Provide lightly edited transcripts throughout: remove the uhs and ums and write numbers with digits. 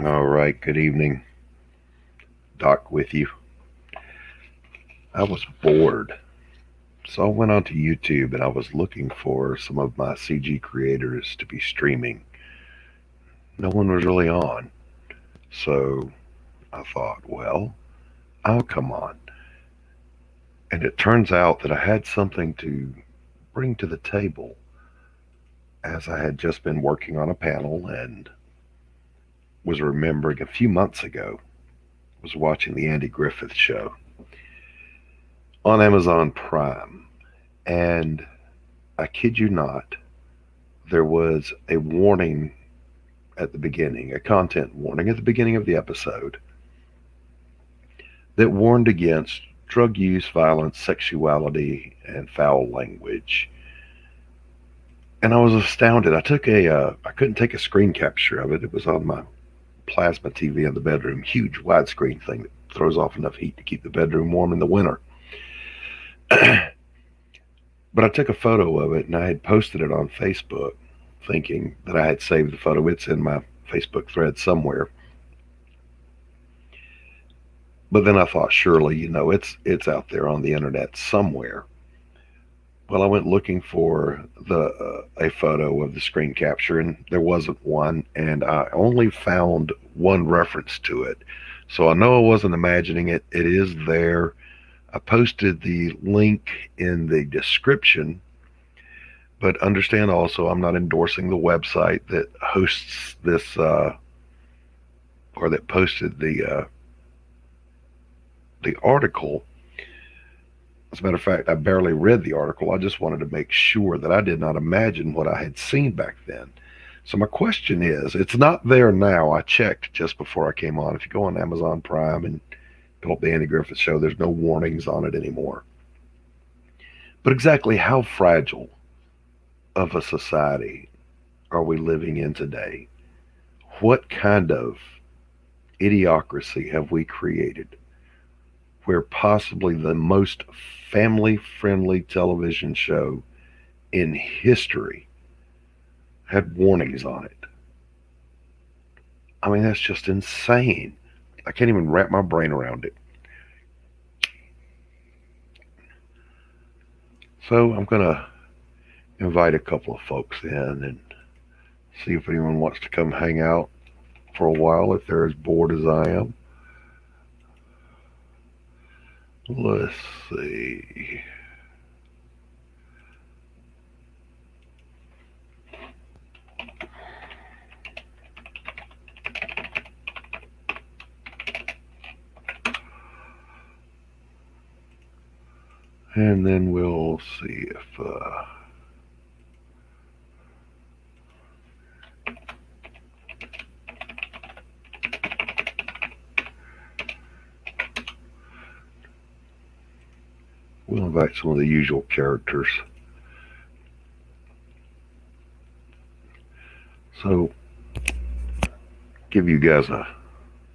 All right, good evening. Doc with you. I was bored, so I went onto YouTube and I was looking for some of my CG creators to be streaming. No one was really on, so I thought, well, I'll come on. And it turns out that I had something to bring to the table as I had just been working on a panel and was remembering a few months ago, was watching the Andy Griffith show on Amazon Prime. And I kid you not, there was a warning at the beginning, a content warning at the beginning of the episode that warned against drug use, violence, sexuality, and foul language. And I was astounded. I couldn't take a screen capture of it. It was on my plasma TV in the bedroom, huge widescreen thing that throws off enough heat to keep the bedroom warm in the winter. But I took a photo of it and I had posted it on Facebook, thinking that I had saved the photo. It's in my Facebook thread somewhere. But then I thought, surely, it's out there on the internet somewhere. Well, I went looking for the a photo of the screen capture, and there wasn't one, and I only found one reference to it. So I know I wasn't imagining it. It is there. I posted the link in the description, but understand also I'm not endorsing the website that hosts this or that posted the article. As a matter of fact, I barely read the article. I just wanted to make sure that I did not imagine what I had seen back then. So my question is, it's not there now. I checked just before I came on. If you go on Amazon Prime and pull up the Andy Griffith Show, there's no warnings on it anymore. But exactly how fragile of a society are we living in today? What kind of idiocracy have we created where possibly the most family friendly television show in history had warnings on it? I mean, that's just insane. I can't even wrap my brain around it. So I'm going to invite a couple of folks in and see if anyone wants to come hang out for a while if they're as bored as I am. Let's see. And then we'll see if we'll invite some of the usual characters. So, give you guys a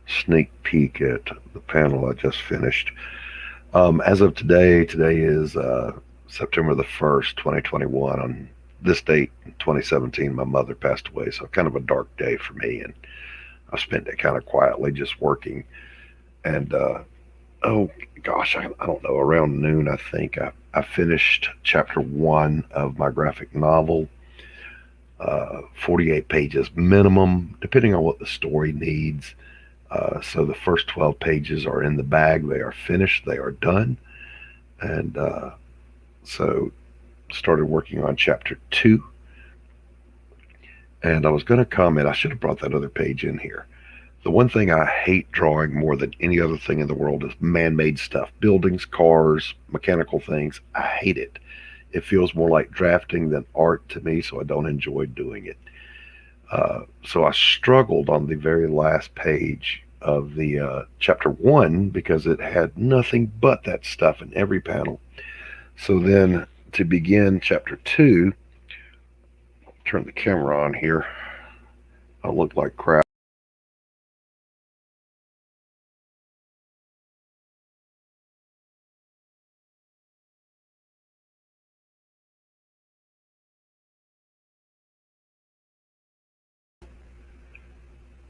sneak peek at the panel I just finished. As of today is September the 1st, 2021. On this date, 2017, my mother passed away, so kind of a dark day for me, and I spent it kind of quietly just working. And oh gosh, I don't know, around noon, I think, I finished chapter one of my graphic novel. 48 pages minimum, depending on what the story needs. So the first 12 pages are in the bag. They are finished. They are done. And so started working on chapter two. And I was going to comment, I should have brought that other page in here. The one thing I hate drawing more than any other thing in the world is man-made stuff. Buildings, cars, mechanical things. I hate it. It feels more like drafting than art to me, so I don't enjoy doing it. So I struggled on the very last page of the chapter one because it had nothing but that stuff in every panel. So then to begin chapter two, turn the camera on here. I look like crap.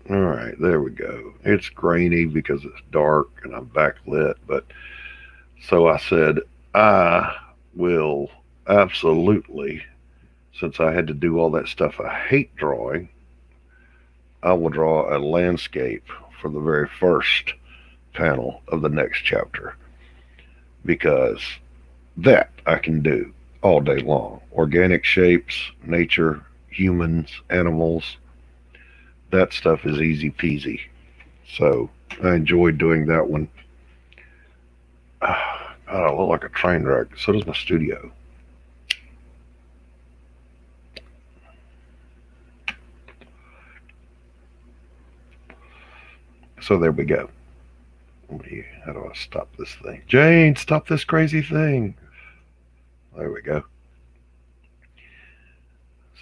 All right, there we go. It's grainy because it's dark and I'm backlit, but so I said, I will absolutely, since I had to do all that stuff I hate drawing, I will draw a landscape for the very first panel of the next chapter because that I can do all day long. Organic shapes, nature, humans, animals, that stuff is easy peasy. So I enjoyed doing that one. God, I look like a train wreck. So does my studio. So there we go. How do I stop this thing? Jane, stop this crazy thing. There we go.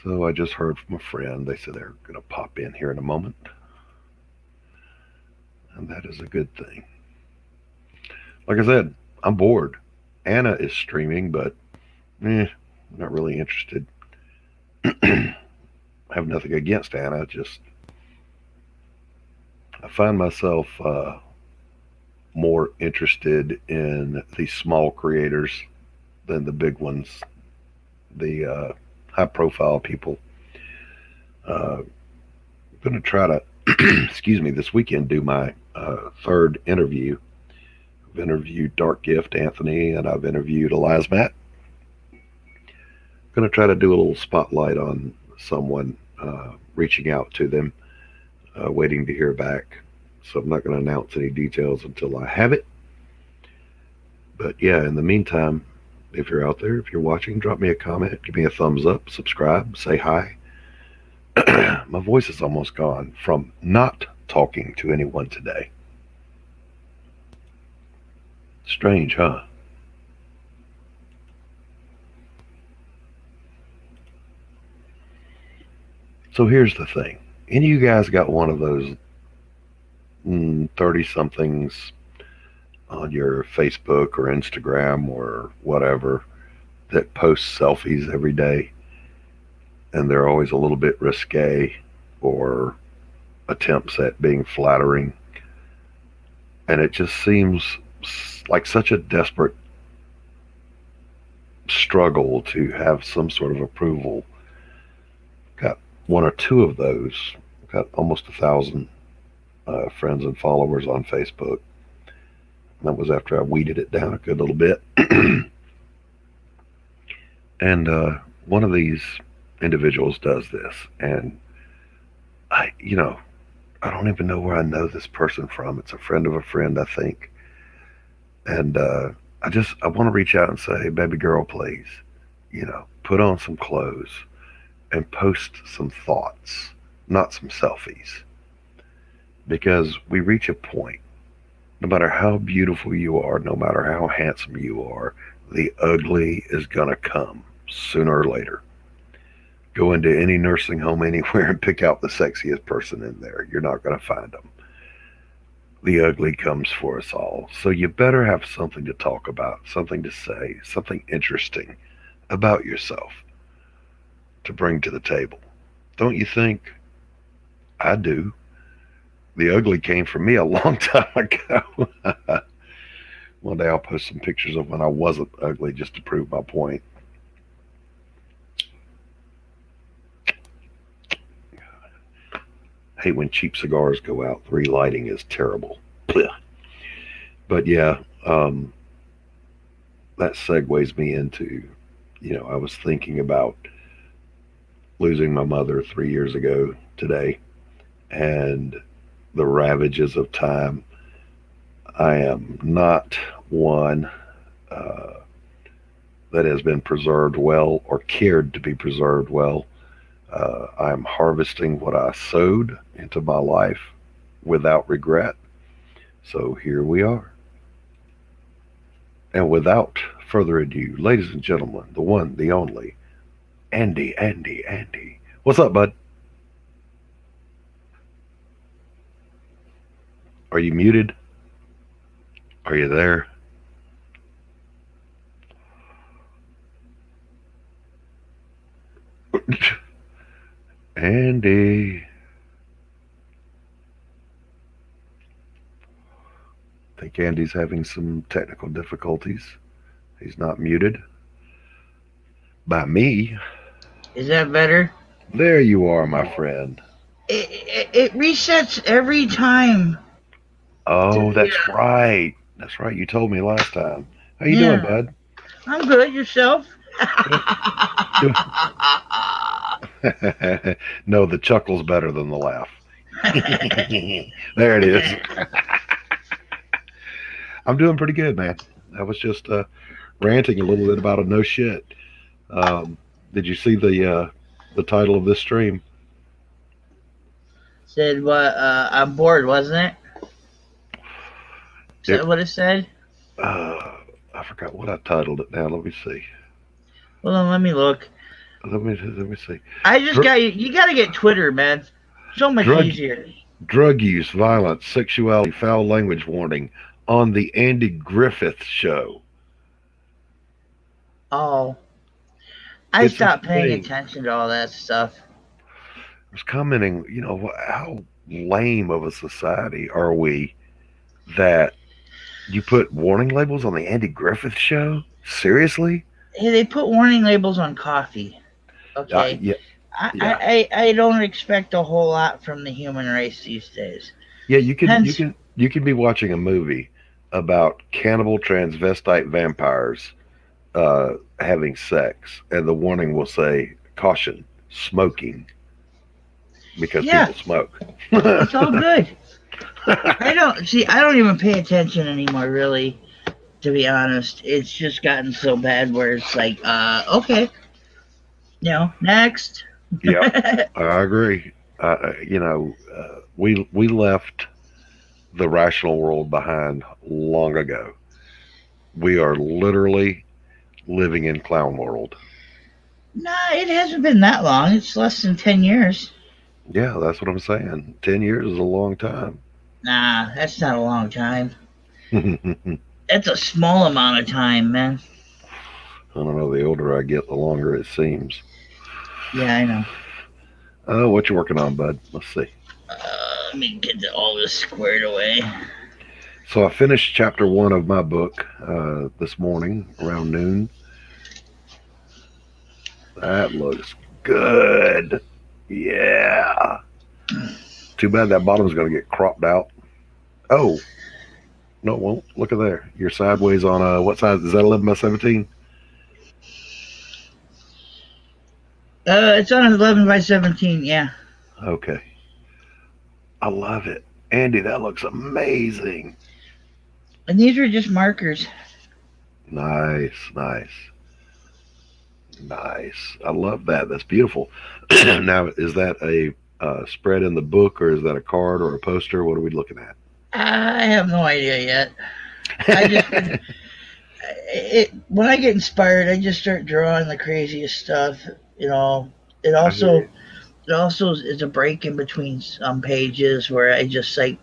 So I just heard from a friend. They said they're going to pop in here in a moment. And that is a good thing. Like I said, I'm bored. Anna is streaming, but I'm not really interested. I have nothing against Anna, just I find myself more interested in the small creators than the big ones, the high profile people. I'm going to try to, excuse me, this weekend do my third interview. I've interviewed Dark Gift Anthony and I've interviewed Elias Matt. I'm going to try to do a little spotlight on someone, reaching out to them, waiting to hear back. So I'm not going to announce any details until I have it. But yeah, in the meantime, if you're out there, if you're watching, drop me a comment, give me a thumbs up, subscribe, say hi. My voice is almost gone from not talking to anyone today. Strange, huh? So here's the thing. Any of you guys got one of those 30 somethings on your Facebook or Instagram or whatever that post selfies every day and they're always a little bit risque or attempts at being flattering? And it just seems like such a desperate struggle to have some sort of approval. Got one or two of those. Got almost 1,000 friends and followers on Facebook. That was after I weeded it down a good little bit. And one of these individuals does this, and I don't even know where I know this person from. It's a friend of a friend, I think. And I want to reach out and say, hey, baby girl, please, put on some clothes and post some thoughts, not some selfies. Because we reach a point, no matter how beautiful you are, no matter how handsome you are, the ugly is going to come sooner or later. Go into any nursing home anywhere and pick out the sexiest person in there. You're not going to find them. The ugly comes for us all. So you better have something to talk about, something to say, something interesting about yourself to bring to the table. Don't you think? I do. The ugly came from me a long time ago. One day I'll post some pictures of when I wasn't ugly just to prove my point. I hate when cheap cigars go out. The relighting is terrible. But yeah, that segues me into, I was thinking about losing my mother 3 years ago today and the ravages of time. I am not one that has been preserved well or cared to be preserved well. I'm harvesting what I sowed into my life without regret. So here we are. And without further ado, ladies and gentlemen, the one, the only, Andy. What's up, bud? Are you muted? Are you there? Andy. I think Andy's having some technical difficulties. He's not muted by me. Is that better? There you are, my friend. It resets every time. Oh, Yeah. that's right. That's right. You told me last time. How you doing, Yeah. bud? I'm good. Yourself? Doing, doing. No, the chuckle's better than the laugh. There it is. I'm doing pretty good, man. I was just ranting a little bit about a no shit. Um, did you see the title of this stream? Said what? I'm bored, wasn't it? Is It, that what it said? I forgot what I titled it now. Let me see. Hold on, let me look. Let me see. I just Dr- got you. You got to get Twitter, man. So much drug easier. drug use, violence, sexuality, foul language warning on the Andy Griffith show. Oh, I It's stopped paying insane. attention to all that stuff. I was commenting, how lame of a society are we that you put warning labels on the Andy Griffith show? Seriously? Hey, they put warning labels on coffee. Okay, Yeah, I, yeah, I I don't expect a whole lot from the human race these days. yeah. Hence, You can be watching a movie about cannibal transvestite vampires having sex, and the warning will say caution, smoking, because yeah, people smoke. it's all good. I don't see. I don't even pay attention anymore. Really, to be honest, it's just gotten so bad where it's like, okay, next. Yep, I agree. We left the rational world behind long ago. We are literally living in clown world. Nah, it hasn't been that long. It's less than 10 years. Yeah, that's what I'm saying. 10 years is a long time. Nah, that's not a long time. I That's a small amount of time, man. don't know. The older I get, the longer it seems. Yeah, I know. Oh, what you working on, bud? Let's see. Let me get all this squared away. So I finished chapter one of my book this morning around noon. That looks good. Yeah. Too bad that bottom's going to get cropped out. Oh, no, it won't. Look at there. You're sideways on what size? Is that 11 by 17? It's on 11 by 17. Yeah, Okay. I love it. Andy, that looks amazing. and these are just markers. Nice, nice, nice. I love that. That's beautiful. Now, is that a spread in the book, or is that a card or a poster? What are we looking I have no idea yet. I just at? when I get inspired, I just start drawing the craziest stuff. You know, it I hear also you. it also is a break in between some pages where I just like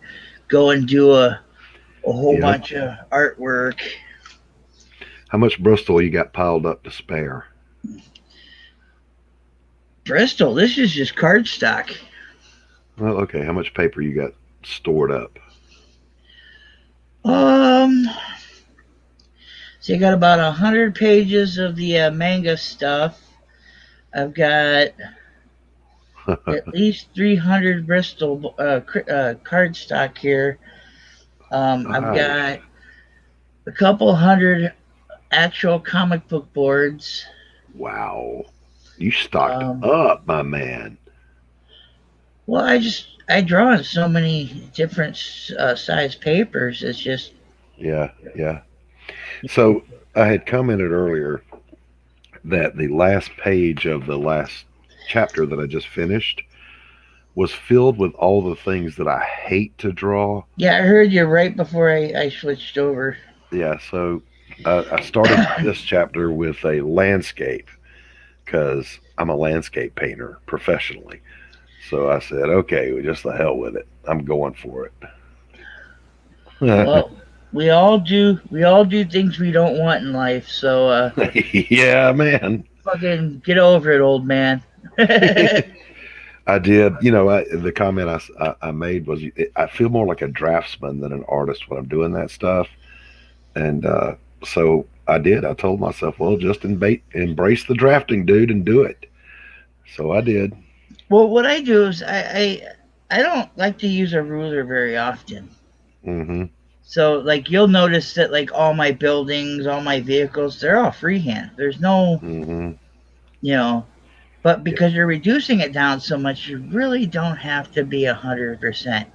go and do a whole Yep. bunch of artwork. How much Bristol you got piled up to spare? Bristol, this is just cardstock. Well, okay. How much paper you got stored up? Um, so I got about 100 pages of the manga stuff. I've got at least 300 Bristol cardstock here. I've Nice. got a couple hundred actual comic book boards. Wow. You stocked Um, up, my man. well, I draw on so many different size papers. It's just Yeah, yeah. So I had commented earlier that the last page of the last chapter that I just finished was filled with all the things that I hate to draw. yeah. I heard you right before I switched over. Yeah, so I started this chapter with a landscape because I'm a landscape painter professionally. So I said, okay, just the hell with it. I'm going for it. Well, we all do things we don't want in life. So Yeah, man. fucking get over it, old man. I did. The comment I made was I feel more like a draftsman than an artist when I'm doing that stuff. And so I did. I told myself, well, just embrace the drafting, dude, and do it. So I did. Well, what I do is I don't like to use a ruler very often. Mm-hmm. So like you'll notice that like all my buildings, all my vehicles, they're all freehand. There's no, Mm-hmm. you know, but Yeah. because you're reducing it down so much, you really don't have to be 100%.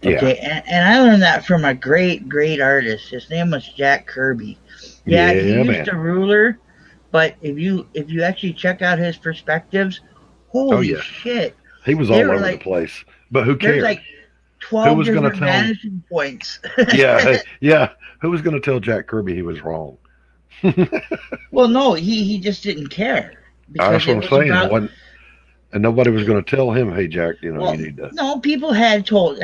Yeah. Okay, and I learned that from a great artist. His name was Jack Kirby. Yeah, he Yeah, used man. a ruler, but if you actually check out his perspectives, Oh holy yeah. shit, He was they all were over the like place. But who there's cared? like Who 12 was going to different tell? vanishing points. Yeah, yeah. Who was going to tell Jack Kirby he was wrong? Well, no, he just didn't care because That's what it I'm was saying. about. And nobody was going to tell him, hey, Jack, you Well, need to. no, people have told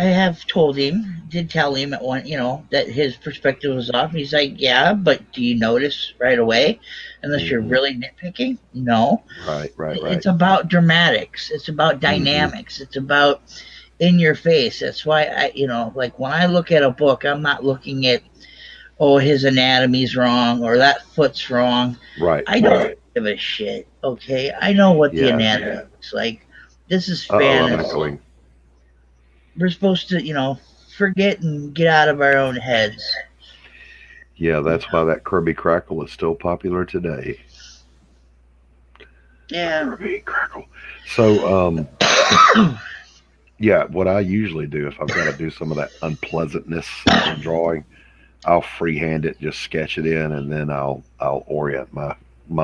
him, did tell him at one, that his perspective was off. He's like, yeah, but do you notice right away? Unless you're Hmm. really nitpicking, no. Right, right, right. It's about dramatics. It's about Hmm. dynamics. It's about in your face. That's why like when I look at a book, I'm not looking at, oh, his anatomy's wrong or that foot's wrong. Right. I don't give a shit. Okay, I know what the Yeah. anatomy looks like. This is Uh-oh, I'm fantasy. echoing. We're supposed to, forget and get out of our own heads. Yeah, that's why that Kirby Crackle is still popular today. The Yeah. Kirby Crackle. So, yeah, what I usually do if I've got to do some of that unpleasantness in drawing, I'll freehand it, just sketch it in, and then I'll orient my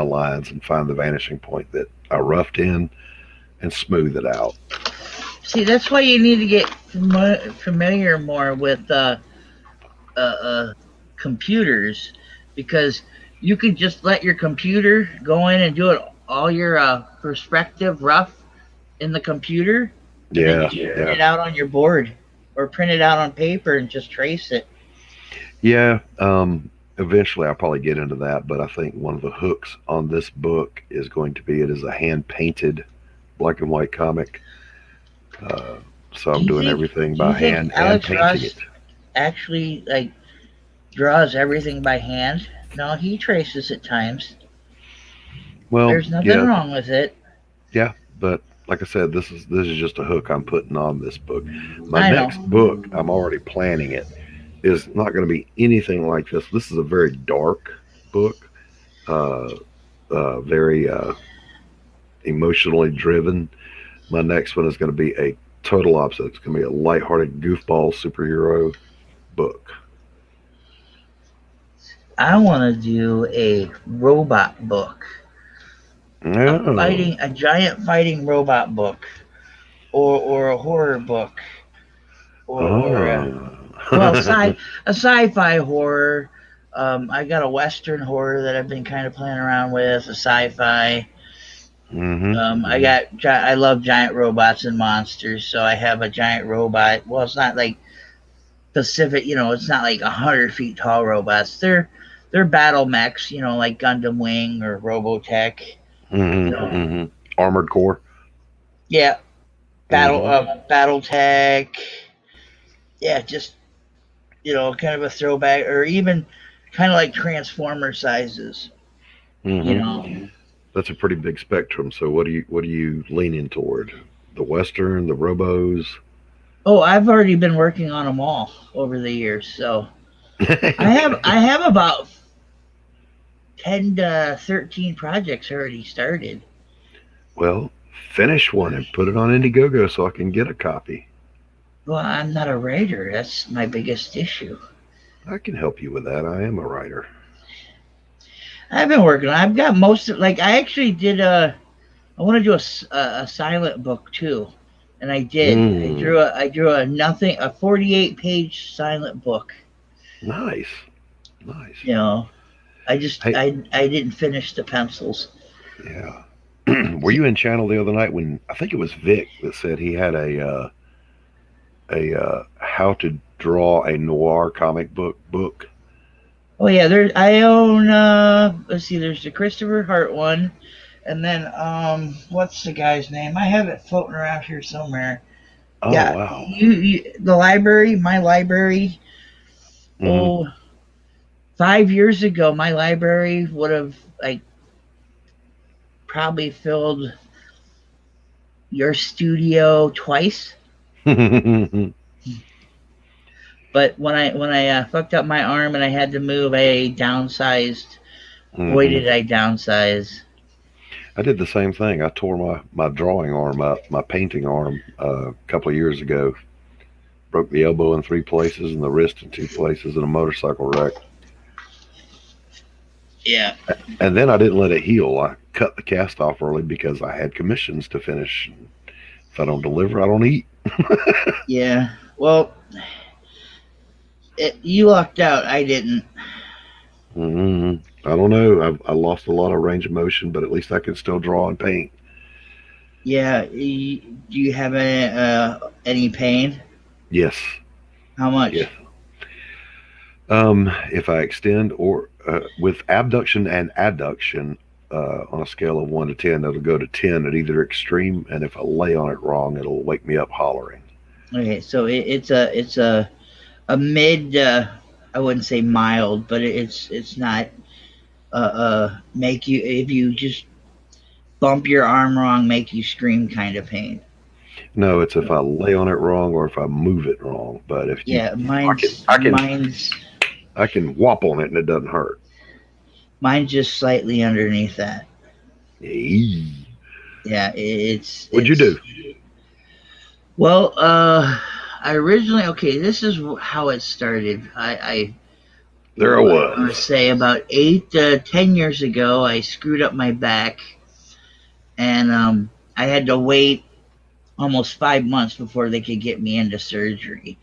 lines and find the vanishing point that I roughed in and smooth it out. See, that's why you need to get familiar more with uh, uh, computers, because you can just let your computer go in and do it all your perspective rough in the computer, and then you Yeah, just print yeah, it out on your board or print it out on paper and just trace it. yeah. Eventually, I'll probably get into that, but I think one of the hooks on this book is going to be it is a hand painted black and white comic. Uh, so Do I'm you doing think? everything Do you by think hand Alex painting it. Ross actually like draws everything by hand? No, he traces at times. Well, There's nothing yeah, wrong with it. yeah, but like I said, this is just a hook I'm putting on this book. My I know. next book, I'm already planning it, is not going to be anything like this. This is a very dark book, uh, very emotionally driven. My next one is going to be a total opposite. It's going to be a lighthearted goofball superhero book. I want to do a robot book, Oh, a giant fighting robot book, or a horror book, or well, oh, a sci-fi horror. I got a western horror that I've been kind of playing around with. A sci-fi. hmm, hmm. I love giant robots and monsters, so I have a giant robot. Well, it's not like Pacific, it's not like 100 feet tall robots. They're battle mechs, like Gundam Wing or Robotech. Hmm, You know, hmm. Armored Core. yeah, Hmm, battle tech. Yeah, just kind of a throwback, or even kind of like Transformer sizes. You hmm. know. That's a pretty big spectrum. So what are you leaning toward? The Western, the Robos. Oh, I've already been working on them all over the years, so I have about 10 to 13 projects already started. Well, finish one and put it on Indiegogo so I can get a copy. Well, I'm not a writer. That's my biggest issue. I can help you with that. I am a writer. I've been working. I've got most of like I actually did a. I want to do a silent book too, and I did. Mm, I drew a nothing a 48-page silent book. nice, nice. You know, I just Hey, I didn't finish the pencils. yeah. Were you in channel the other night when I think it was Vic that said he had a how to draw a noir comic book? Oh yeah, I own. Let's see. There's the Christopher Hart one. And then what's the guy's name? I have it floating around here somewhere. Oh, Yeah, wow. the library, my library. Hmm. Oh, 5 years ago, my library would have like probably filled your studio twice. But when I fucked up my arm and I had to move, I downsized. Boy, Hmm. did I downsize! I did the same thing. I tore my drawing arm up, my painting arm, a couple of years ago. Broke the elbow in 3 places and the wrist in 2 places in a motorcycle wreck. Yeah, And then I didn't let it heal. I cut the cast off early because I had commissions to finish. If I don't deliver, I don't eat. yeah. Well, you lucked out. I didn't. Hmm. I don't know. I lost a lot of range of motion, but at least I can still draw and paint. Yeah. Do you have any pain? Yes, How yes. much? If I extend or with abduction and adduction on a scale of 1 to 10, it'll go to 10 at either extreme, and if I lay on it wrong, it'll wake me up hollering. Okay, so it's a mid. I wouldn't say mild, but it's not make you if you just bump your arm wrong, make you scream kind of pain. No, it's if I lay on it wrong or if I move it wrong. But if you, Yeah, I can, mine's I can, mine's I can whop on it and it doesn't hurt. mine's just slightly underneath that. Eee. Yeah, it's What'd you do? it's well. I originally okay. This is how it started. I There I I was. want to say about 8 to 10 years ago, I screwed up my back, and I had to wait almost 5 months before they could get me into surgery.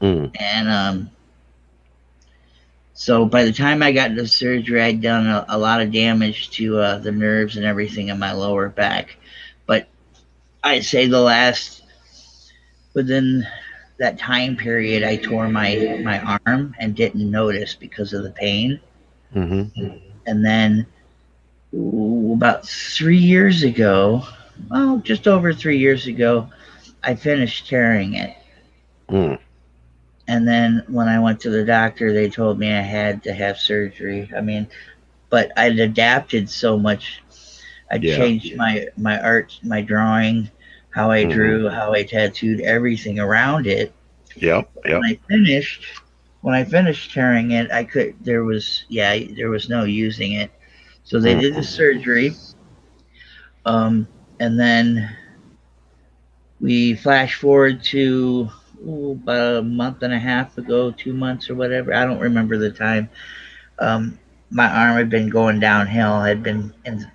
Mm, And so by the time I got into surgery, I'd done a lot of damage to the nerves and everything in my lower back. But I'd say the last within that time period, I tore my arm and didn't notice because of the pain. mm-hmm. And then about 3 years ago, well, just over 3 years ago, I finished tearing it. Mm, And then when I went to the doctor, they told me I had to have surgery. I mean, but I'd adapted so much. I yeah. changed my art, my drawing, how I Mm-hmm. drew, how I tattooed, everything around it. Yep. When Yep. I finished, when I finished tearing it, I could there was no using it. So they did the Mm-hmm. surgery, and then we flash forward to about a month and a half ago, 2 months or whatever. I don't remember the time. Um, my arm had been going downhill. I had been in,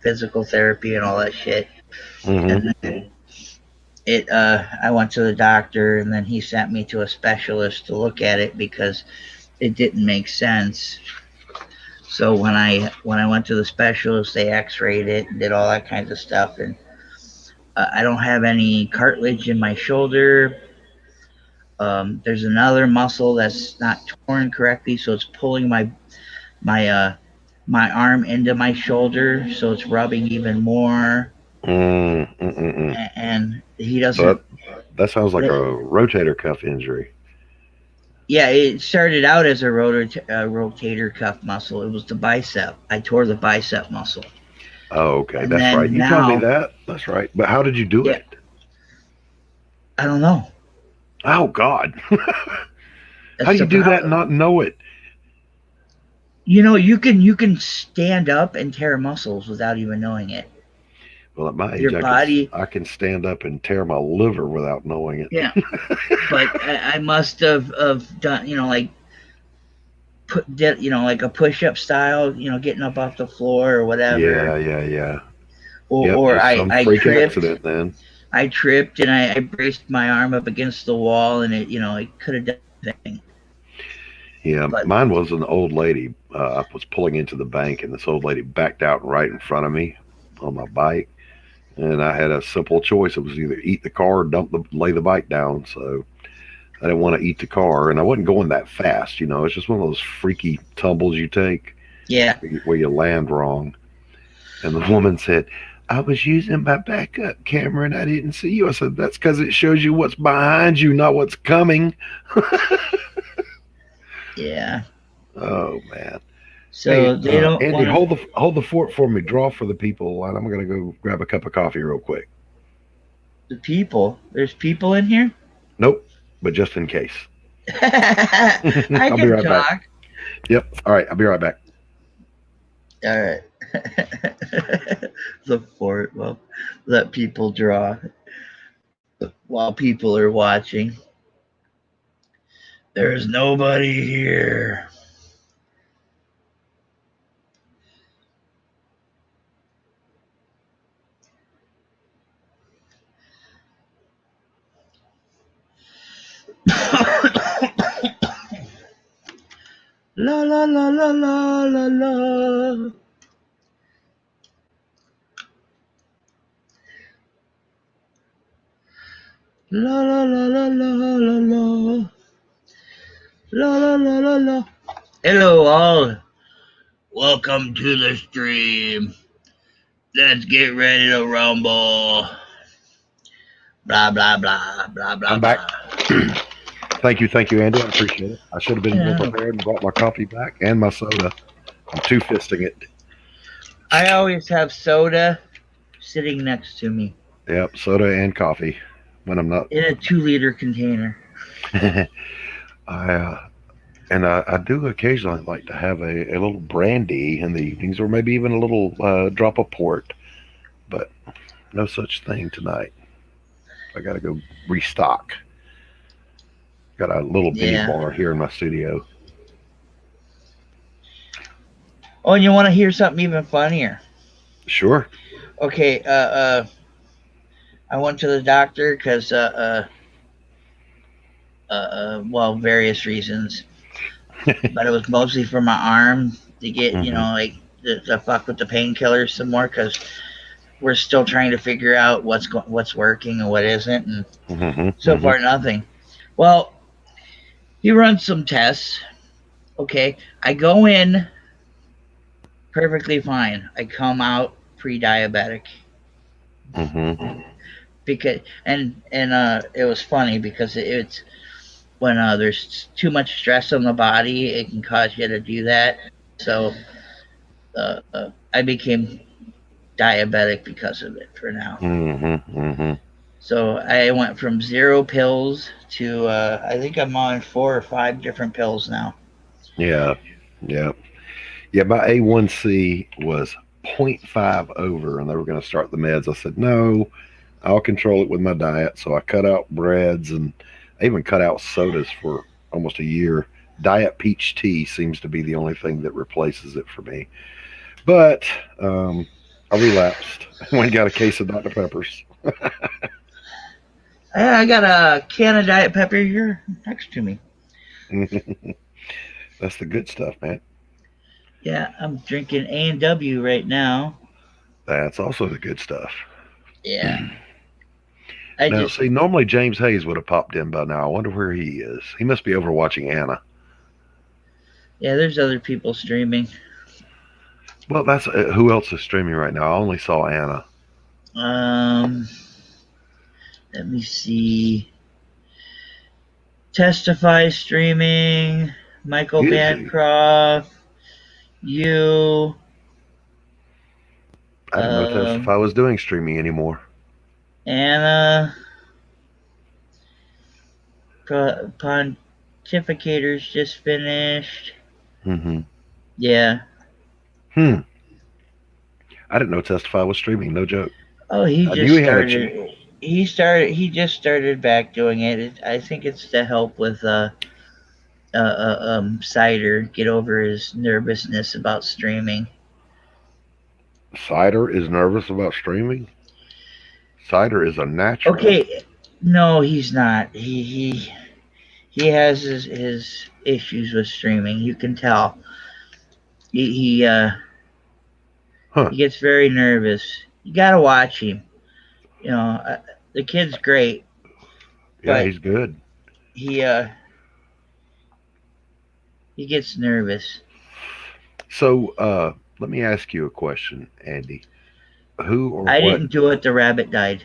physical therapy and all that shit. Mm-hmm. And then I went to the doctor, and then he sent me to a specialist to look at it because it didn't make sense. So when I went to the specialist, they X-rayed it and did all that kinds of stuff, and I don't have any cartilage in my shoulder. There's another muscle that's not torn correctly, so it's pulling my my arm into my shoulder, so it's rubbing even more. Mm, mm-mm-mm. And he So doesn't. that sounds like a rotator cuff injury. Yeah, it started out as a rotator cuff muscle. It was the bicep. I tore the bicep muscle, Oh, okay. and That's right. then You told me now, that. That's right. But how did you do yeah, it? I don't know. Oh, God. How That's do you the do that and problem. not know it? You can stand up and tear muscles without even knowing it. Well, at my age, Your body, I can stand up and tear my liver without knowing it. yeah. But I must have done, like did like a push up style, getting up off the floor or whatever, Yeah, yeah, yeah. or Yep, or just I some I freak tripped. accident then. I tripped and I braced my arm up against the wall, and it could have done anything. Yeah, But mine was an old lady. I was pulling into the bank, and this old lady backed out right in front of me on my bike, and I had a simple choice. It was either eat the car or lay the bike down. So I didn't want to eat the car, and I wasn't going that fast. It's just one of those freaky tumbles you take yeah, where you land wrong. And the woman said, I was using my backup camera and I didn't see you. I said, that's because it shows you what's behind you, not what's coming. Yeah. Oh man. Hey, So they don't Andy, want to. hold the fort for me. Draw for the people, and I'm gonna go grab a cup of coffee real quick. The people. There's people in here. Nope, but just in case. I I'll be can right back. talk. Yep. All right, I'll be right back. All right. The fort. Well, let people draw while people are watching. There's nobody here. La la la la la la la. La la la la la la la. La la la la la. Hello all. Welcome to the stream. Let's get ready to rumble. Blah blah blah blah blah I'm back. blah. Thank you, Andy. I appreciate it. I should have been more Yeah. prepared and brought my coffee back and my soda. I'm two fisting it. I always have soda sitting next to me Yep, soda and coffee when I'm not. in a 2 liter container. I do occasionally like to have a little brandy in the evenings, or maybe even a little drop of port, but no such thing tonight. I got to go restock. Got a little mini Yeah. bar here in my studio. Oh, and you want to hear something even funnier? Sure. Okay. I went to the doctor because well, various reasons, but it was mostly for my arm to get, Mm-hmm. like the fuck with the painkillers some more because we're still trying to figure out what's working and what isn't, and Mm-hmm. so Mm-hmm. far nothing. Well, he runs some tests. Okay, I go in perfectly fine. I come out pre-diabetic Mm-hmm. because and it was funny because it's when there's too much stress on the body, it can cause you to do that. So I became diabetic because of it for now. Mm-hmm. Mm-hmm. So I went from 0 pills to I think I'm on 4 or 5 different pills now. Yeah. Yeah. Yeah. My A1C was zero point 0.5 over, and they were going to start the meds. I said, no, I'll control it with my diet. So I cut out breads and I even cut out sodas for almost a year. Diet peach tea seems to be the only thing that replaces it for me. But I relapsed. I went and got a case of Dr. Peppers. Yeah, I got a can of Diet Pepper here next to me. That's the good stuff, man. Yeah, I'm drinking A&W right now. That's also the good stuff. Yeah, I Now, just see, normally James Hayes would have popped in by now. I wonder where he is. He must be over watching Anna. yeah. There's other people streaming. Well, that's who else is streaming right now. I only saw Anna. Um, Let me see. Testify streaming. Michael Is he? Bancroft. You. I didn't know Um, Testify was doing streaming anymore. Anna. Pontificators just finished. Mm-hmm. Yeah. Hmm. I didn't know Testify was streaming. No joke. Oh, he I knew just he had a. started. He just started back doing it. I think it's to help with Cider get over his nervousness about streaming. Cider is nervous about streaming. Cider is a natural. Okay, no, he's not. He has his issues with streaming. You can tell. He he uh Huh. he gets very nervous. You gotta watch him. You know, the kid's great, Yeah, but he's good. he uh he gets nervous. So, Let me ask you a question, Andy. Who or I what didn't do it. The rabbit died.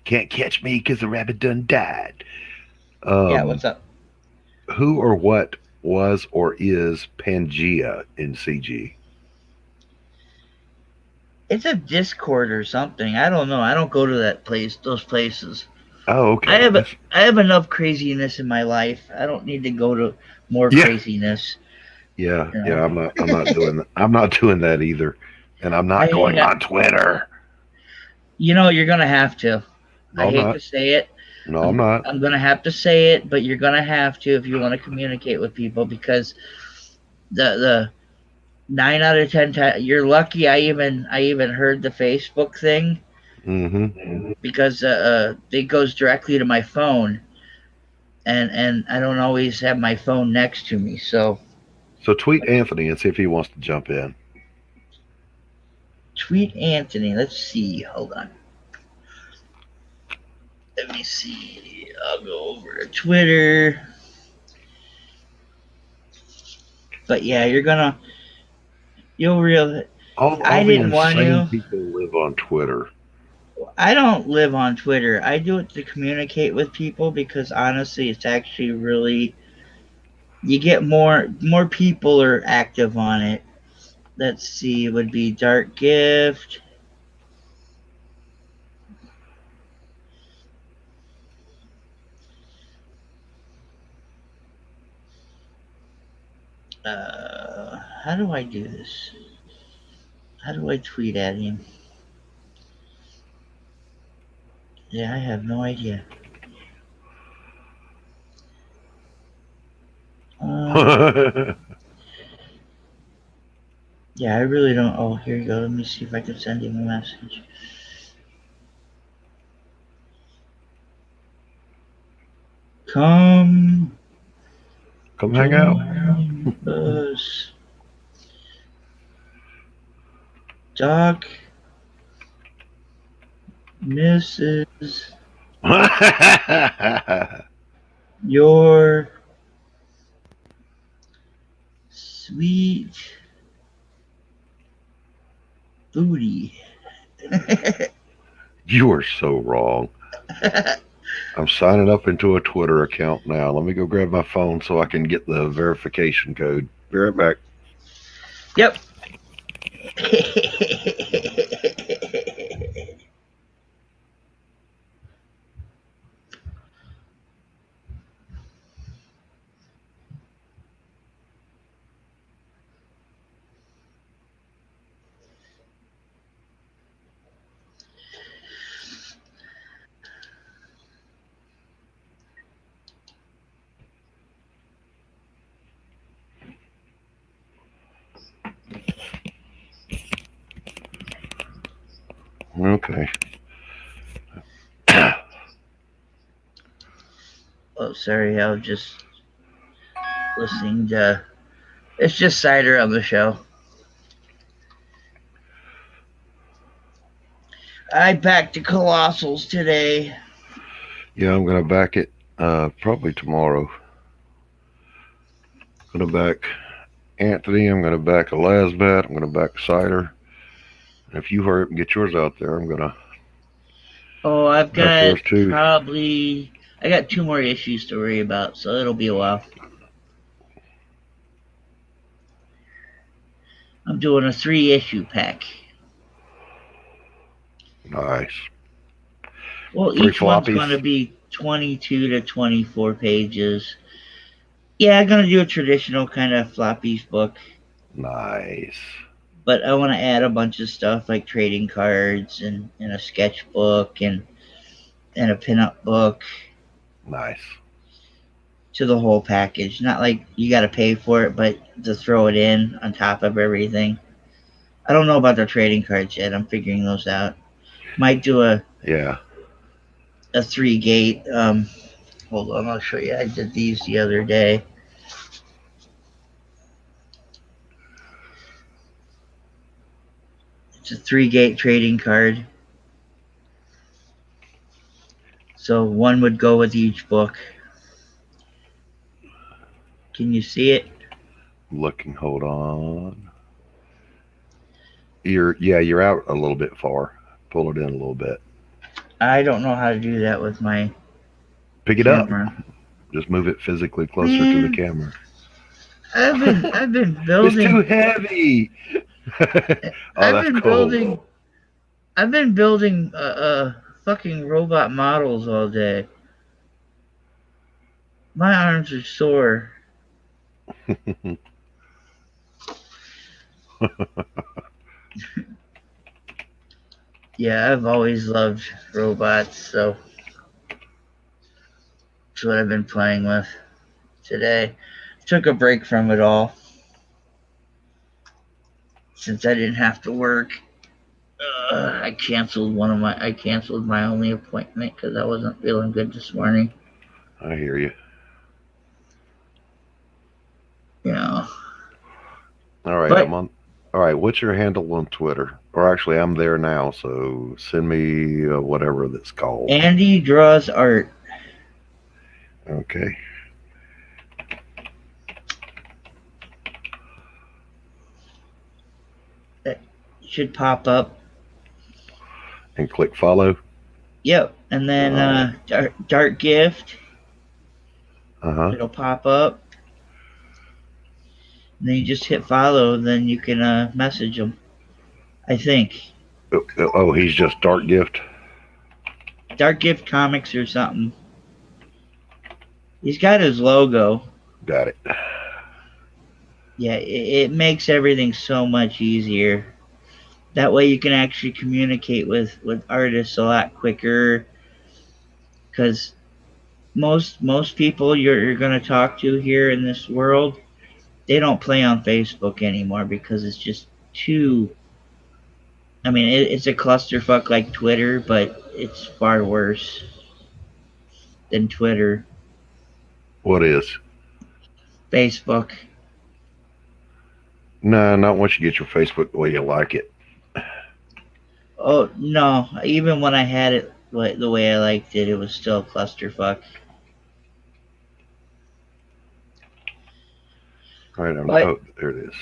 can't catch me because the rabbit done died? Yeah, Um, what's up? who or what was or is Pangea in CG? It's a Discord or something. I don't know. I don't go to that place. Those places. Oh, I okay. have That's I have enough craziness in my life. I don't need to go to more yeah, craziness. yeah, You yeah. know. I'm not doing that. I'm not doing that either, and I'm I not hang going out. on Twitter. You're gonna have to. I No, I'm hate to not. say it. No, I'm I'm not. I'm gonna have to say it, but you're gonna have to if you want to communicate with people because the 9 out of 10 times you're lucky. I even heard the Facebook thing Mm-hmm. because it goes directly to my phone, and I don't always have my phone next to me. So So tweet Anthony and see if he wants to jump in. tweet Anthony. Let's see. Hold on. Let me see. I'll go over to Twitter. But yeah, you'll real. All I the didn't want insane to. people live on Twitter. I don't live on Twitter. I do it to communicate with people because honestly, it's actually really you get more people are active on it. Let's see, it would be Dark Gift. How do I do this? How do I tweet at him? Yeah, I have no idea. Uh, yeah, I really don't. Oh, here you go. Let me see if I can send him a message. Come Come hang out. join us, Doc, Mrs. Your sweet booty. You are so wrong. I'm signing up into a Twitter account now. Let me go grab my phone so I can get the verification code. Be right back. Yep. Okay. Oh, sorry. I was just listening to. It's just cider on the show. I backed to Colossals today. Yeah, I'm gonna back it probably tomorrow. I'm gonna back Anthony. I'm gonna back a Lasbat. I'm gonna back Cider. And if you hurry up and get yours out there, I'm gonna Oh, I've back got yours too. probably. I got two more issues to worry about, so it'll be a while. I'm doing a 3 issue pack. Nice. Well, Three each one's floppies. going to be 22 to 24 pages. Yeah, I'm going to do a traditional kind of floppies book, Nice. but I want to add a bunch of stuff like trading cards and a sketchbook and a pinup book Nice. to the whole package. Not like you got to pay for it, but to throw it in on top of everything. I don't know about the trading cards yet. I'm figuring those out. Might do Yeah. a 3 gate. Hold on, I'll show you. I did these the other day. It's a 3 gate trading card. So one would go with each book. Can you see it? Looking. Hold on. You're out a little bit far. Pull it in a little bit. I don't know how to do that with my Pick it up. camera. Just move it physically closer to the Man, camera. I've been It's too building heavy. Oh, I've that's been cool. building I've been building fucking robot models all day. My arms are sore. Yeah, I've always loved robots, so that's what I've been playing with today. Took a break from it all since I didn't have to work. I canceled my only appointment because I wasn't feeling good this morning. I hear you. You know, All right, but I'm on. All right, what's your handle on Twitter? Or actually, I'm there now, so send me whatever that's called. Andy draws art. Okay, That should pop up. and click follow. Yep, and then All right. Dark Gift. Uh huh. It'll pop up. And then you just hit follow. Then you can message him. I think Oh, he's just Dark Gift. Dark Gift Comics or something. He's got his logo. Got it. Yeah, it makes everything so much easier. That way you can actually communicate with artists a lot quicker. Because most people you're going to talk to here in this world, they don't play on Facebook anymore because it's just too. I mean, it's a clusterfuck like Twitter, but it's far worse than Twitter. What is? Facebook. No, not once you get your Facebook the way you like it. Oh no! Even when I had it the way I liked it, it was still a clusterfuck. All right, But oh, there it is.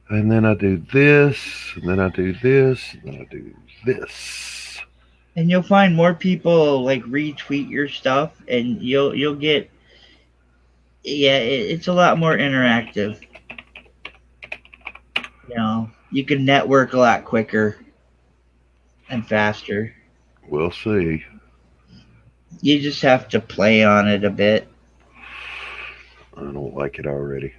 And then I do this, and then I do this, and then I do this. and you'll find more people like retweet your stuff, and you'll get yeah, it's a lot more interactive. You know, you can network a lot quicker and faster. We'll see. You just have to play on it a bit. I don't like it already.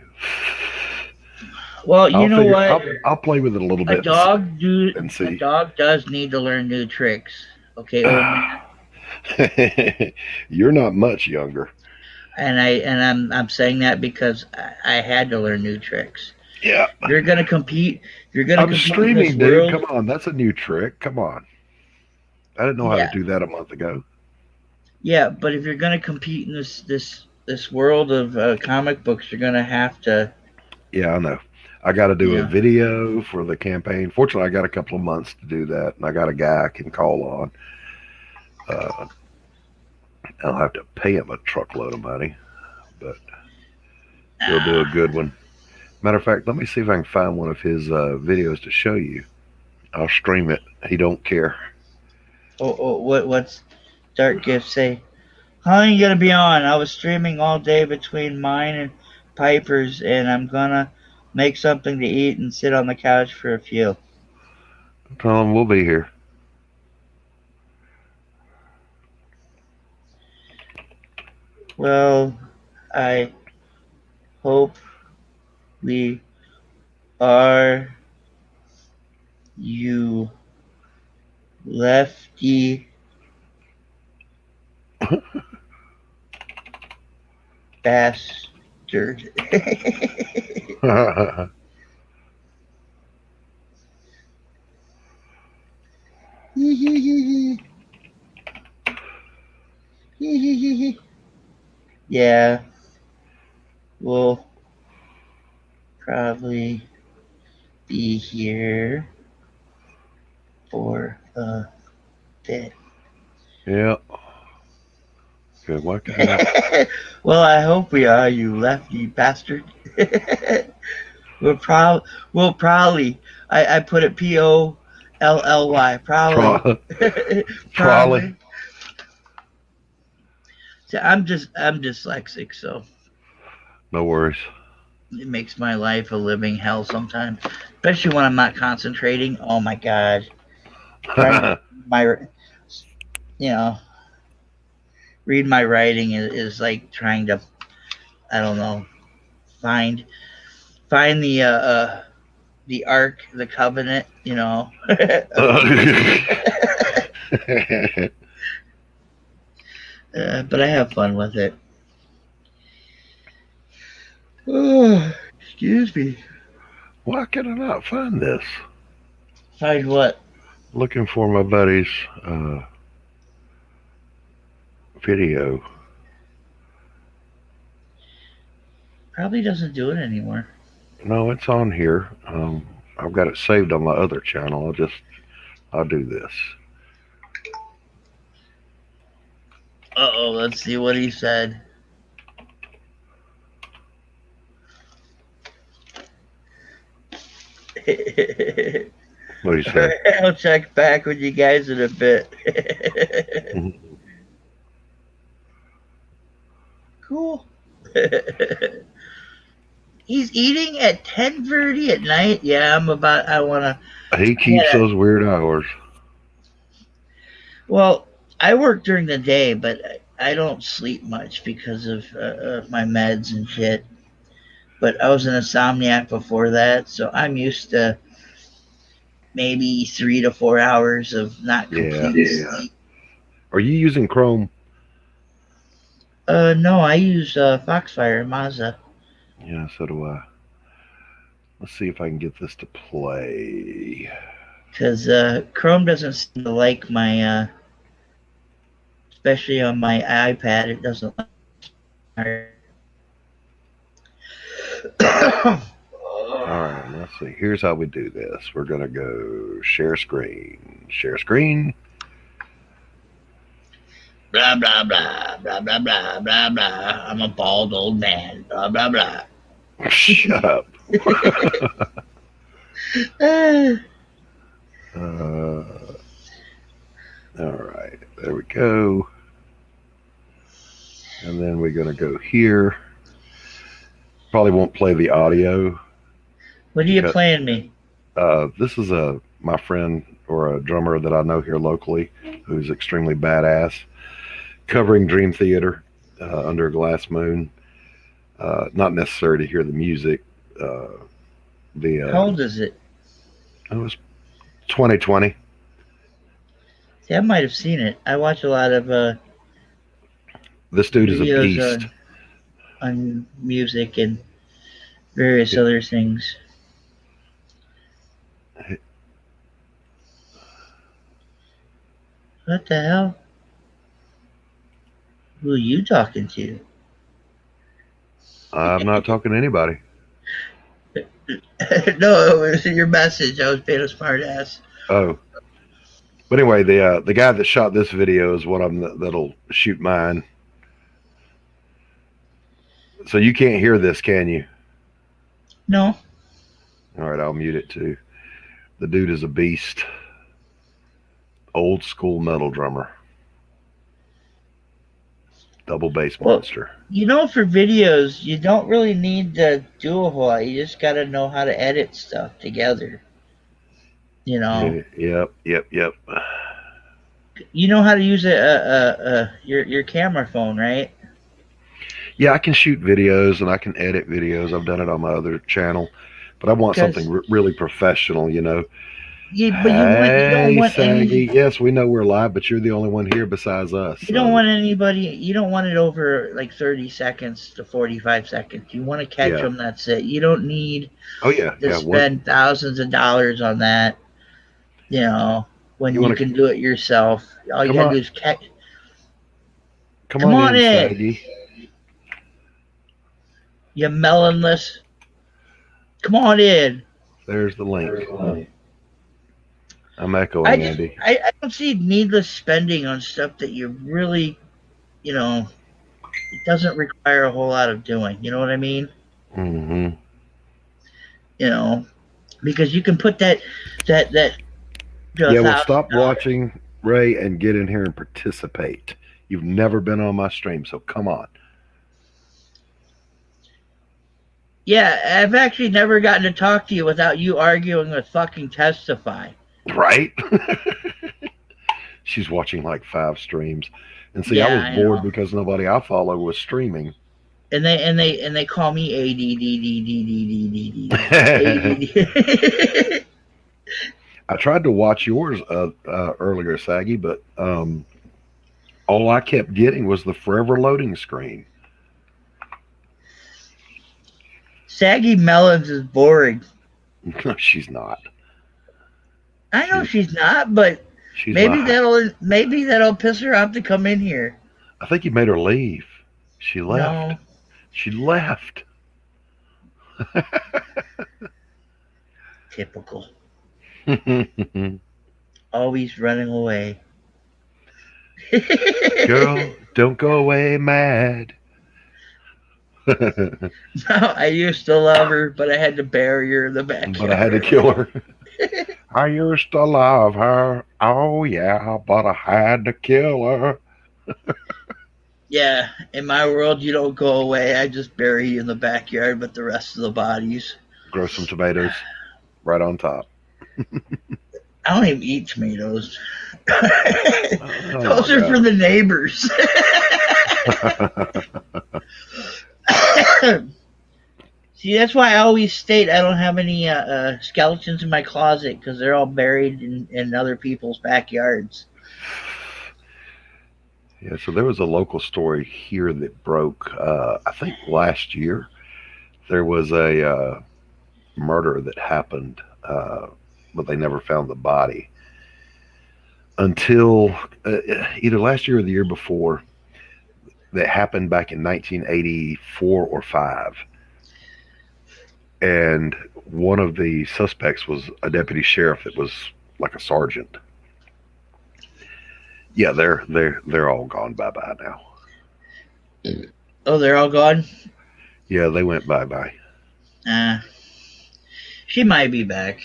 Well, you I'll know figure. what? I'll play with it a little A bit dog and a see. dog does need to learn new tricks. Okay, old man. You're not much younger. I'm saying that because I had to learn new tricks. Yeah. If you're gonna compete. If you're gonna I'm compete in this streaming, dude. world. Come on. That's a new trick. Come on. I didn't know how to Yeah, do that a month ago. yeah. But if you're gonna compete in this world of comic books, you're gonna have to. Yeah, I know. I got to do a Yeah. video for the campaign. Fortunately, I got a couple of months to do that, and I got a guy I can call on. Uh, I'll have to pay him a truckload of money, but he'll do a good one. Matter of fact, let me see if I can find one of his videos to show you. I'll stream it. He don't care. What's Dark Gift say? How are you gonna be on? I was streaming all day between mine and Piper's, and I'm gonna make something to eat and sit on the couch for a few. Tell him we'll be here. Well, I hope we are, you lefty bastard. Yeah, we'll probably be here for a bit. Yeah. Good. Why can't I? Well, I hope we are, you lefty bastard. We'll probably. I put it Polly. Probably. Pro- Probably. Probably. So I'm dyslexic, so No worries. it makes my life a living hell sometimes, especially when I'm not concentrating. Oh my god, trying to my you know read my writing is like trying to, I don't know, find find the ark, the covenant, of peace. But I have fun with it. Oh, excuse me. Why can I not find this? Find what? Looking for my buddy's video. Probably doesn't do it anymore. No, it's on here. I've got it saved on my other channel. I'll do this. Uh-oh, let's see what he said. What do you say? I'll check back with you guys in a bit. Cool. He's eating at 10:30 at night. Yeah, I want He keeps to. those weird hours. Well, I work during the day, but I don't sleep much because of my meds and shit. But I was an insomniac before that, so I'm used to maybe 3 to 4 hours of not complete sleep. Are you using Chrome? No, I use Foxfire Mazda. Yeah, so do I. Let's see if I can get this to play. Because Chrome doesn't seem to like my, especially on my iPad, it doesn't like. Alright, let's see. Here's how we do this. We're going to go share screen. Share screen. Blah, blah, blah, blah, blah, blah, blah, blah. I'm a bald old man. Blah, blah, blah. Shut up. Alright, there we go. And then we're going to go here. Probably won't play the audio. What are you playing me? This is my friend or a drummer that I know here locally who's extremely badass, covering Dream Theater, Under a Glass Moon. Not necessary to hear the music. How old is it? It was 2020. See, I might have seen it. I watch a lot of This dude is a videos beast. on music and various other things. What the hell? Who are you talking to? I'm not talking to anybody. No, it was your message. I was being a smart ass. Oh. But anyway, the guy that shot this video is one of them that'll shoot mine. So you can't hear this, can you? No. All right, I'll mute it too. The dude is a beast. Old school metal drummer. Double bass monster. For videos, you don't really need to do a whole lot. You just got to know how to edit stuff together. Yep. You know how to use your camera phone, right? Yeah, I can shoot videos and I can edit videos. I've done it on my other channel, but I want something really professional, Yeah, but you don't want Saggy. Yes, we know we're live, but you're the only one here besides us. You don't want anybody. You don't want it over like 30 seconds to 45 seconds. You want to catch them. That's it. You don't need to spend thousands of dollars on that. When you can do it yourself. All you gotta do is catch. Come on in, Saggy. You melonless. Come on in. There's the link. I'm echoing, Andy. I don't see needless spending on stuff that you really, it doesn't require a whole lot of doing. You know what I mean? Mm-hmm. You know, because you can put that to Yeah, well, $1,000. stop watching, Ray, and get in here and participate. You've never been on my stream, so come on. Yeah, I've actually never gotten to talk to you without you arguing with fucking Testify. Right? She's watching like 5 streams. And see, I Yeah, was I bored know. because nobody I follow was streaming. And they call me I ADD. tried to watch yours earlier, Saggy, but all I kept getting was the forever loading screen. Saggy Melons is boring. She's not. I know She's she's not, but she's maybe my. that'll piss her off to come in here. I think you made her leave. She left. No, She left. typical. Always running away. Girl, don't go away mad. But I used to love her, but I had to bury her in the I had to backyard. kill her. I used to love her. Oh yeah, but I had to kill her. Yeah, in my world, you don't go away. I just bury you in the backyard with the rest of the bodies. Grow some tomatoes right on top. I don't even eat tomatoes. Oh my Those are for god. the neighbors. See, that's why I always state I don't have any skeletons in my closet because they're all buried in other people's backyards. Yeah, so there was a local story here that broke. I think last year there was a murder that happened, but they never found the body until either last year or the year before. That happened back in 1984 or five, and one of the suspects was a deputy sheriff that was like a sergeant. Yeah, they're all gone bye bye now. Oh, they're all gone? Yeah, they went bye bye. Uh, she might be back.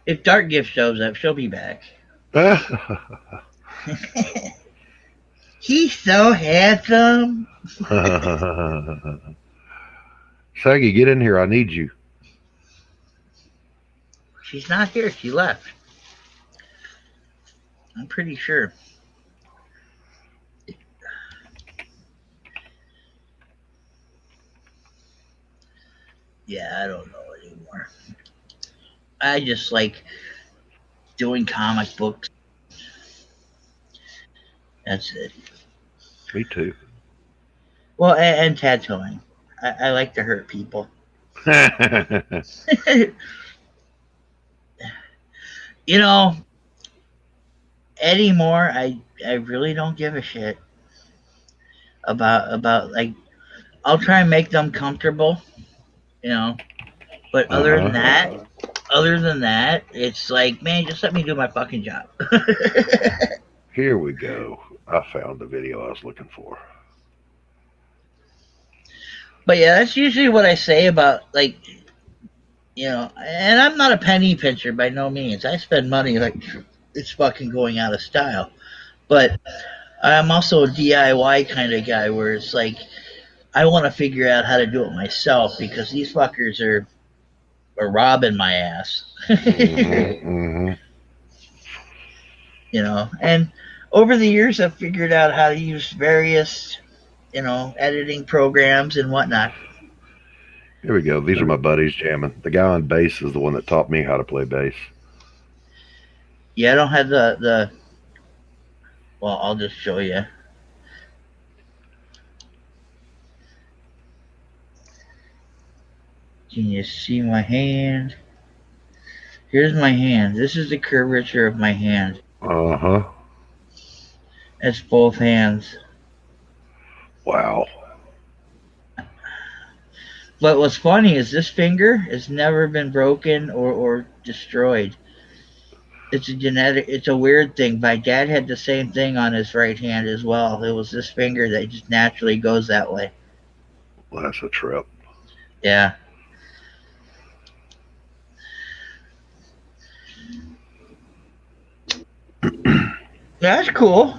If Dark Gift shows up, she'll be back. He's so handsome. Saggy, get in here. I need you. She's not here. She left. I'm pretty sure. Yeah, I don't know anymore. I just like doing comic books. That's it. Me too. Well, and tattooing. I like to hurt people. You know, anymore, I really don't give a shit about like I'll try and make them comfortable, you know. But Uh-huh. other than that, it's like, man, just let me do my fucking job. Here we go. I found the video I was looking for. But yeah, that's usually what I say about like, and I'm not a penny pincher by no means. I spend money like it's fucking going out of style. But I'm also a DIY kind of guy where it's like I want to figure out how to do it myself because these fuckers are robbing my ass. Mm-hmm, mm-hmm. And over the years I've figured out how to use various, editing programs and whatnot. Here we go. These are my buddies jamming. The guy on bass is the one that taught me how to play bass. Yeah, I don't have the well, I'll just show you. Can you see my hand? Here's my hand. This is the curvature of my hand. Uh-huh. It's both hands. Wow. But what's funny is this finger has never been broken or destroyed. It's a weird thing. My dad had the same thing on his right hand as well. It was this finger that just naturally goes that way. Well, that's a trip. Yeah. That's cool.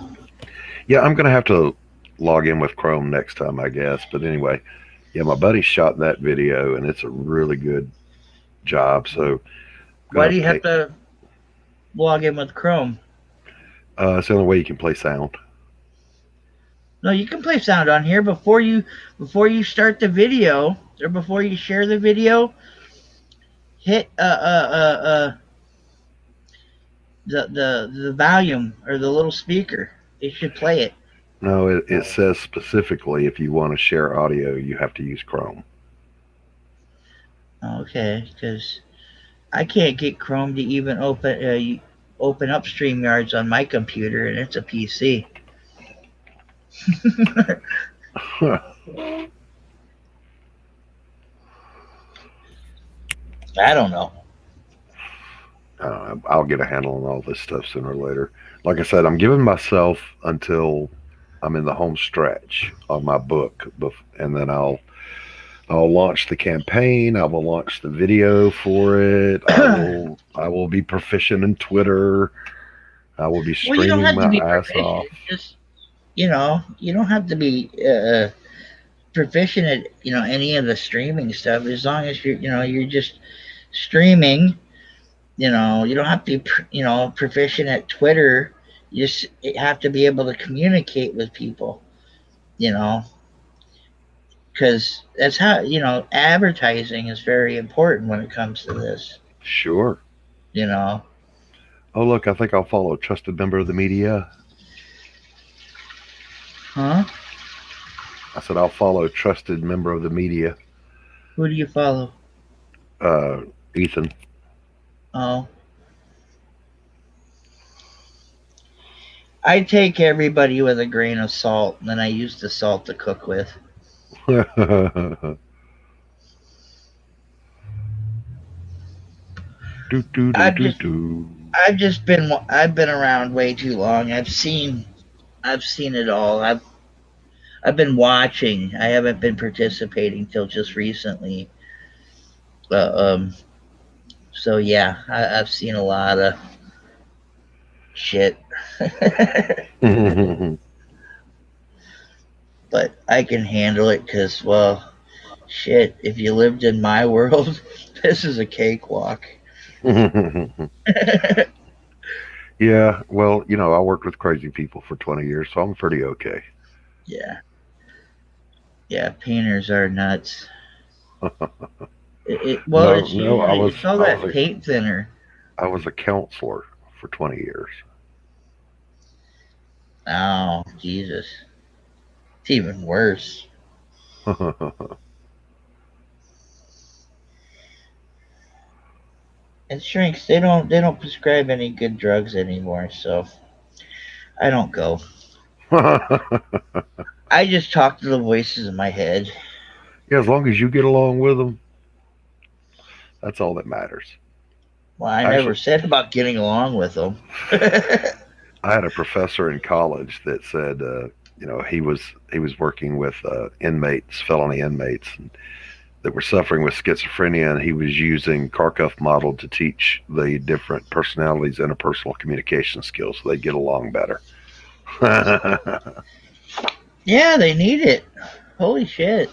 Yeah, I'm gonna have to log in with Chrome next time, I guess. But anyway, yeah, my buddy shot that video, and it's a really good job. So Why gonna do you have pay. to log in with Chrome? It's the only way you can play sound. No, you can play sound on here before you start the video or before you share the video. Hit the volume or the little speaker. It should play it. No, it says specifically if you want to share audio, you have to use Chrome. Okay, because I can't get Chrome to even open up StreamYards on my computer, and it's a PC. I don't know. I'll get a handle on all this stuff sooner or later. Like I said, I'm giving myself until I'm in the home stretch on my book, and then I'll launch the campaign. I will launch the video for it. I will be proficient in Twitter. I will be Well, you don't streaming have to my be ass off. proficient. Just you don't have to be proficient at any of the streaming stuff. As long as you're just streaming. You don't have to be proficient at Twitter. You just have to be able to communicate with people. You know, because that's how advertising is very important when it comes to this. Sure. You know, Oh, look, I think I'll follow a trusted member of the media. huh? I said I'll follow a trusted member of the media, Who do you follow? uh, Ethan. Oh, I take everybody with a grain of salt, and then I use the salt to cook with. do do do I've do just do. I've been around way too long. I've seen it all. I've been watching. I haven't been participating till just recently. Uh, um. So yeah, I've seen a lot of shit. But I can handle it because, well, shit. If you lived in my world, this is a cakewalk. Yeah, well, I worked with crazy people for 20 years, so I'm pretty okay. Yeah, yeah. Painters are nuts. Well, No, it's no, I usually was it's all I was that a paint thinner. I was a counselor for 20 years. Oh, Jesus. It's even worse. And shrinks, they don't prescribe any good drugs anymore, so I don't go. I just talk to the voices in my head. Yeah, as long as you get along with them, that's all that matters. Well, I never Actually, said about getting along with them. I had a professor in college that said, he was working with inmates, felony inmates, that were suffering with schizophrenia, and he was using Karkoff model to teach the different personalities interpersonal communication skills so they get along better. Yeah, they need it. Holy shit.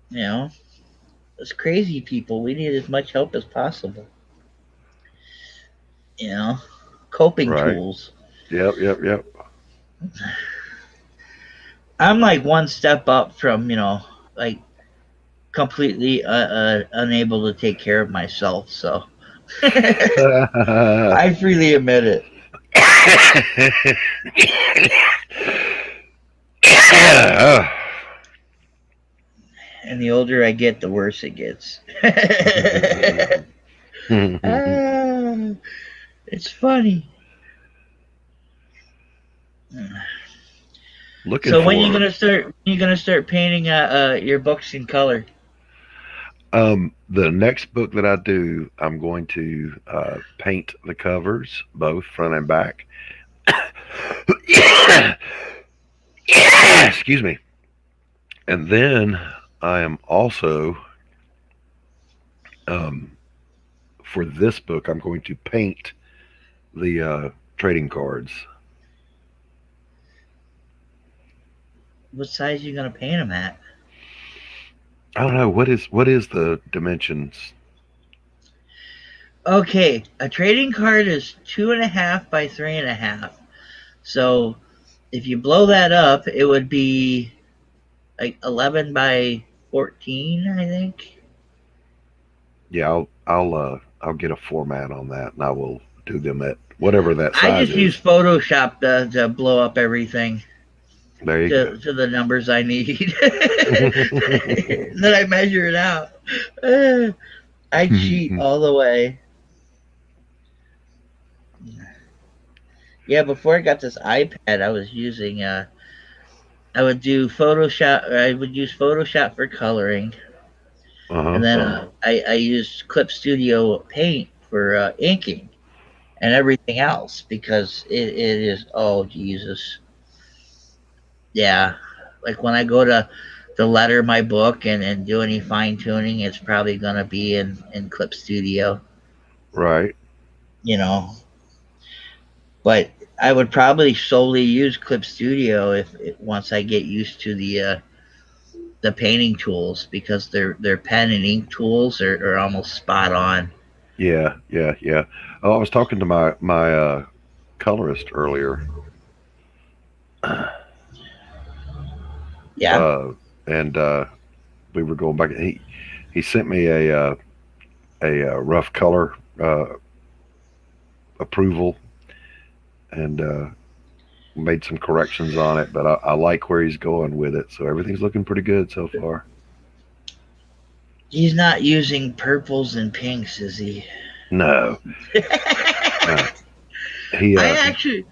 You know, us crazy people, we need as much help as possible. You know, coping Right. tools. Yep. Yep. Yep. I'm like one step up from, like completely unable to take care of myself. So I freely admit it. And the older I get, the worse it gets. Ah, it's funny. Looking So when you for gonna start? When you gonna start painting your books in color? the next book that I do. I'm going to paint the covers, both front and back. Excuse me. And then I am also, um, for this book, I'm going to paint the trading cards. What size are you gonna paint them at? I don't know what is the dimensions. Okay, a trading card is 2.5 by 3.5. So if you blow that up, it would be like 11 by 14, I think. Yeah, I'll get a format on that, and I will do them at whatever that I size just use is. Photoshop to blow up everything There you go. to the numbers I need. Then I measure it out. I cheat all the way. Yeah, before I got this iPad, I was using I would do Photoshop. Or I would use Photoshop for coloring, and Uh-huh. then I used Clip Studio Paint for inking and everything else because it is, oh Jesus, yeah. Like when I go to letter my book and do any fine tuning, it's probably gonna be in Clip Studio, Right. you know. But I would probably solely use Clip Studio if once I get used to the painting tools because their pen and ink tools are almost spot on. Yeah, yeah, yeah. Oh, I was talking to my colorist earlier, Yeah. uh, and we were going back. He sent me a rough color approval, and made some corrections on it. But I like where he's going with it, so everything's looking pretty good so far. He's not using purples and pinks, is he? No, no. He I actually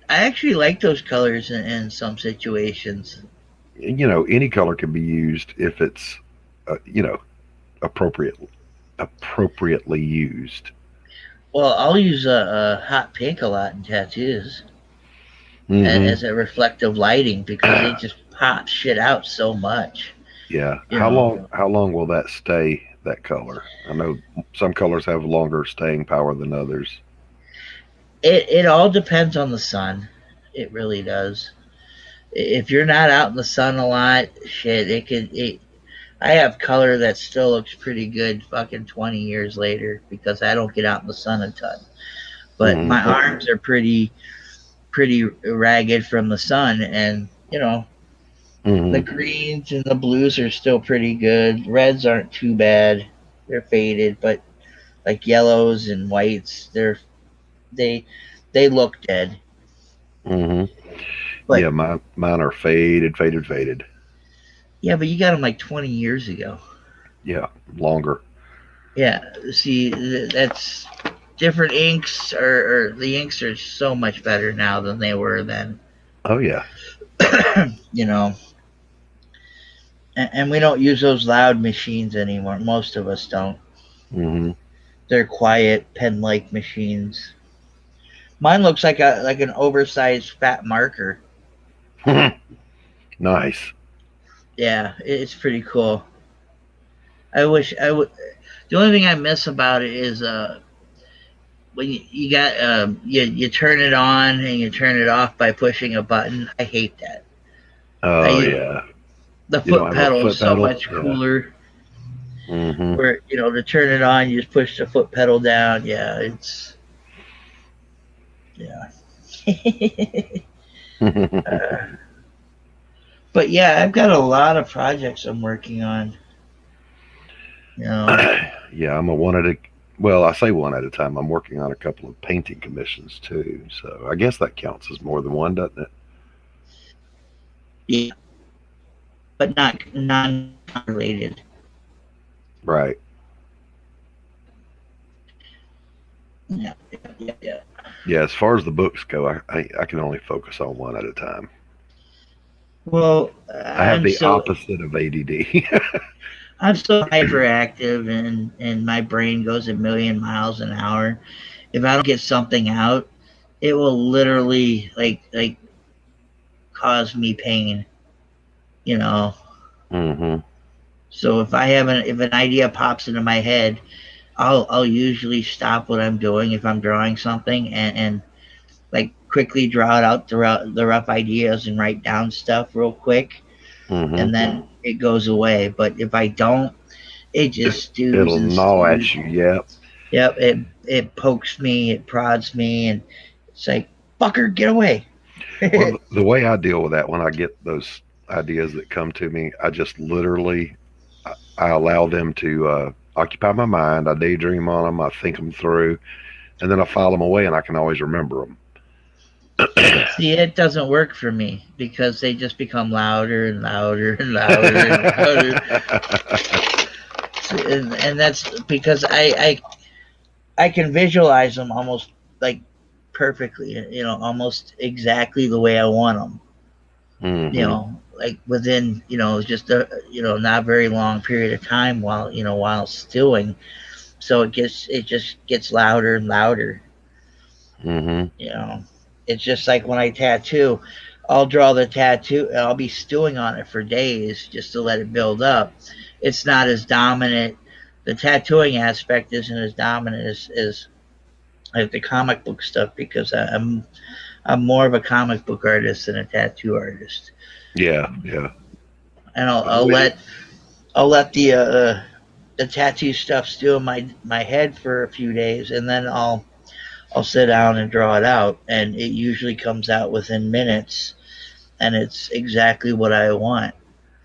I actually like those colors in some situations. any color can be used if it's appropriate appropriately used. Well, I'll use a hot pink a lot in tattoos Hmm. as a reflective lighting because it just pops shit out so much. Yeah. You How know, long? How long will that stay? That color. I know some colors have longer staying power than others. it all depends on the sun. It really does. If you're not out in the sun a lot, shit, it could. I have color that still looks pretty good fucking 20 years later because I don't get out in the sun a ton. But Hmm. my arms are pretty ragged from the sun, and the Hmm. greens and the blues are still pretty good. Reds aren't too bad. They're faded, but like yellows and whites, they they look dead. Hmm. But Yeah, mine are faded, faded, faded. yeah, but you got them like 20 years ago. Yeah, longer. Yeah, see, that's different inks, or the inks are so much better now than they were then. Oh yeah. you know, and we don't use those loud machines anymore. Most of us don't. Hmm. They're quiet pen-like machines. Mine looks like an oversized fat marker. Nice. Yeah, it's pretty cool. I wish I would. The only thing I miss about it is when you got you turn it on and you turn it off by pushing a button. I hate that. Oh I yeah. The You don't foot have a pedal is foot so pedal. much Yeah. cooler. Hmm. Where to turn it on, you just push the foot pedal down. Yeah, it's yeah. uh, but yeah, I've got a lot of projects I'm working on. You know, Yeah, I'm a one at a. Well, I say one at a time. I'm working on a couple of painting commissions too, so I guess that counts as more than one, doesn't it? yeah, but not non-related. Right. Yeah, yeah, yeah, yeah. Yeah. As far as the books go, I can only focus on one at a time. Well, I have the opposite of ADD. I'm so hyperactive, and my brain goes a million miles an hour. If I don't get something out, it will literally cause me pain. You know. Hmm. So if an idea pops into my head, I'll usually stop what I'm doing if I'm drawing something and quickly draw out the rough ideas and write down stuff real quick, Mm-hmm. and then it goes away. But if I don't, it just stews It'll and gnaw at stews. you. Yep. Yep, it pokes me, it prods me, and it's like, fucker, get away. Well, the way I deal with that when I get those ideas that come to me, I just literally I allow them to occupy my mind. I daydream on them. I think them through, and then I file them away, and I can always remember them. See, it doesn't work for me because they just become louder and louder and louder and louder. And that's because I can visualize them almost like perfectly, almost exactly the way I want them. Mm-hmm. Like within just a not very long period of time while stewing. So it just gets louder and louder. Mm-hmm. You know, it's just like when I tattoo. I'll draw the tattoo and I'll be stewing on it for days just to let it build up. It's not as dominant. The tattooing aspect isn't as dominant as like the comic book stuff because I'm more of a comic book artist than a tattoo artist. Yeah. Yeah. And I'm with you. I'll let the tattoo stuff stew in my head for a few days, and then I'll sit down and draw it out, and it usually comes out within minutes, and it's exactly what I want,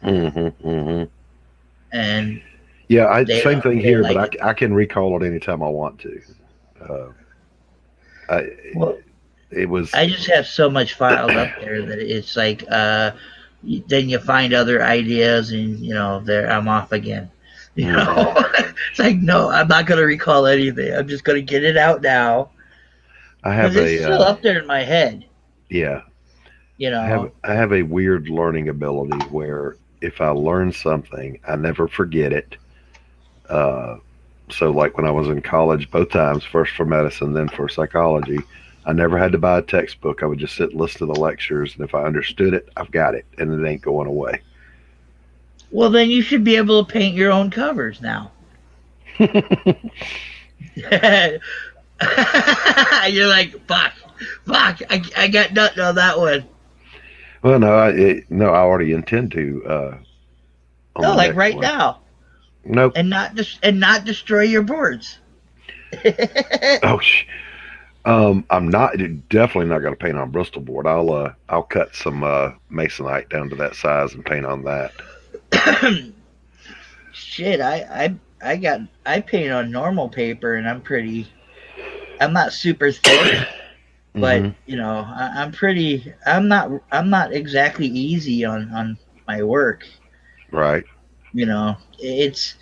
Mm-hmm. Mm-hmm. and Yeah. Same thing they here, but like it. I can recall it anytime I want to. Uh, I Well, it was. I just have so much filed up there that it's like then you find other ideas, and there I'm off again. Mm-hmm. It's like, no, I'm not going to recall anything. I'm just going to get it out now I because have it's a still up there in my head. yeah. You know, I have a weird learning ability where if I learn something, I never forget it. Uh, so like when I was in college, both times, first for medicine, then for psychology, I never had to buy a textbook. I would just sit and listen to the lectures, and if I understood it, I've got it, and it ain't going away. well then you should be able to paint your own covers now. You're like, fuck, I got nothing on that one. Well, no, no, I already intend to on No, the like next right one. now, Nope. and not destroy your boards. Oh, I'm not definitely not going to paint on Bristol board. I'll cut some masonite down to that size and paint on that. Shit, I paint on normal paper, and I'm not super thick, but Hmm. I'm not exactly easy on my work. Right. It's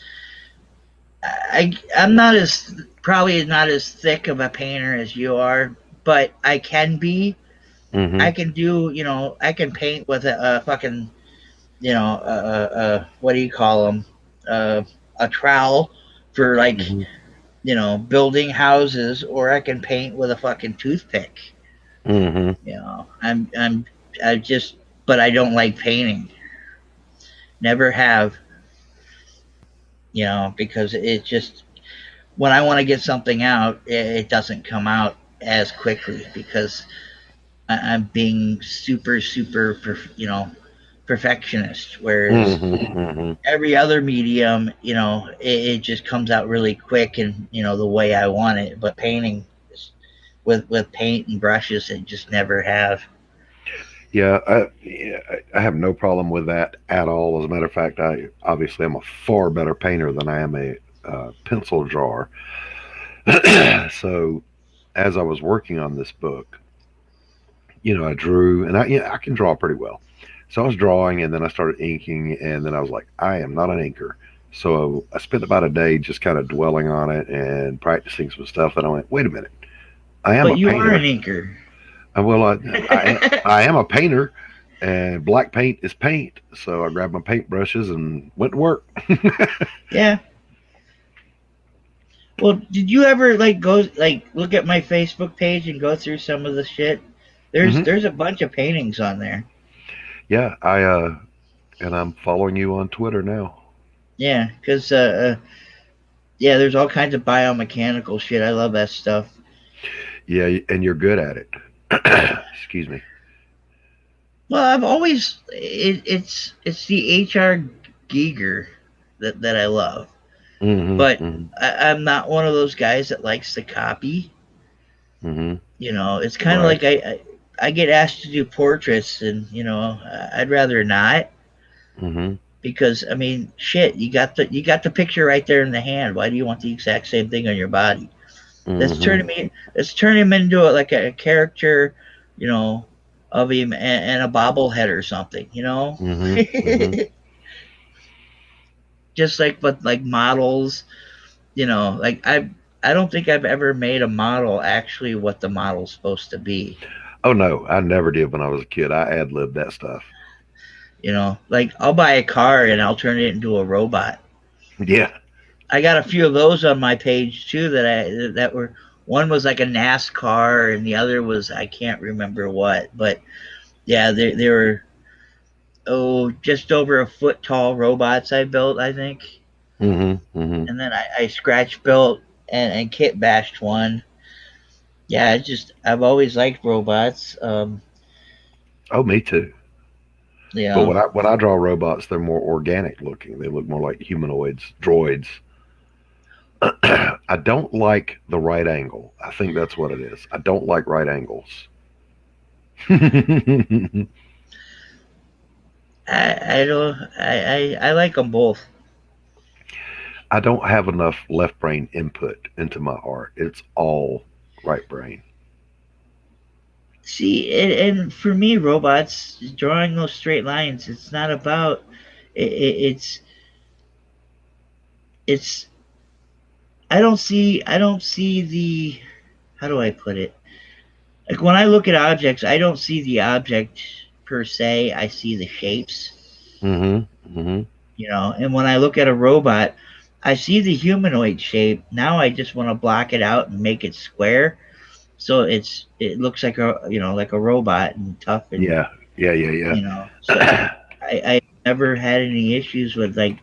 I'm not as probably not as thick of a painter as you are, but I can be. Hmm. I can do, I can paint with a fucking, what do you call them? A trowel for like, Hmm. building houses, or I can paint with a fucking toothpick. Hmm. I just, but I don't like painting. Never have, because it just, when I want to get something out, it doesn't come out as quickly because I'm being super, super, perfectionist. Whereas Hmm. Hmm. every other medium, it just comes out really quick and the way I want it. But painting, with paint and brushes, it just never have. Yeah, I have no problem with that at all. As a matter of fact, I obviously am a far better painter than I am a pencil drawer. So as I was working on this book, I drew, and I can draw pretty well. So I was drawing, and then I started inking, and then I was like, I am not an inker. So I spent about a day just kind of dwelling on it and practicing some stuff. And I went, wait a minute, I am But a you are an painter. inker. Well, I am a painter, and black paint is paint. So I grabbed my paintbrushes and went to work. Yeah. Well, did you ever like go like look at my Facebook page and go through some of the shit? Hmm. There's a bunch of paintings on there. Yeah, and I'm following you on Twitter now. Yeah, because yeah, there's all kinds of biomechanical shit. I love that stuff. Yeah, and you're good at it. Excuse me. Well, I've always it's the HR Giger that I love, Hmm. but Hmm. I'm not one of those guys that likes to copy. Hmm. It's kind of Right. like I get asked to do portraits, and I'd rather not, Hmm. because I mean, shit, you got the picture right there in the hand. Why do you want the exact same thing on your body? Let's Hmm. turn him in, let's turn him into like a character, you know, of him and a bobblehead or something. Hmm. Hmm. Just like, but like models, like I don't think I've ever made a model actually what the model's supposed to be. Oh no, I never did when I was a kid. I ad libbed that stuff. Like I'll buy a car and I'll turn it into a robot. Yeah. I got a few of those on my page too that were, one was like a NASCAR and the other was, I can't remember what, but yeah, they were, just over a foot tall robots I built, I think. Hmm. Hmm. And then I scratch built and kit bashed one. Yeah, I've always liked robots. Oh, me too. You But know, when I draw robots, they're more organic looking. They look more like humanoids, droids. I don't like the right angle. I think that's what it is. I don't like right angles. I don't I like them both. I don't have enough left brain input into my art. It's all right brain. See, and for me, robots drawing those straight lines, it's not about it's it's I don't see the, how do I put it? Like when I look at objects, I don't see the object per se. I see the shapes, Hmm. Hmm. And when I look at a robot, I see the humanoid shape. Now I just want to block it out and make it square, so it looks like a robot and tough, and Yeah. Yeah. Yeah. so Yeah. I never had any issues with like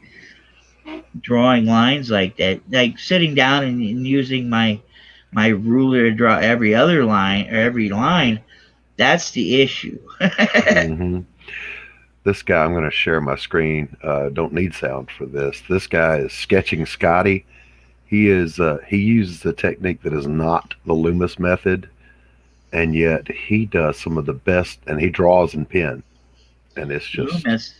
drawing lines like that, like sitting down and using my ruler to draw every other line or every line. That's the issue. Hmm. This guy, I'm going to share my screen. Don't need sound for this. This guy is sketching Scotty. He uses a technique that is not the Loomis method, and yet he does some of the best. And he draws in pen, and it's just Loomis,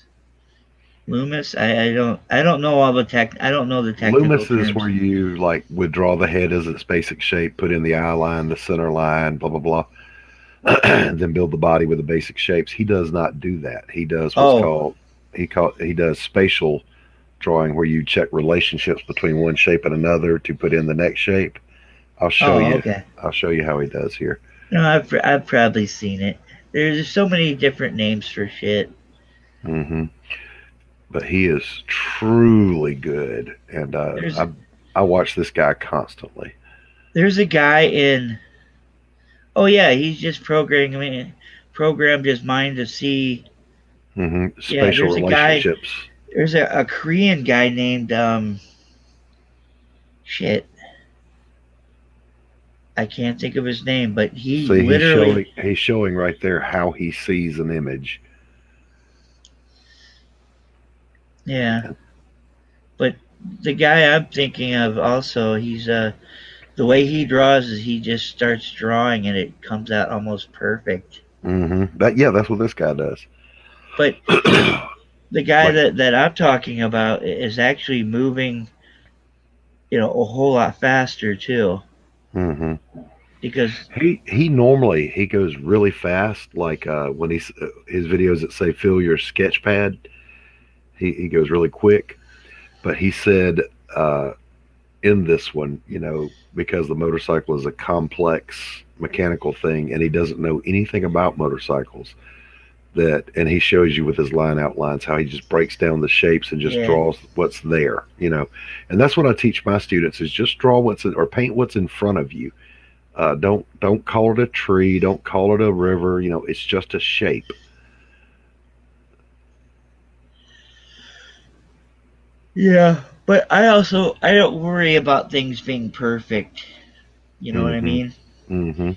Loomis. I don't know all the tech. I don't know the technical Loomis is terms. where you like withdraw the head as its basic shape, put in the eye line, the center line, blah blah blah, and then build the body with the basic shapes. He does not do that. He does what's Oh, called he does spatial drawing, where you check relationships between one shape and another to put in the next shape. I'll show oh, you. okay. I'll show you how he does here. No, I've probably seen it. There's so many different names for shit. Hmm. But he is truly good, and There's I watch this guy constantly. there's a guy in. Oh yeah, he's just programmed his mind to see. Yeah, Spatial there's a guy. relationships. There's a Korean guy named shit. I can't think of his name, but he See, literally, he's showing right there how he sees an image. yeah. But the guy I'm thinking of also, he's the way he draws is he just starts drawing and it comes out almost perfect. That yeah, that's what this guy does. But the guy Like, that I'm talking about is actually moving, a whole lot faster too, hmm because he normally he goes really fast. Like when he's his videos that say fill your sketch pad, he goes really quick. But he said uh, in this one, because the motorcycle is a complex mechanical thing, and he doesn't know anything about motorcycles. And he shows you with his line outlines how he just breaks down the shapes and just yeah, draws what's there. And that's what I teach my students is just draw or paint what's in front of you. Don't call it a tree, don't call it a river. It's just a shape. yeah. But I don't worry about things being perfect. You know what I Mm-hmm. mean? Mm-hmm.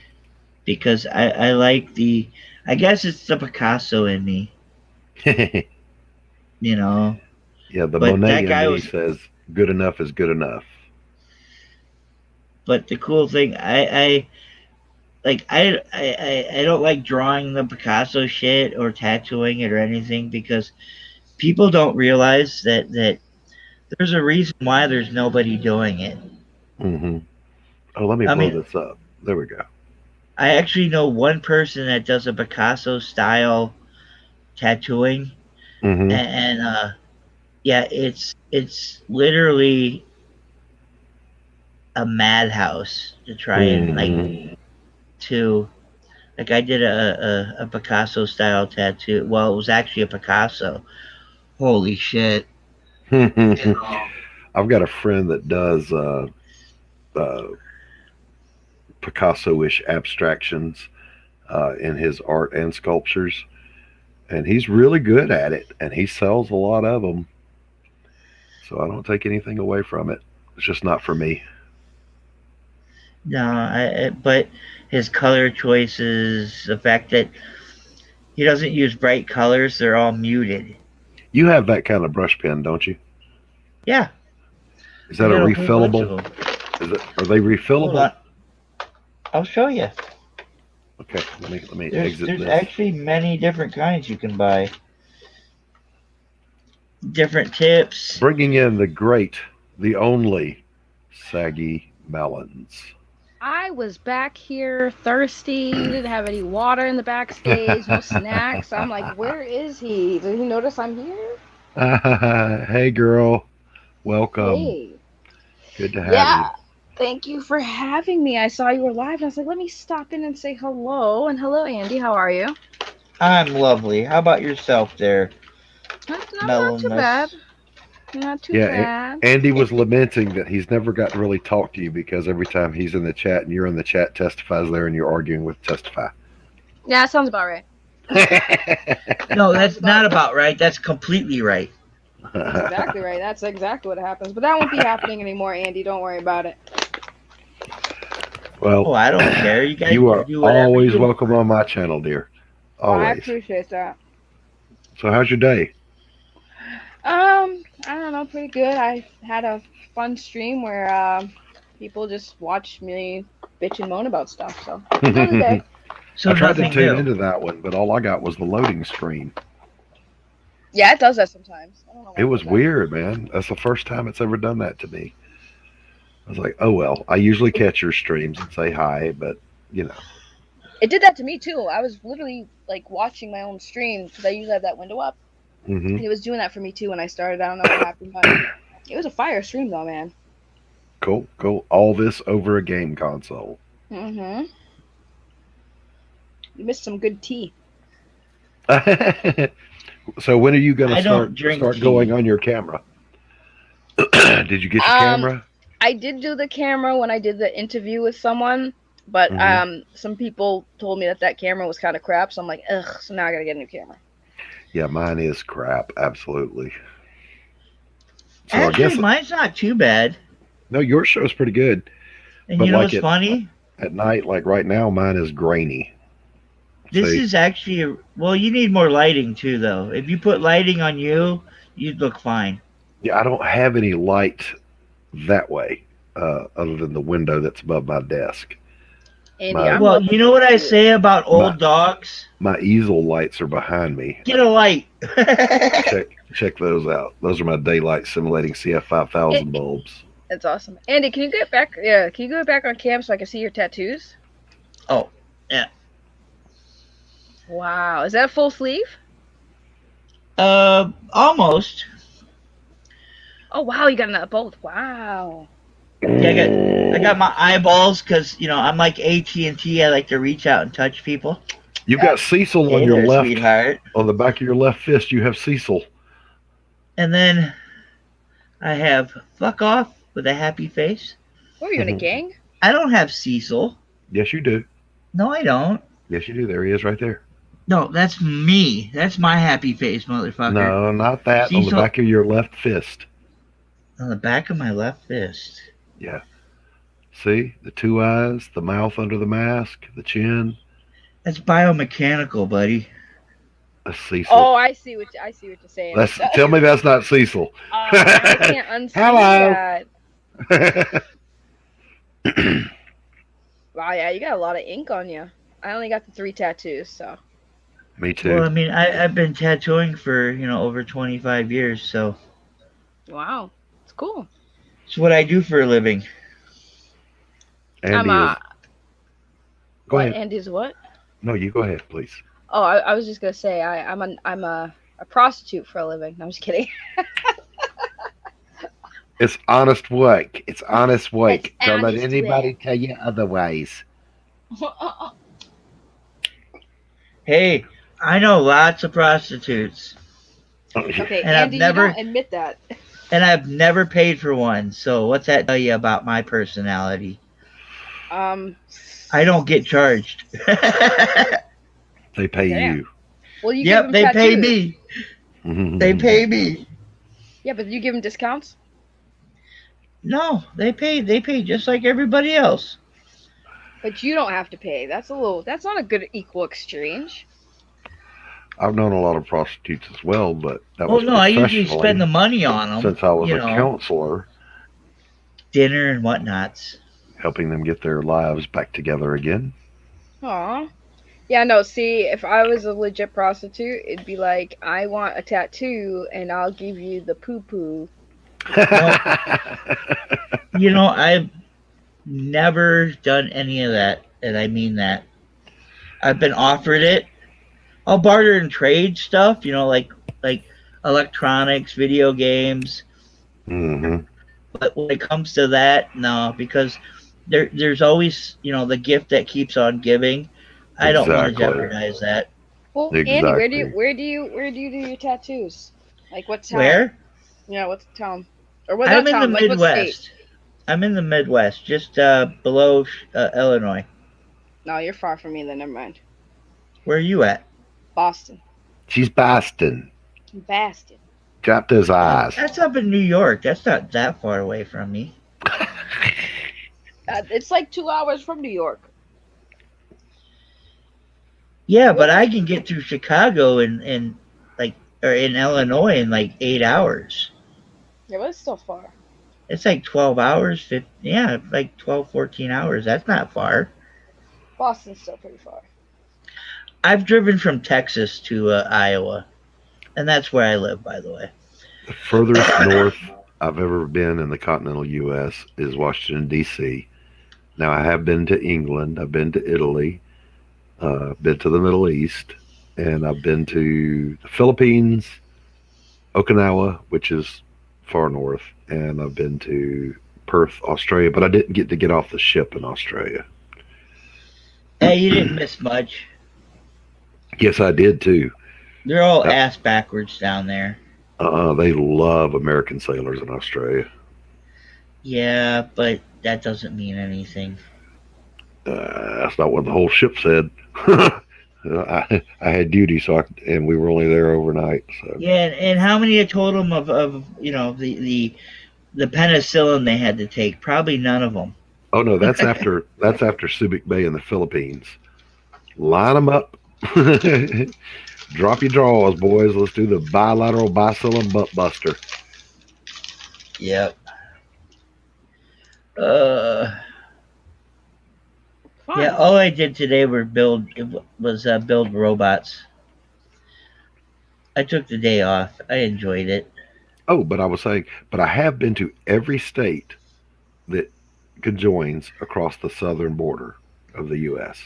because I like the. I guess it's the Picasso in me, you know. Yeah, the But Monet that in guy me was. says good enough is good enough. But the cool thing, I like I don't like drawing the Picasso shit or tattooing it or anything because people don't realize that there's a reason why there's nobody doing it. Hmm. Oh, let me I blow mean, this up. There we go. I actually know one person that does a Picasso style tattooing, Hmm. and yeah, it's literally a madhouse to try and like Hmm. to like I did a Picasso style tattoo. Well, it was actually a Picasso. Holy shit! I've got a friend that does uh, Picasso-ish abstractions in his art and sculptures, and he's really good at it, and he sells a lot of them. So I don't take anything away from it. It's just not for me. No, but his color choices, the fact that he doesn't use bright colors, they're all muted. You have that kind of brush pen, don't you? Yeah, Is I that a got a whole bunch of refillable? them. Is it? Are they Hold refillable? on, I'll show you. Okay, let me exit There's this. actually many different kinds you can buy. Different tips. Bringing in the great, the only saggy melons. I was back here thirsty, didn't have any water in the backstage, no snacks. I'm like, where is he? Did he notice I'm here? Hey, girl, welcome. Hey. Good to have Yeah. you. Thank you for having me. I saw you were live and I was like, let me stop in and say hello. And hello, Andy. How are you? I'm lovely. How about yourself there, I'm not too bad. Mellowness? Not too Yeah, bad. Andy was lamenting that he's never gotten to really talk to you because every time he's in the chat and you're in the chat, Testifies there and you're arguing with Testify. Yeah, that sounds about right. No, Sounds that's about not right. about right. That's completely right. That's exactly right. That's exactly what happens. But that won't be happening anymore, Andy. Don't worry about it. Oh, Well, I don't care. You guys you can are do whatever always you welcome want. on my channel, dear. Well, I Always. appreciate that. So, how's your day? I don't know, pretty good. I had a fun stream where people just watched me bitch and moan about stuff. So another day. I So tried to nothing tune new. into that one, but all I got was the loading screen. Yeah, it does that sometimes. I don't know It why it was does that. weird, man. That's the first time it's ever done that to me. I was like, oh well. I usually catch your streams and say hi, but you know. It did that to me too. I was literally like watching my own stream because I usually have that window up, Hmm. and it was doing that for me too when I started. I don't know what happened, but it was a fire stream though, man. Cool, cool. All this over a game console. Mhm. You missed some good tea. So when are you going to I don't drink start going tea. on your camera? Did you get your Um, camera? I did do the camera when I did the interview with someone, but Hmm. some people told me that that camera was kind of crap, so I'm like, ugh. So now I gotta get a new camera. Yeah, mine is crap. Absolutely. So I Actually, guess mine's not too bad. no, your show's pretty good, And but you know like what's funny? at night, like right now, mine is grainy. This See, is actually well. You need more lighting too, though. If you put lighting on you, you'd look fine. yeah, I don't have any light that way, other than the window that's above my desk. Andy, My I'm Well, loving you know this what I view. say about my old dogs? my easel lights are behind me. Get a light. Check those out. Those are my daylight simulating CF It, 5000 bulbs. it's awesome. Andy, can you get back? Yeah, can you go back on cam so I can see your tattoos? Oh, yeah. Wow, is that full sleeve? Almost. Oh wow, you got that both. Wow. Yeah, I got my eyeballs because I'm like AT&T. I like to reach out and touch people. You've got Cecil on Hey your there, left, sweetheart. on the back of your left fist. You have Cecil. And then I have fuck off with a happy face. What are you in a gang? I don't have Cecil. Yes, you do. No, I don't. Yes, you do. There he is, right there. No, that's me. That's my happy face, motherfucker. No, not that. On the Cecil back of your left fist. on the back of my left fist. Yeah. See? The two eyes, the mouth under the mask, the chin. That's biomechanical, buddy. That's Cecil. Oh, I see what you're saying. Tell me that's not Cecil. I can't unsee Hello. that. Wow, yeah, you got a lot of ink on you. I only got the 3 tattoos, so. Me too. Well, I mean, I've been tattooing for, over 25 years, so Wow, it's cool. it's what I do for a living. Andy I'm is. Go what? ahead. Andy's what? No, you go ahead, please. Oh, I was just gonna say I'm a prostitute for a living. No, I'm just kidding. It's honest work. It's honest work. It's Don't let honest anybody work. tell you otherwise. Hey, I know lots of prostitutes, Okay, And I've Andy, never- you don't admit that. and I've never paid for one. So what's that tell you about my personality? Um, I don't get charged. They pay Damn. you. well, you Yep, give they them pay tattoos. me. They pay me. Yeah, but you give them discounts. No, they pay just like everybody else. But you don't have to pay. That's not a good equal exchange. I've known a lot of prostitutes as well, but that Well, was no, I usually professionally spend the money on them. since I was you a know, counselor, dinner and whatnots. helping them get their lives back together again. Aw. Yeah, no, see, if I was a legit prostitute, it'd be like, I want a tattoo and I'll give you the poo-poo. I've never done any of that, and I mean that. I've been offered it. I'll barter and trade stuff, like electronics, video games. hmm But when it comes to that, no, because there's always, the gift that keeps on giving. I don't want to Exactly. jeopardize that. Well, Andy, Exactly. where do you do your tattoos? Like what town? Where? Yeah, what's the town? Or what I'm that in the town? Like what state? Midwest. I'm in the Midwest, just below Illinois. No, you're far from me then, never mind. Where are you at? Boston. She's Boston. Boston. Drop those eyes. That's up in New York. That's not that far away from me. It's like 2 hours from New York. Yeah, but I can get to Chicago in Illinois in like 8 hours. Yeah, but it's still far. It's like 12 hours. Like 12, 14 hours. That's not far. Boston's still pretty far. I've driven from Texas to Iowa, and that's where I live, by the way. The furthest north I've ever been in the continental U.S. is Washington, D.C. Now, I have been to England. I've been to Italy. Been to the Middle East. And I've been to the Philippines, Okinawa, which is far north. And I've been to Perth, Australia. But I didn't get to get off the ship in Australia. Hey, you didn't miss much. Yes, I did too. They're all ass backwards down there. They love American sailors in Australia. Yeah, but that doesn't mean anything. That's not what the whole ship said. I had duty, and we were only there overnight. So Yeah, and how many you told them of the penicillin they had to take? Probably none of them. oh no, that's after Subic Bay in the Philippines. Line them up. Drop your drawers, boys. Let's do the bilateral bicillin butt buster. Yep. Fun. Yeah, all I did today was build robots. I took the day off. I enjoyed it. Oh, but I was saying, I have been to every state that conjoins across the southern border of the U.S.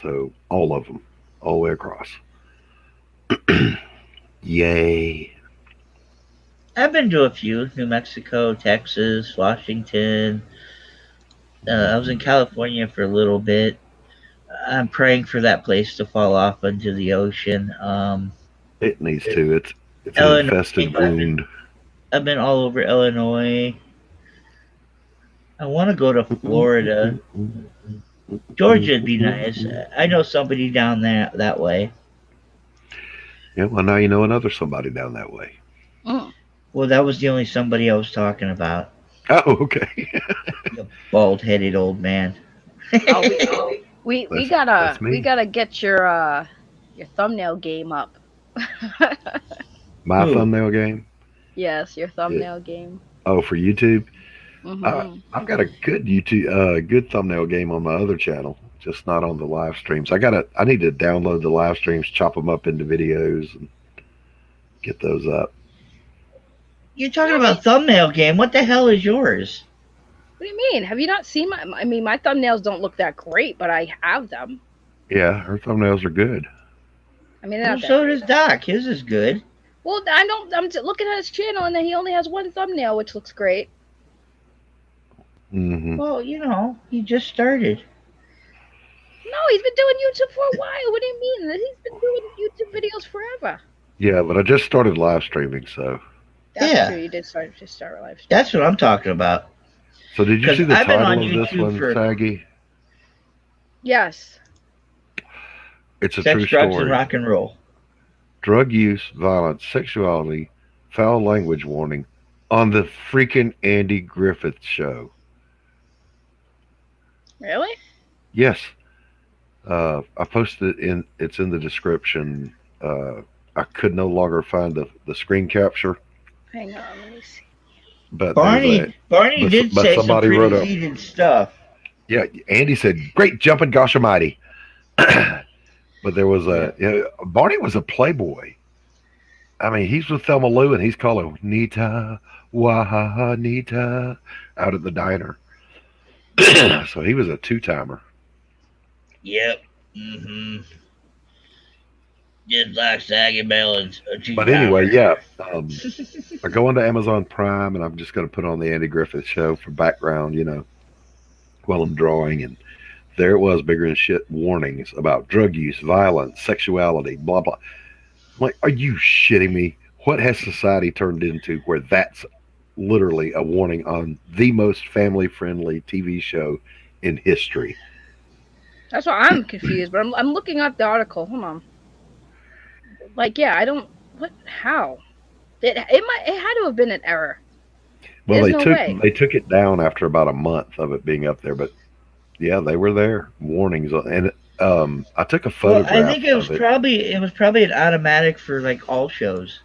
So all of them, all the way across. Yay. I've been to a few: New Mexico, Texas, Washington. I was in California for a little bit. I'm praying for that place to fall off into the ocean. It needs to. It's an Illinois, infested wound. I've been all over Illinois. I want to go to Florida. Georgia'd be nice. I know somebody down there that way. Yeah, well, now you know another somebody down that way. Mm. Well, that was the only somebody I was talking about. Oh, okay. You bald-headed old man. Oh, we That's we me. gotta get your thumbnail game up. My Who? thumbnail game. Yes, your Yeah. thumbnail game. Oh, for YouTube. Mhm. I've got a good YouTube, good thumbnail game on my other channel, just not on the live streams. I need to download the live streams, chop them up into videos, and get those up. You're talking Really? about thumbnail game. What the hell is yours? What do you mean? Have you not seen my? I mean, my thumbnails don't look that great, but I have them. Yeah, her thumbnails are good. I mean, they're Well, not that so great. does Doc. His is good. Well, I don't. Looking at his channel, and then he only has one thumbnail, which looks great. Hmm. Well, he just started. No, he's been doing YouTube for a while. What do you mean? He's been doing YouTube videos forever. Yeah, but I just started live streaming, so. That's Yeah. true. You did start a live stream. That's what I'm talking about. So did you 'Cause see the I've been on title of this YouTube one, for Saggy? Yes. It's a sex, true drugs, and story. rock and roll. Drug use, violence, sexuality, foul language warning on the freaking Andy Griffith show. Really? Yes. I posted it in. It's in the description. I could no longer find the screen capture, Hang on. Let me see. but Barney did but say some somebody pretty wrote up. heated stuff. Yeah, Andy said, "Great jumping, gosh almighty." But there was Barney was a playboy. I mean, he's with Thelma Lou, and he's calling Nita, Nita out at the diner. So he was a two-timer. Yep. Mm-hmm. Just like Saggy Melons. But anyway, yeah. I go into Amazon Prime, and I'm just going to put on the Andy Griffith show for background, while I'm drawing. And there it was, bigger than shit warnings about drug use, violence, sexuality, blah, blah. I'm like, are you shitting me? What has society turned into where that's literally a warning on the most family friendly TV show in history? That's why I'm confused. But I'm looking up the article. Hold on. Like, yeah, I don't. What? How? It had to have been an error. Well, There's no way. they took it down after about a month of it being up there, but yeah, they were there warnings, and I took a Well, photograph. I think it was probably an automatic for like all shows.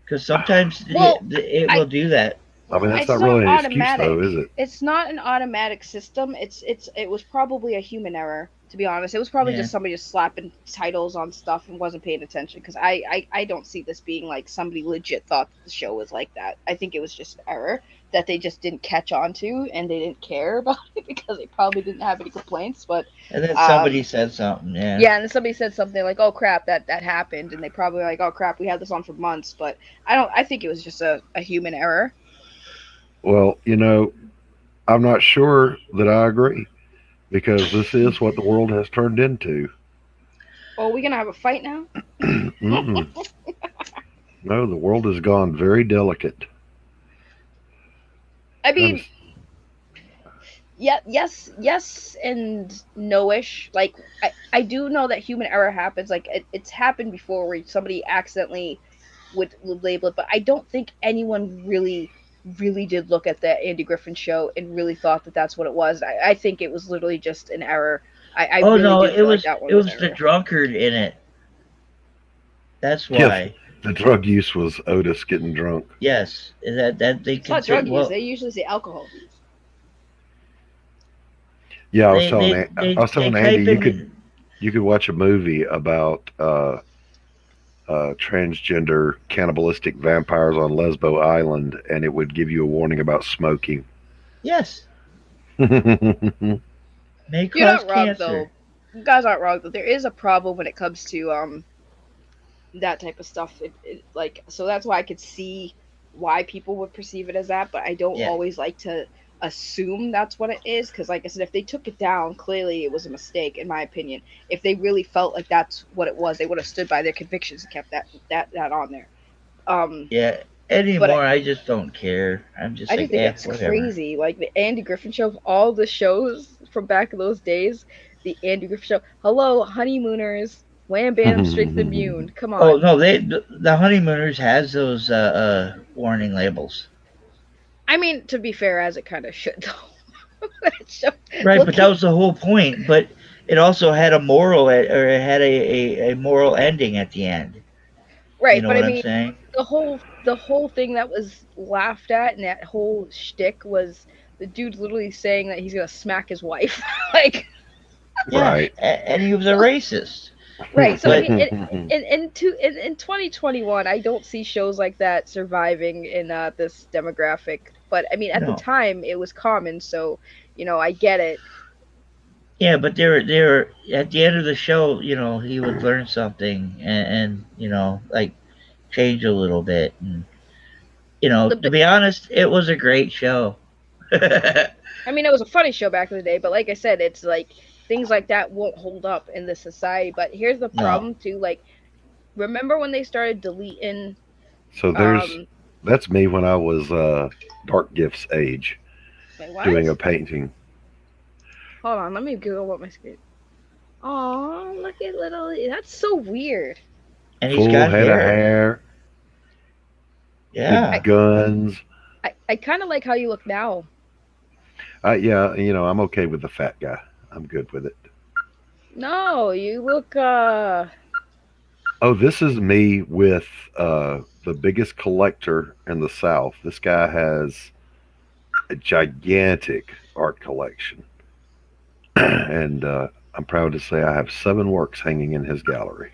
Because sometimes it will do that. I mean, that's It's not not really an excuse, automatic. though, is it? It's not an automatic system. It was probably a human error. To be honest, it was probably Yeah. just somebody just slapping titles on stuff and wasn't paying attention. Because I don't see this being like somebody legit thought that the show was like that. I think it was just an error that they just didn't catch on to and they didn't care about it because they probably didn't have any complaints. But And then somebody said something. Yeah. yeah, and then somebody said something like, "Oh crap, that happened," and they probably were like, "Oh crap, we had this on for months." But I think it was just a human error. Well, I'm not sure that I agree because this is what the world has turned into. Oh, we gonna have a fight now? Mm-mm. No, the world has gone very delicate. I mean, yeah, yes, and no-ish. Like, I do know that human error happens. Like, it's happened before where somebody accidentally would label it, but I don't think anyone really did look at the Andy Griffin show and really thought that that's what it was. I think it was literally just an error. I Oh really no, do it feel was like that one it was an the error. drunkard in it. That's Yes. why. The drug use was Otis getting drunk. Yes, that they It's not drug use. They usually say alcohol use. Yeah, I was They- telling they- they- I was telling they Andy type in- you could watch a movie about transgender cannibalistic vampires on Lesbo Island, and it would give you a warning about smoking. Yes, may You're cause not wrong cancer. though. You guys aren't wrong though. There is a problem when it comes to that type of stuff. So that's why I could see why people would perceive it as that, but I don't Yeah. always like to assume that's what it is because, like I said, if they took it down, clearly it was a mistake, in my opinion. If they really felt like that's what it was, they would have stood by their convictions and kept that on there. Yeah, anymore But I just don't care. I'm just I like, just think it's whatever. crazy. Like the Andy Griffin show, of all the shows from back in those days, the Andy Griffin show. Hello, honeymooners. Wham bam, strength immune. Come on. Oh no, the honeymooners has those warning labels. I mean, to be fair, as it kind of should though. So, Right, but that looking was the whole point. But it also had a moral, or it had a moral ending at the end. You right, know but I what I'm mean, saying? the whole thing that was laughed at and that whole shtick was the dude literally saying that he's gonna smack his wife. Like, Yeah, Right. and he was a racist. right. So I But mean, in 2021, I don't see shows like that surviving in this demographic. But I mean, at the no, time, it was common, so I get it. yeah, but they were at the end of the show. He would learn something, and like change a little bit. And The to bi- be honest, it was a great show. I mean, it was a funny show back in the day, but like I said, it's like things like that won't hold up in the society. But here's the No, problem too. Like, remember when they started deleting? So Um, that's me when I was Dark Gifts age wait, doing a what? painting. Hold on, let me Google what my screen. Oh, look at little. That's so weird. and he's Full got head of hair. hair, Yeah, big guns. I kind of like how you look now. Yeah, I'm okay with the fat guy. I'm good with it. No, you look. Oh, this is me with the biggest collector in the South. This guy has a gigantic art collection. And I'm proud to say I have 7 works hanging in his gallery.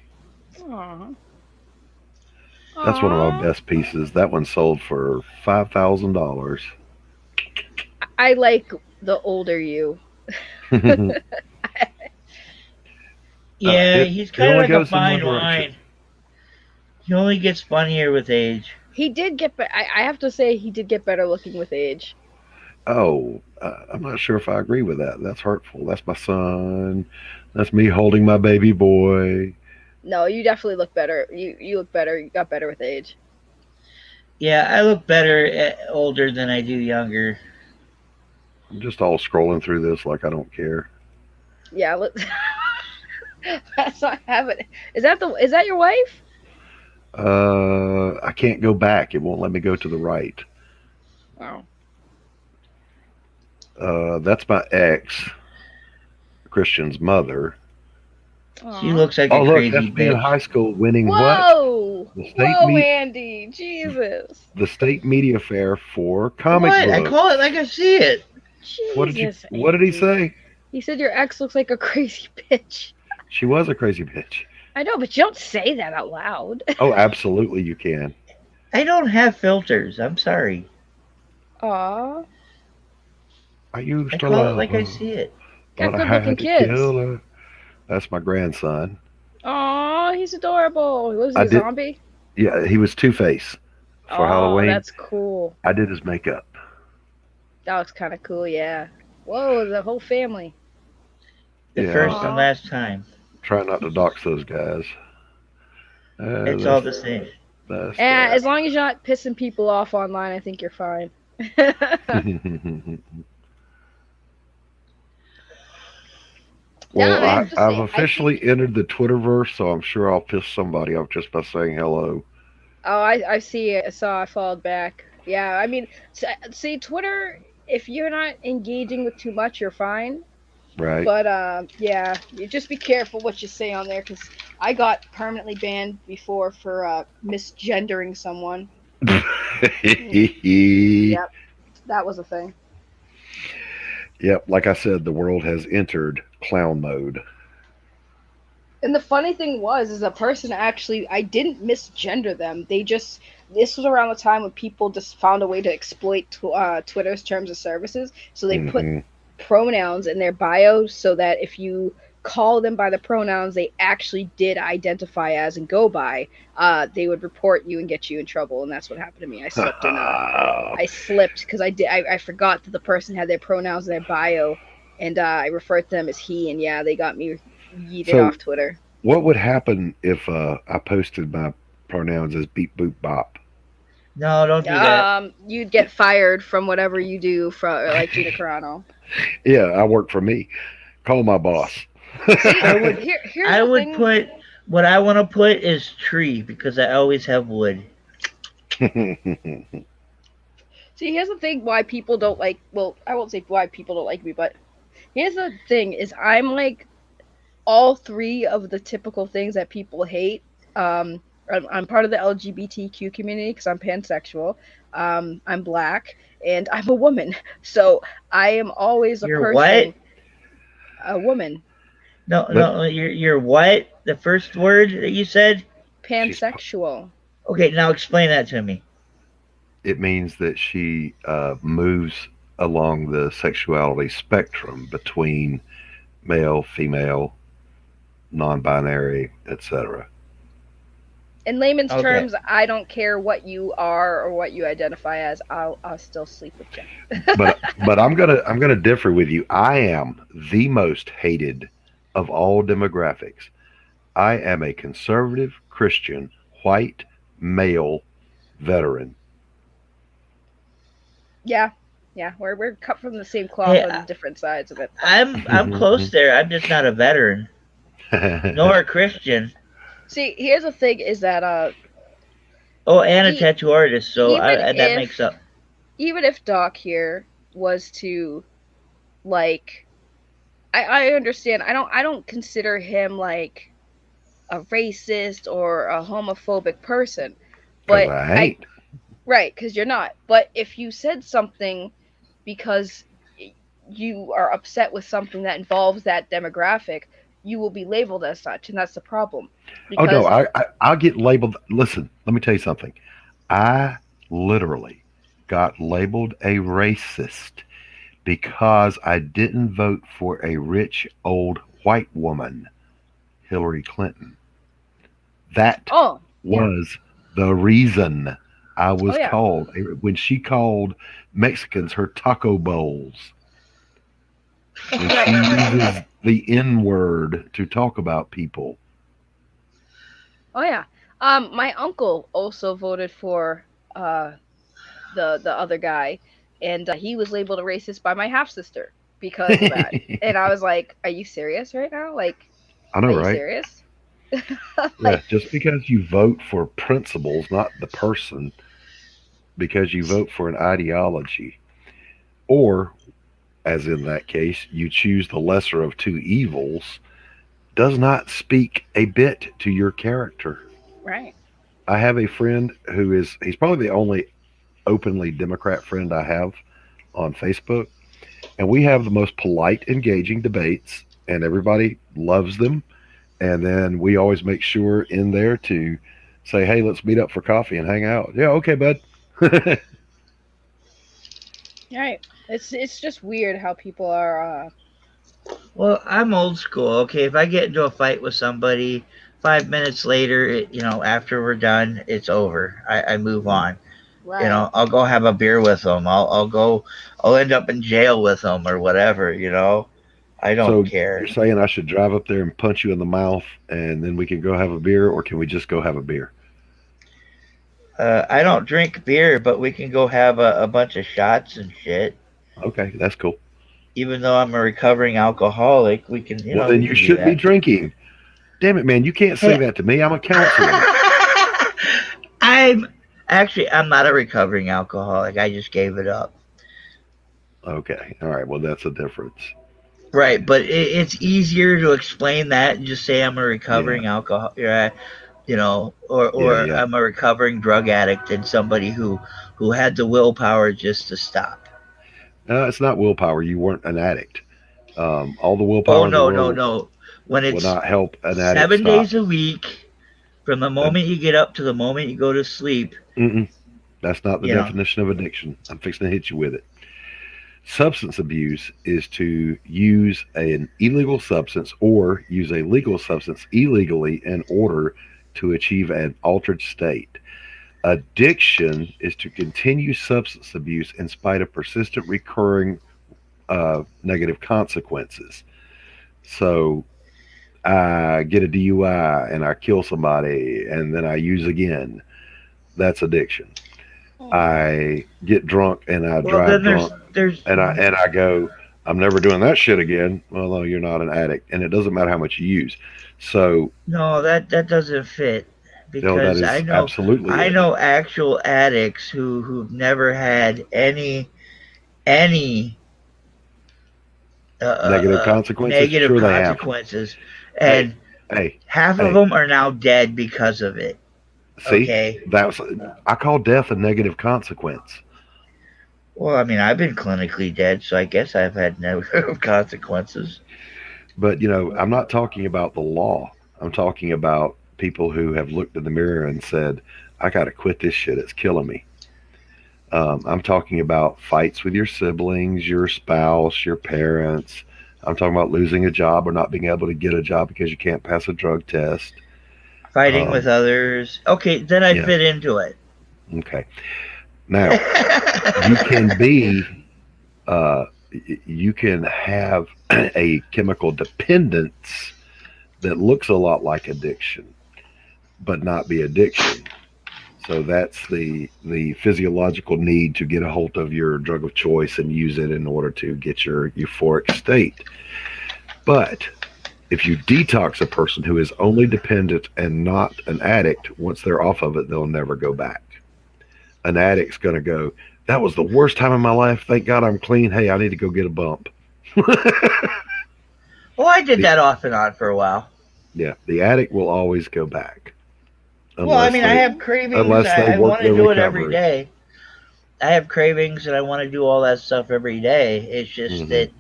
Aw. That's one of my Aw. best pieces. That one sold for $5,000. I like the older you. yeah, it he's it kind of only like a goes in one fine direction. wine. He only gets funnier with age. He did get. I have to say, he did get better looking with age. Oh, I'm not sure if I agree with that. That's hurtful. That's my son. That's me holding my baby boy. No, you definitely look better. You look better. You got better with age. Yeah, I look better older than I do younger. I'm just all scrolling through this like I don't care. Yeah, look. That's not happening. Is that your wife? I can't go back. It won't let me go to the right. Wow. That's my ex, Christian's mother. She Aw. looks like Oh, a look, crazy that's me in bitch. high school winning what? Whoa! The state Whoa, meet, Andy! Jesus! the state media fair for comic What? I call it books. like I see it. Jesus, What did he Andy. say? He said your ex looks like a crazy bitch. She was a crazy bitch. I know, but you don't say that out loud. Oh, absolutely, you can. I don't have filters. I'm sorry. Aw. I used I to call it love like I her, see it. Got but I good looking had to kids. kill her. That's my grandson. Aw, he's adorable. Was he I a did. zombie? Yeah, he was Two-Face for Oh, Halloween. that's cool. I did his makeup. That looks kind of cool, yeah. Whoa, the whole family. The Yeah, first and Aw. last time. try not to dox those guys. It's all That's the same. that's And that. as long as you're not pissing people off online, I think you're fine. Yeah, Well, I have to I've say, I think. officially entered the Twitterverse, so I'm sure I'll piss somebody off just by saying hello. Oh, I see it. I saw. I followed back. Yeah, I mean, see, Twitter. If you're not engaging with too much, you're fine. Right? But yeah, you just be careful what you say on there, because I got permanently banned before for misgendering someone. Yep, that was a thing. Yep, like I said, the world has entered clown mode. And the funny thing is the person actually, I didn't misgender them. They just, this was around the time when people just found a way to exploit Twitter's terms of services. So they put Hmm. pronouns in their bios so that if you call them by the pronouns they actually did identify as and go by, they would report you and get you in trouble. And that's what happened to me. I slipped because I forgot that the person had their pronouns in their bio, and I referred to them as he, and yeah, they got me yeeted So, off Twitter. what would happen if I posted my pronouns as beep boop bop? No, don't do that. You'd get fired from whatever you do, from like Gina Carano. Yeah, I work for me. Call my boss. See, I would here's I the would thing. put what I want to put is tree because I always have wood. See, here's the thing why people don't like. Well, I won't say why people don't like me, but here's the thing: is I'm like all three of the typical things that people hate. I'm part of the LGBTQ community because I'm pansexual. I'm black and I'm a woman, so I am always a You're what? person, a woman, No, But no, you're what? The first word that you said? she's pansexual. Okay, now explain that to me. it means that she moves along the sexuality spectrum between male, female, non-binary, etc. In layman's Okay. terms, I don't care what you are or what you identify as. I'll still sleep with you. But I'm gonna differ with you. I am the most hated of all demographics. I am a conservative Christian, white, male veteran. Yeah, yeah, we're cut from the same cloth Hey, on different sides of it. I'm close there. I'm just not a veteran nor a Christian. See, here's the thing: is that Oh, and a e- tattoo artist, so even that makes up. even if Doc here was to like, I understand. I don't consider him like a racist or a homophobic person, Because but I I ain't. right because you're not. But if you said something because you are upset with something that involves that demographic, you will be labeled as such, and that's the problem. Oh no, Because I'll get labeled. Listen, let me tell you something. I literally got labeled a racist because I didn't vote for a rich old white woman, Hillary Clinton. That oh yeah, was the reason I oh was yeah, called when she called Mexicans her taco bowls, when she right. uses the N word to talk about people. Oh yeah. My uncle also voted for uh the other guy, and he was labeled a racist by my half sister because of that. I And I was like, "Are you serious right now? Like, know, are you right? serious?" Yeah, Like, just because you vote for principles, not the person, because you vote for an ideology, or as in that case, you choose the lesser of two evils, does not speak a bit to your character. right. I have a friend he's probably the only openly Democrat friend I have on Facebook, and we have the most polite, engaging debates, and everybody loves them. And then we always make sure in there to say, "Hey, let's meet up for coffee and hang out." Yeah, okay, bud. Right. It's just weird how people are Well, I'm old school. Okay, if I get into a fight with somebody, 5 minutes later, after we're done, it's over. I move on. right. I'll go have a beer with them. I'll end up in jail with them or whatever. I don't So care. you're saying I should drive up there and punch you in the mouth, and then we can go have a beer, or can we just go have a beer? I don't drink beer, but we can go have a bunch of shots and shit. Okay, that's cool. Even though I'm a recovering alcoholic, we can, Well, we then you can do should be that. drinking. Damn it, man! You can't say Hey, that to me. I'm a counselor. I'm not a recovering alcoholic. I just gave it up. Okay, all right. Well, that's a difference. Right, but it's easier to explain that and just say I'm a Yeah, recovering alcohol, yeah, or yeah. I'm a recovering drug addict and somebody who had the willpower just to stop. It's not willpower. You weren't an addict. All the Oh willpower in the no, no, world no. When will it's not help an addict 7 days stop. a week, from the That, moment you get up to the moment you go to sleep, mm-mm, that's not the you know. definition of addiction. I'm fixing to hit you with it. Substance abuse is to use an illegal substance or use a legal substance illegally in order to achieve an altered state. Addiction is to continue substance abuse in spite of persistent, recurring negative consequences. So I get a DUI and I kill somebody and then I use again. That's addiction. I get drunk and I Well, drive then drunk there's and I go, I'm never doing that shit again. Well, no, you're not an addict, and it doesn't matter how much you use. So no, that doesn't fit. No, that because is absolutely I it. know actual addicts who've never had any Negative consequences? negative Sure, they have. consequences, Hey, and hey, half of hey. them are now dead because of it. See, Okay. that's I call death a negative consequence. Well, I mean, I've been clinically dead, so I guess I've had negative consequences. But I'm not talking about the law. I'm talking about people who have looked in the mirror and said, "I got to quit this shit. It's killing me." I'm talking about fights with your siblings, your spouse, your parents. I'm talking about losing a job or not being able to get a job because you can't pass a drug test. Fighting with Um, others. Okay, then I yeah. fit into it. Okay. Now you can be, you can have a chemical dependence that looks a lot like addiction, but not be addiction. So that's the physiological need to get a hold of your drug of choice and use it in order to get your euphoric state. But if you detox a person who is only dependent and not an addict, once they're off of it, they'll never go back. An addict's going to go, that was the worst time in my life. Thank God I'm clean. Hey, I need to go get a bump. Well, I did the, that off and on for a while. yeah, the addict will always go back Well, I unless mean, I they have cravings. unless they I work want to their do it every recovery. day. I have cravings and I want to do all that stuff every day. It's just Hmm. that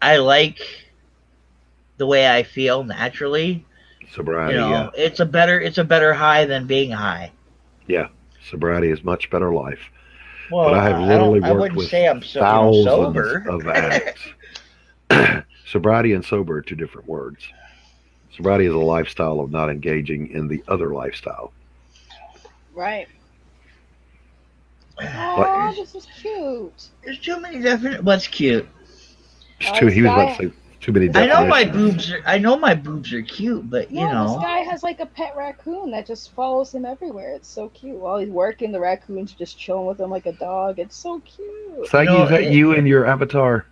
I like the way I feel naturally. You Sobriety, yeah, know, it's a better high than being high. yeah. Sobriety is much better life. But Well, I have literally I worked wouldn't with say I'm so thousands sober. of addicts. Sobriety and sober are two different words. Sobriety is a lifestyle of not engaging in the other lifestyle. Right. Like Oh, this is cute. There's too many different. What's cute? This he was about to guy. say too many This guy. definitions. I know my boobs are cute, but you No, this know. guy has like a pet raccoon that just follows him everywhere. It's so cute. While he's working, the raccoon's just chilling with him like a dog. It's so cute. You know, Is that you and your avatar?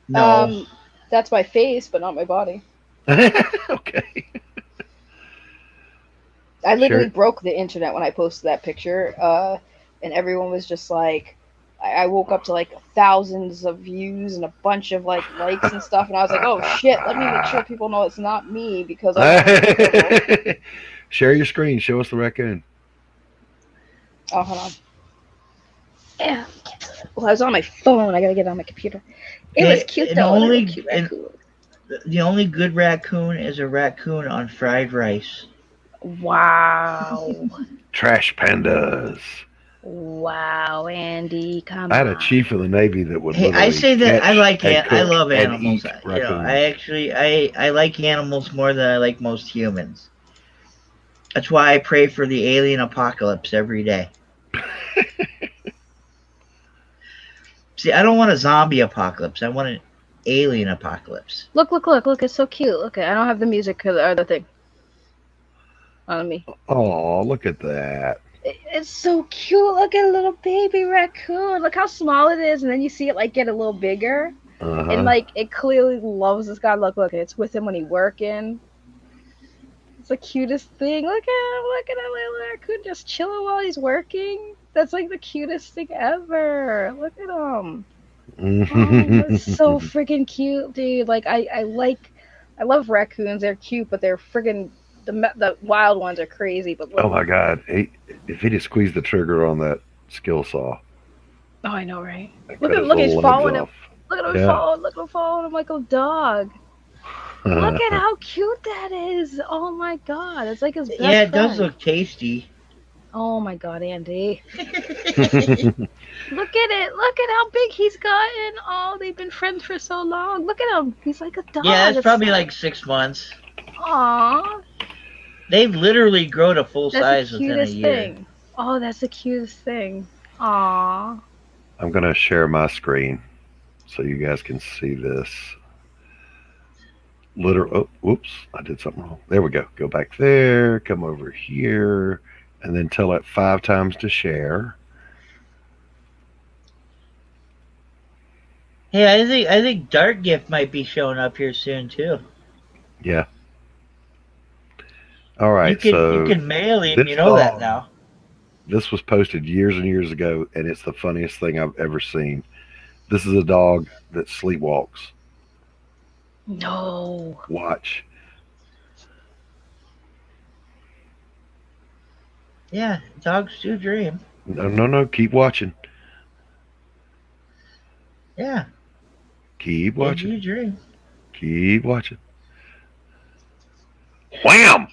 no. Um, that's my face, but not my body. Okay. I literally Sure. broke the internet when I posted that picture, and everyone was just like, I woke up to like thousands of views and a bunch of like likes and stuff, and I was like, oh shit, let me make sure people know it's not me because I don't want to get in trouble. Share your screen. Show us the raccoon. Oh, hold on. Yeah. Well, I was on my phone. I gotta get on my computer. It was Okay, cute and though. A little only cute and raccoon. the only good raccoon is a raccoon on fried rice. Wow. Trash pandas. Wow, Andy, come I had a on. chief in the Navy that would Hey, I literally say that catch and I cook love and animals. eat You know, raccoons. I like animals more than I like most humans. That's why I pray for the alien apocalypse every day. See, I don't want a zombie apocalypse. I want an alien apocalypse. Look. It's so cute. Look, I don't have the music or the thing on me. Oh, look at that. It's so cute. Look at a little baby raccoon. Look how small it is, and then you see it like get a little bigger, Uh and huh. like it clearly loves this guy. Look, it's with him when he's working. It's the cutest thing. Look at a little raccoon just chilling while he's working. That's like the cutest thing ever. Look at him. Oh, it's so freaking cute, dude. Like I love raccoons. They're cute, but they're freaking the wild ones are crazy. But Oh look, my God! If he just squeezed the trigger on that skill saw, oh, I know, right? and cut his Look, he's little legs following him. off. Yeah. Look at him following him like a dog. Look at how cute that is. Oh my god, it's like his Yeah, best it does friend. look tasty. Oh my god, Andy. Yeah, Look at it. Look at how big he's gotten. Oh, they've been friends for so long. Look at him. He's like a dog. it's It's probably like 6 months. aw. They've literally grown to full That's the size within a cutest year. thing. Oh, that's the cutest thing. Aw. I'm gonna share my screen so you guys can see this. Oh, whoops! I did something wrong. There we go. Go back there. Come over here, and then tell it 5 times to share. Hey, I think Dark Gift might be showing up here soon too. Yeah. All You right, so can mail him. this You know that dog, now. this was posted years and years ago, and it's the funniest thing I've ever seen. This is a dog that sleepwalks. No. Watch. Yeah, dogs do dream. No, no, no. Keep watching. Yeah, Keep they watching. do dream. Keep watching. Wham!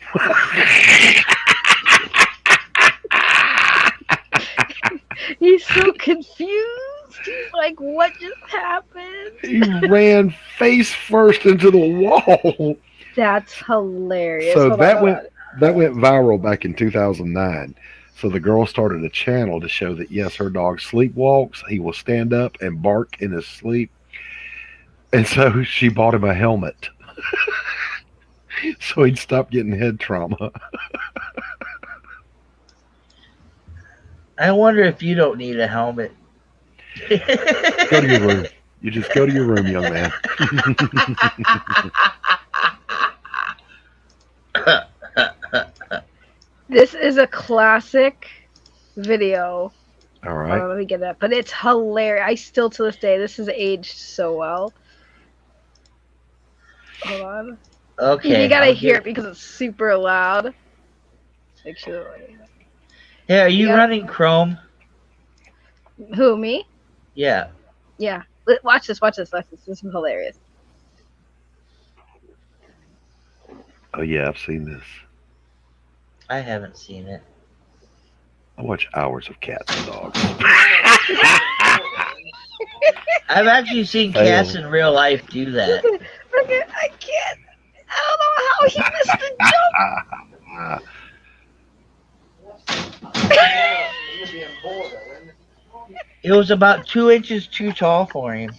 He's so confused. He's like, what just happened? He ran face first into the wall. That's hilarious. So Hold on, hold on. that went viral back in 2009. So the girl started a channel to show that yes, her dog sleepwalks. He will stand up and bark in his sleep. And so she bought him a helmet so he'd stop getting head trauma. I wonder if you don't need a helmet. Go to your room. You just go to your room, young man. This is a classic video. All Hold right. on, let me get that. But it's hilarious. I still, to this day, this has aged so well. Hold on. Okay. You gotta I'll hear get- it because it's super loud. Sexuality. Hey, are you You got- running Chrome? Who, me? Yeah. Yeah. Watch this. This is hilarious. Oh yeah, I've seen this. I haven't seen it. I watch hours of cats and dogs. I've actually seen cats in real life do that. Look at, I can't. I don't know how he missed the jump. It was about 2 inches too tall for him.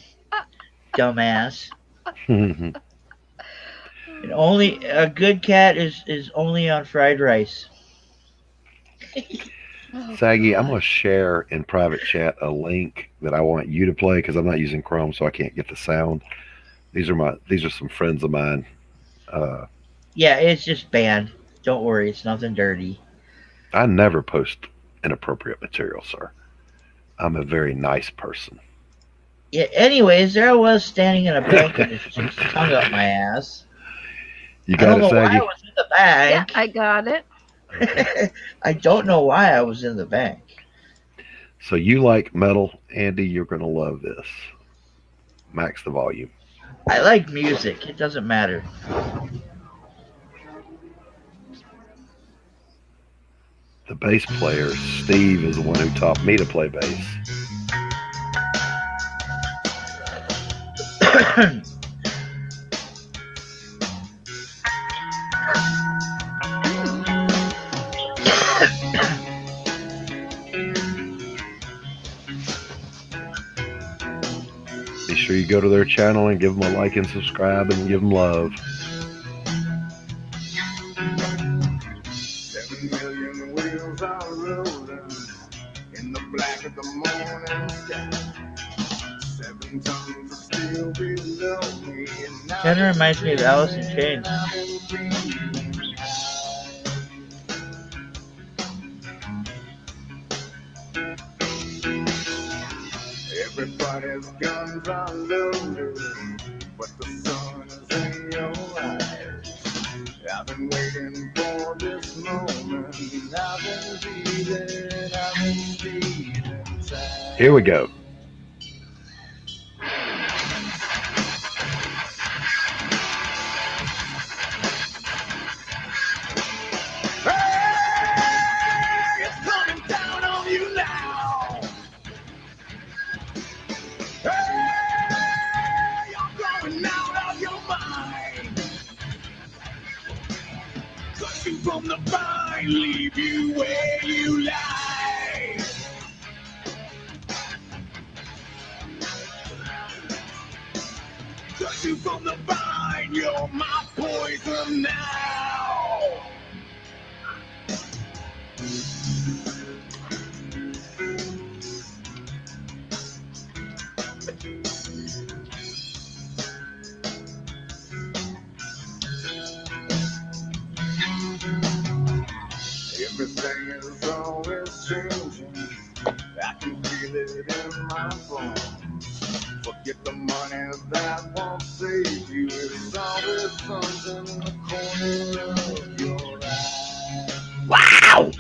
Dumbass. And only a good cat is only on fried rice. Saggy, I'm gonna share in private chat a link that I want you to play because I'm not using Chrome, so I can't get the sound. These are some friends of mine. Yeah, it's just banned. Don't worry, it's nothing dirty. I never post inappropriate material, sir. I'm a very nice person. Yeah. Anyways, there I was standing in a bank and it's just tongue up my ass. You I got don't it, know why Saggy? I was in the Yeah, bank. I got it. I don't know why I was in the bank. So you like metal, Andy? You're gonna love this. Max the volume. I like music. It doesn't matter. The bass player, Steve, is the one who taught me to play bass. Be sure you go to their channel and give them a like and subscribe and give them love. 7 million wheels are rolling in the black of the morning sky. 7 tons of steel below me. Kind of reminds me of Alice in Chains. Everybody's guns are loaded, but the sun is in your eyes. I've been waiting for this moment. I've been bleeding inside. Here we go. Hey, it's coming down on you now. Hey, you're going out of your mind. Cut you from the vine, leave you where you lie. Cut you from the vine, you're my poison now. Everything is always changing. I can feel it in my bones. Forget the money that won't save you. It's always something in the corner of your eye. Wow!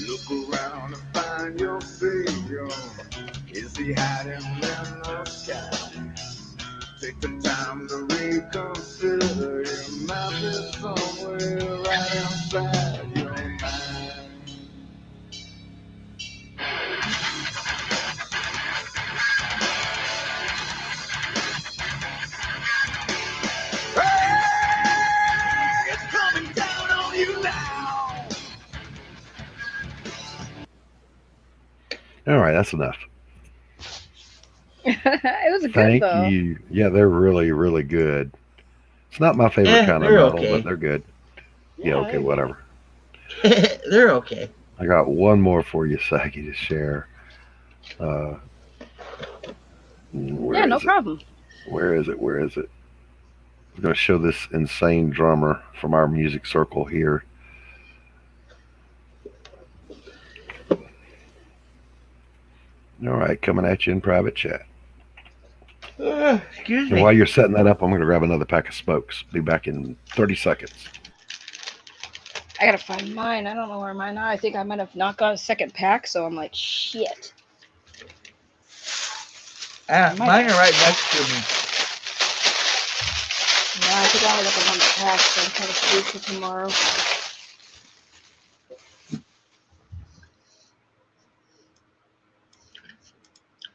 Look around and find your savior. Is he hiding in the sky? Take the time to reconsider. Your mouth is somewhere right inside your mind. Hey, it's coming down on you now. All right, that's enough. It was good Thank though. you. Yeah, they're really, really good. It's not my favorite Yeah, kind of they're metal, okay. but they're good. Yeah, okay, whatever. They're okay. I got one more for you, Saki, to share. Uh, where Yeah, no is it? problem. Where is it? Where is it? I'm going to show this insane drummer from our music circle here. All right, coming at you in private chat. Excuse And me. while you're setting that up, I'm going to grab another pack of smokes. Be back in 30 seconds. I gotta find mine. I don't know where mine are. I think I might have not got a second pack, so I'm like, shit. Mine are right next to me. Yeah, I think I only got the one pack, so I'm trying to save for tomorrow.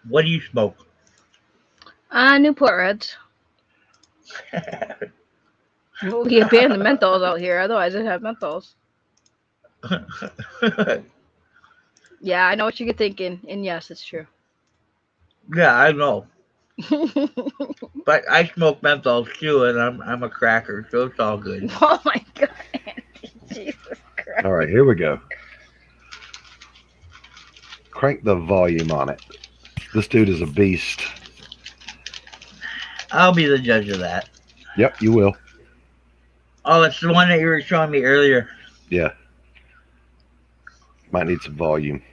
What do you smoke? Newport Reds. We banned the menthols out here, otherwise I'd have menthols. Yeah, I know what you're thinking, and yes, it's true. Yeah, I know. But I smoke menthols too, and I'm a cracker, so it's all good. Oh my god. Jesus Christ. All right, here we go. Crank the volume on it. This dude is a beast. I'll be the judge of that. Yep, you will. Oh, it's the one that you were showing me earlier. Yeah. Might need some volume.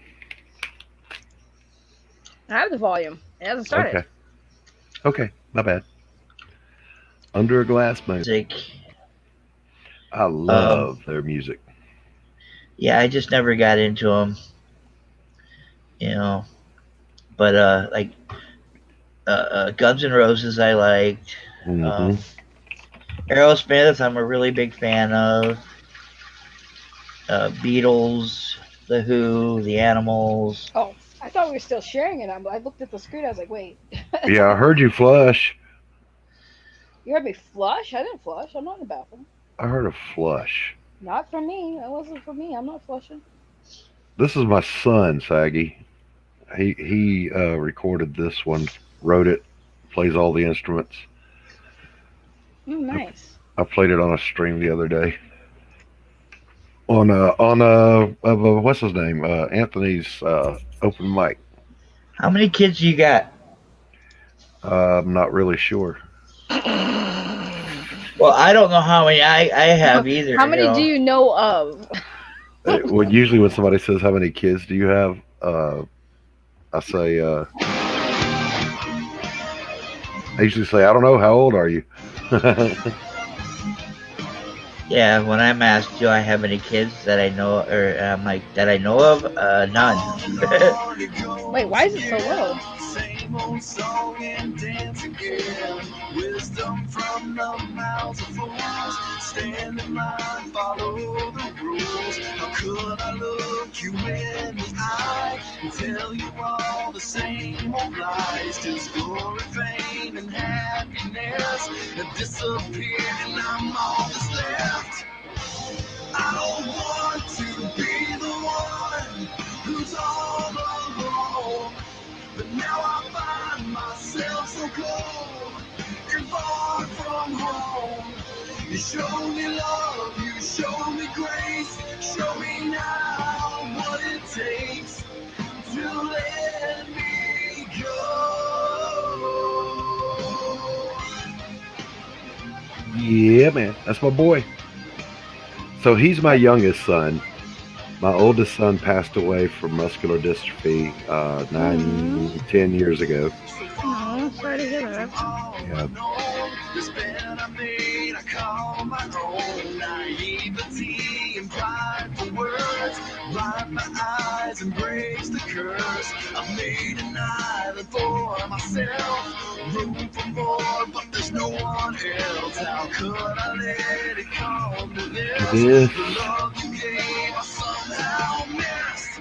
I have the volume. It hasn't started. Okay. Okay, not bad. Under a Glass Moon. Music. I love their music. Yeah, I just never got into them. You know, but like Guns N' Roses, I liked. Mm-hmm. Aerosmith, I'm a really big fan of. Beatles, The Who, The Animals. Oh, I thought we were still sharing it. I looked at the screen. I was like, wait. Yeah, I heard you flush. You heard me flush? I didn't flush. I'm not in the bathroom. I heard a flush. Not for me. It wasn't for me. I'm not flushing. This is my son, Saggy. He recorded this one, wrote it, plays all the instruments. Nice. I played it on a stream the other day. On what's his name? Anthony's open mic. How many kids you got? I'm not really sure. Well, I don't know how many I have either. How many do you know of? Well, usually when somebody says how many kids do you have, I say I usually say I don't know. How old are you? Yeah, when I'm asked, do I have any kids that I know, or I'm like, that I know of? None. Wait, why is it so low? Same old song and dance again. Wisdom from the mouths of fools. Stand in line, follow the rules. How could I look you in the eye and tell you all the same old lies? Just glory, fame, and happiness have disappeared, and I'm all that's left. I don't want to be the one who's all alone. But now I find myself so cold and far from home. You show me love, you show me grace. Show me now what it takes to let me go. Yeah, man. That's my boy. So he's my youngest son. My oldest son passed away from muscular dystrophy 10 years ago. Oh, sorry to hear that. Yeah. This bed I made, I call my own. Naivety and pride for words. Blind my eyes, embrace the curse. I've made an island for myself. Room for more, but there's no one else. How could I let it come to this? This. The love you gave, I somehow missed.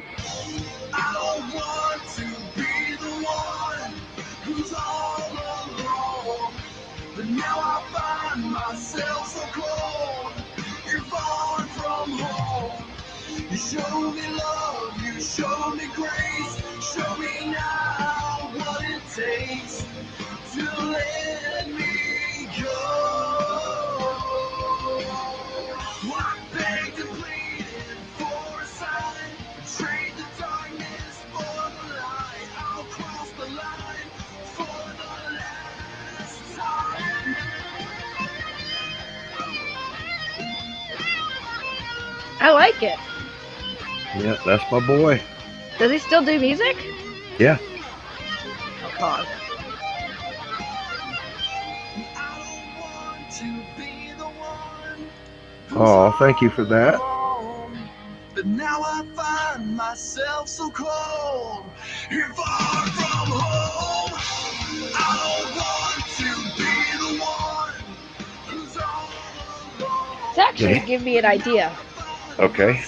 I don't want to be the one who's all alone. But now I find myself so cold. You're far from home. You show me love, you show me grace. Show me now what it takes to let me go. I begged and pleaded for a sign. Trade the darkness for the light. I'll cross the line for the last time. I like it. Yeah, that's my boy. Does he still do music? Yeah. Pause. Oh, thank you for that. But now I find myself so cold and far from home. I don't want to be the one who's all alone. It's actually give me an idea. Okay.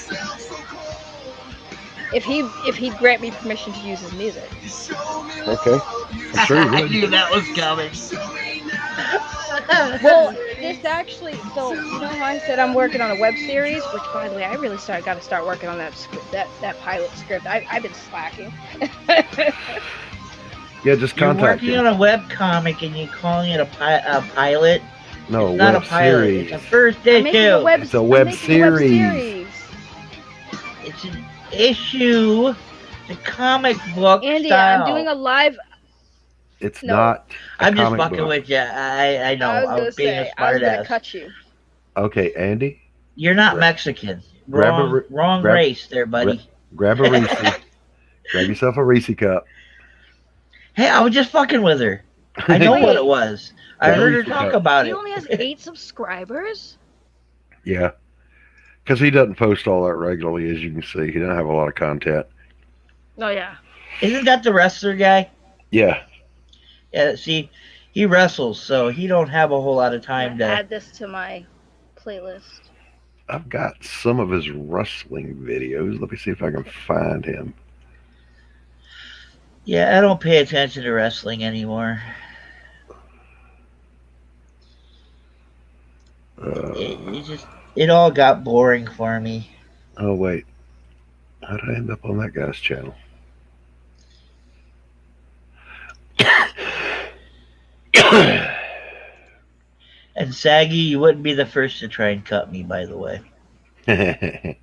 If he'd grant me permission to use his music. Okay. I'm sure I you knew would. that was coming. Well, this actually, so you know how I said I'm working on a web series, which by the way, I really got to start working on that script, that pilot script. I've been slacking. Yeah, just You're contact working him. on a web comic and you're calling it a pilot. No, It's not web a pilot. series. It's a first I'm making a issue. web, It's a I'm web making a web series. series. It's an issue. The comic book Andy, style. I'm doing a live. It's No. not a I'm just comic fucking book. with you. I know. I was I gonna was being a say I was gonna smartass. cut you. Okay, Andy, You're not Gra- Mexican. grab a Wrong, re- wrong grab- race there, buddy. grab a Reese. Grab yourself a Reese cup. Hey, I was just fucking with her. I know what it was. I Grab a heard her Reese talk cup. about He it. only has 8 subscribers. Yeah, because he doesn't post all that regularly, as you can see. He doesn't have a lot of content. Oh yeah. Isn't that the wrestler guy? Yeah. Yeah. See, he wrestles, so he don't have a whole lot of time I'm to. gonna add this to my playlist. I've got some of his wrestling videos. Let me see if I can find him. Yeah, I don't pay attention to wrestling anymore. It all got boring for me. Oh, wait. How did I end up on that guy's channel? And Saggy, you wouldn't be the first to try and cut me, by the way. And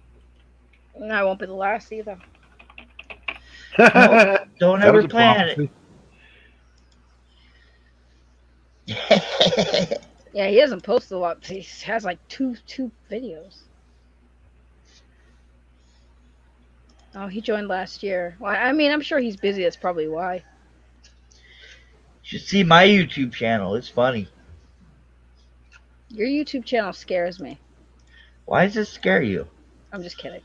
I won't be the last either. Don't That was ever a plan it. Yeah, he doesn't post a lot. He has like two videos. Oh, he joined last year. Well, I mean, I'm sure he's busy. That's probably why. You should see my YouTube channel. It's funny. Your YouTube channel scares me. Why does it scare you? I'm just kidding.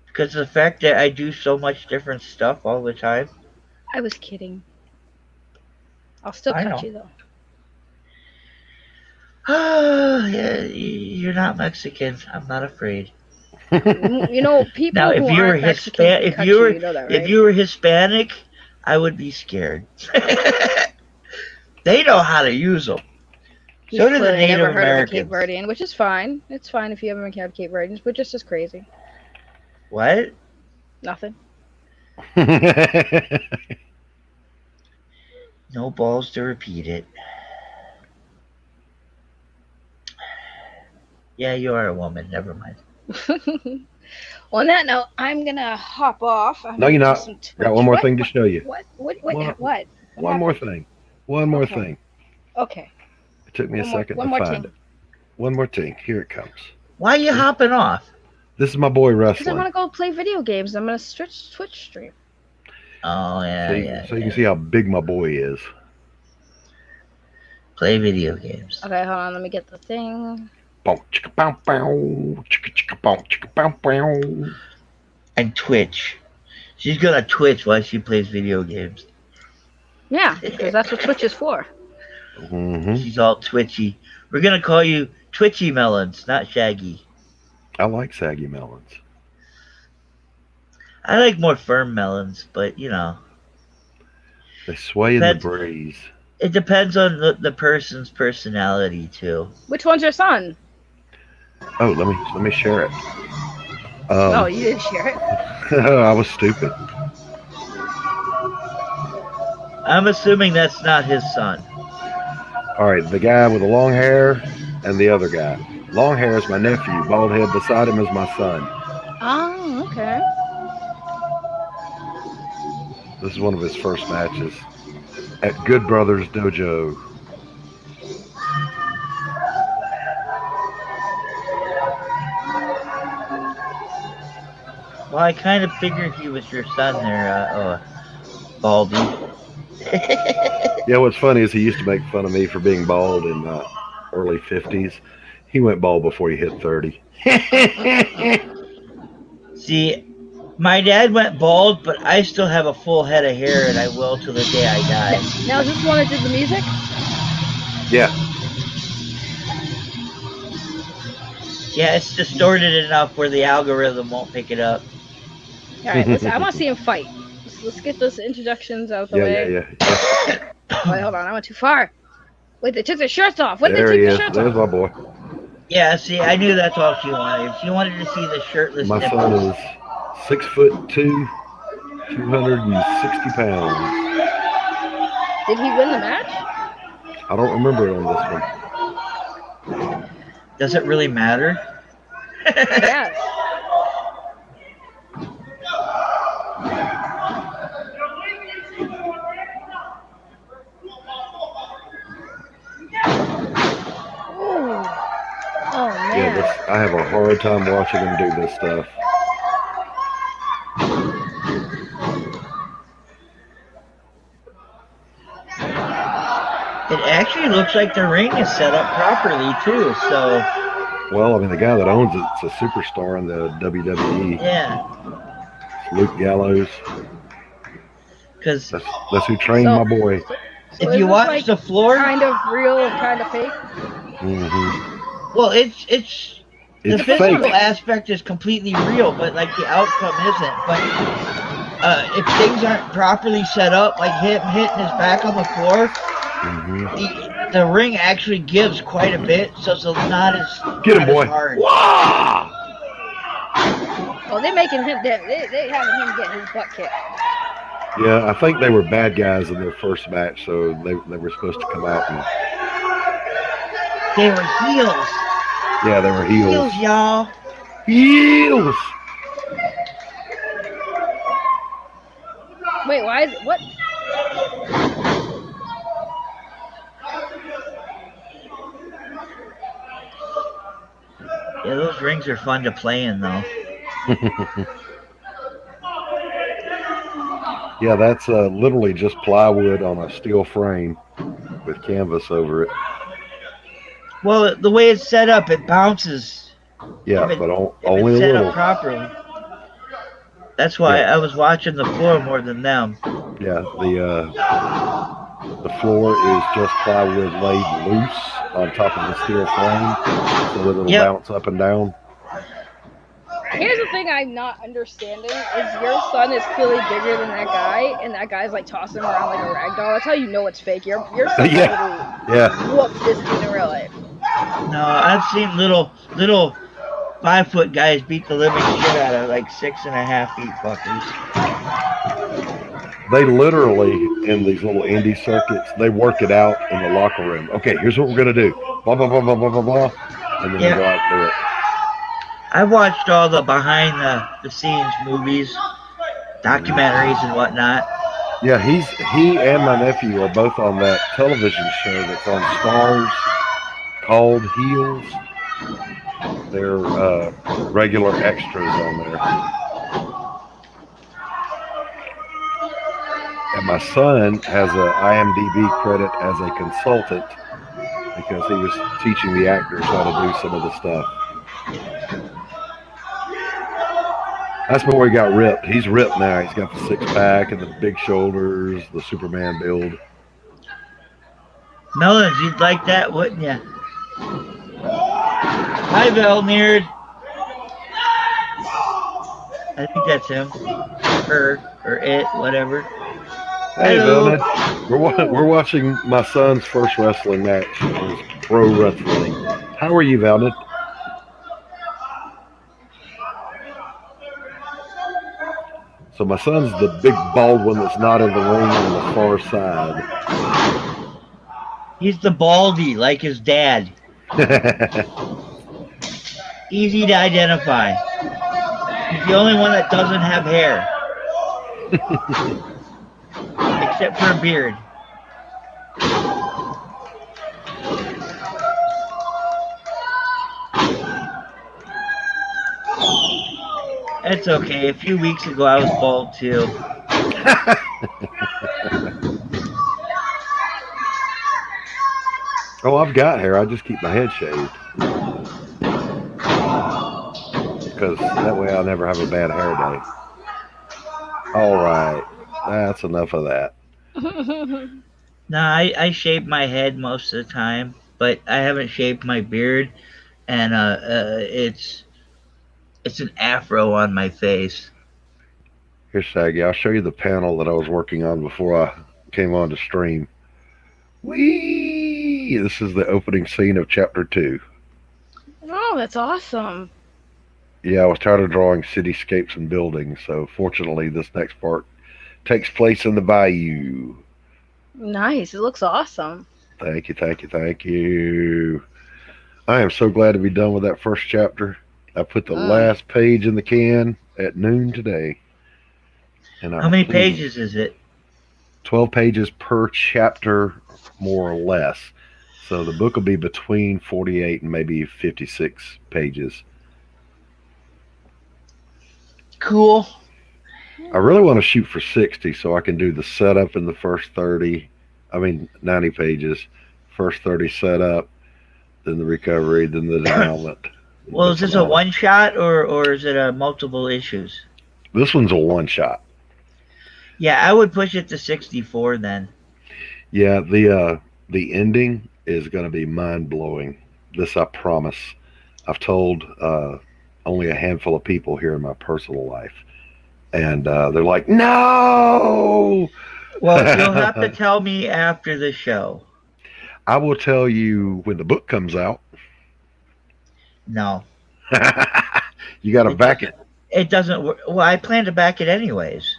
Because of the fact that I do so much different stuff all the time. I was kidding. I'll still I cut know. you though. Oh, yeah, you're not Mexican. I'm not afraid. You know, people Now, who if you were aren't Mexican can if cut you were you know that, right? if you were Hispanic, I would be scared. They know how to use them. He's So do the clearly Native never heard of a Cape Americans. Verdean, which is fine. It's fine if you haven't encountered Cape Verdeans, but just as crazy. What? Nothing. No balls to repeat it. Yeah, you are a woman. Never mind. Well, on that note, I'm gonna hop off. I'm No, you're gonna not. do some Got one more Twitch. thing to show you. What? One- What? One more thing. One more Okay. thing. Okay. It took me a second One to more find thing. one more thing. Here it comes. Why are you hopping off? This is my boy Because I wrestling. want to go play video games. I'm gonna Twitch stream. Oh yeah, So, yeah. you can see how big my boy is. Play video games. Okay, hold on. Let me get the thing. Bow, chicka, bow, bow. Chicka, chicka, bow, chicka, bow, bow. And Twitch. She's gonna Twitch while she plays video games. Yeah, because that's what Twitch is for. Mm-hmm. She's all twitchy. We're gonna call you Twitchy Melons, not Shaggy. I like saggy melons. I like more firm melons, but you know, They sway in the breeze. it depends on the person's personality too. Which one's your son? Oh, let me share it. Oh, you didn't share it. I was stupid. I'm assuming that's not his son. All right, the guy with the long hair and the other guy. Long hair is my nephew. Bald head beside him is my son. Oh, okay. This is one of his first matches at Good Brothers Dojo. Well, I kind of figured he was your son there, Baldy. Yeah, what's funny is he used to make fun of me for being bald in my early 50s. He went bald before he hit 30. See, my dad went bald, but I still have a full head of hair, and I will till the day I die. Now, is this one that did the music? Yeah. Yeah, it's distorted enough where the algorithm won't pick it up. All right, listen, I want to see him fight. Let's get those introductions out of the way. Yeah. Wait, hold on, I went too far. Wait, they took their shirts off. When did There they he take is. their shirts There's off? my boy. Yeah, see, I knew that's all she wanted. She wanted to see the shirtless My son nipples. is 6'2", 260 pounds. Did he win the match? I don't remember it on this one. Does it really matter? Yes. Ooh. Oh man. Yeah, I have a hard time watching him do this stuff. It actually looks like the ring is set up properly, too, so... Well, I mean, the guy that owns it's a superstar in the WWE. Yeah. It's Luke Gallows. Because That's who trained my boy. So if is you this, watch like, the floor... kind of real and kind of fake. Mm-hmm. Well, it's the It's physical fake. aspect is completely real, but, like, the outcome isn't. But if things aren't properly set up, like him hitting his back on the floor... Mm-hmm. The ring actually gives quite a bit, so it's not as Get him, not as boy. hard. Wow! Oh, they're making him. They having him get his butt kicked. Yeah, I think they were bad guys in their first match, so they were supposed to come out and They were heels. yeah, they were heels. Heels, y'all. Heels. Wait, why is it what? Yeah, those rings are fun to play in, though. Yeah, that's literally just plywood on a steel frame with canvas over it. Well, the way it's set up, it bounces. Yeah, If it- but If only it's a set little. up properly. That's why Yeah. I was watching the floor more than them. Yeah, the floor is just plywood laid loose on top of the steel frame, so that it'll Yep. bounce up and down. Here's the thing I'm not understanding is your son is clearly bigger than that guy, and that guy's like tossing him around like a rag doll. That's how you know it's fake. Your son Yeah. literally Yeah, whooped this dude in real life. No, I've seen little 5-foot guys beat the living shit out of like 6.5 feet fuckers. they literally in these little indie circuits, they work it out in the locker room. Okay, here's what we're gonna do. Blah blah blah blah blah blah blah, and then Yeah. they go out and do it. I watched all the behind the scenes movies, documentaries and whatnot. Yeah, he and my nephew are both on that television show that's on Stars called Heels. They're regular extras on there. And my son has a IMDb credit as a consultant because he was teaching the actors how to do some of the stuff. That's before he got ripped. He's ripped now. He's got the six pack and the big shoulders, the Superman build. Melons, you'd like that, wouldn't you? Hi, Velnerd. I think that's him. Her or it, whatever. Hey, Hello. Velnet. We're watching my son's first wrestling match. It's pro wrestling. How are you, Velnet? So my son's the big bald one that's not in the ring on the far side. He's the baldy, like his dad. Easy to identify. He's the only one that doesn't have hair. Except for a beard. It's okay. A few weeks ago, I was bald too. Oh, I've got hair. I just keep my head shaved. Because that way I'll never have a bad hair day. All right. That's enough of that. No, I shave my head most of the time, but I haven't shaved my beard, and it's an afro on my face. Here, Shaggy, I'll show you the panel that I was working on before I came on to stream. Whee! This is the opening scene of Chapter 2. Oh, that's awesome. Yeah, I was tired of drawing cityscapes and buildings, so fortunately this next part takes place in the bayou. Nice. It looks awesome. Thank you, thank you, thank you. I am so glad to be done with that first chapter. I put the last page in the can at noon today. And How many pages is it? 12 pages per chapter, more or less. So the book will be between 48 and maybe 56 pages. Cool. I really want to shoot for 60 so I can do the setup in the first 90 pages. First 30 setup, then the recovery, then the development. Well, is this a one shot or is it a multiple issues? This one's a one shot. Yeah, I would push it to 64 then. Yeah, the ending is going to be mind blowing. This I promise. I've told only a handful of people here in my personal life, and they're like, "No!" Well, you'll have to tell me after the show. I will tell you when the book comes out. No. You got to back it. It doesn't work. Well, I plan to back it anyways.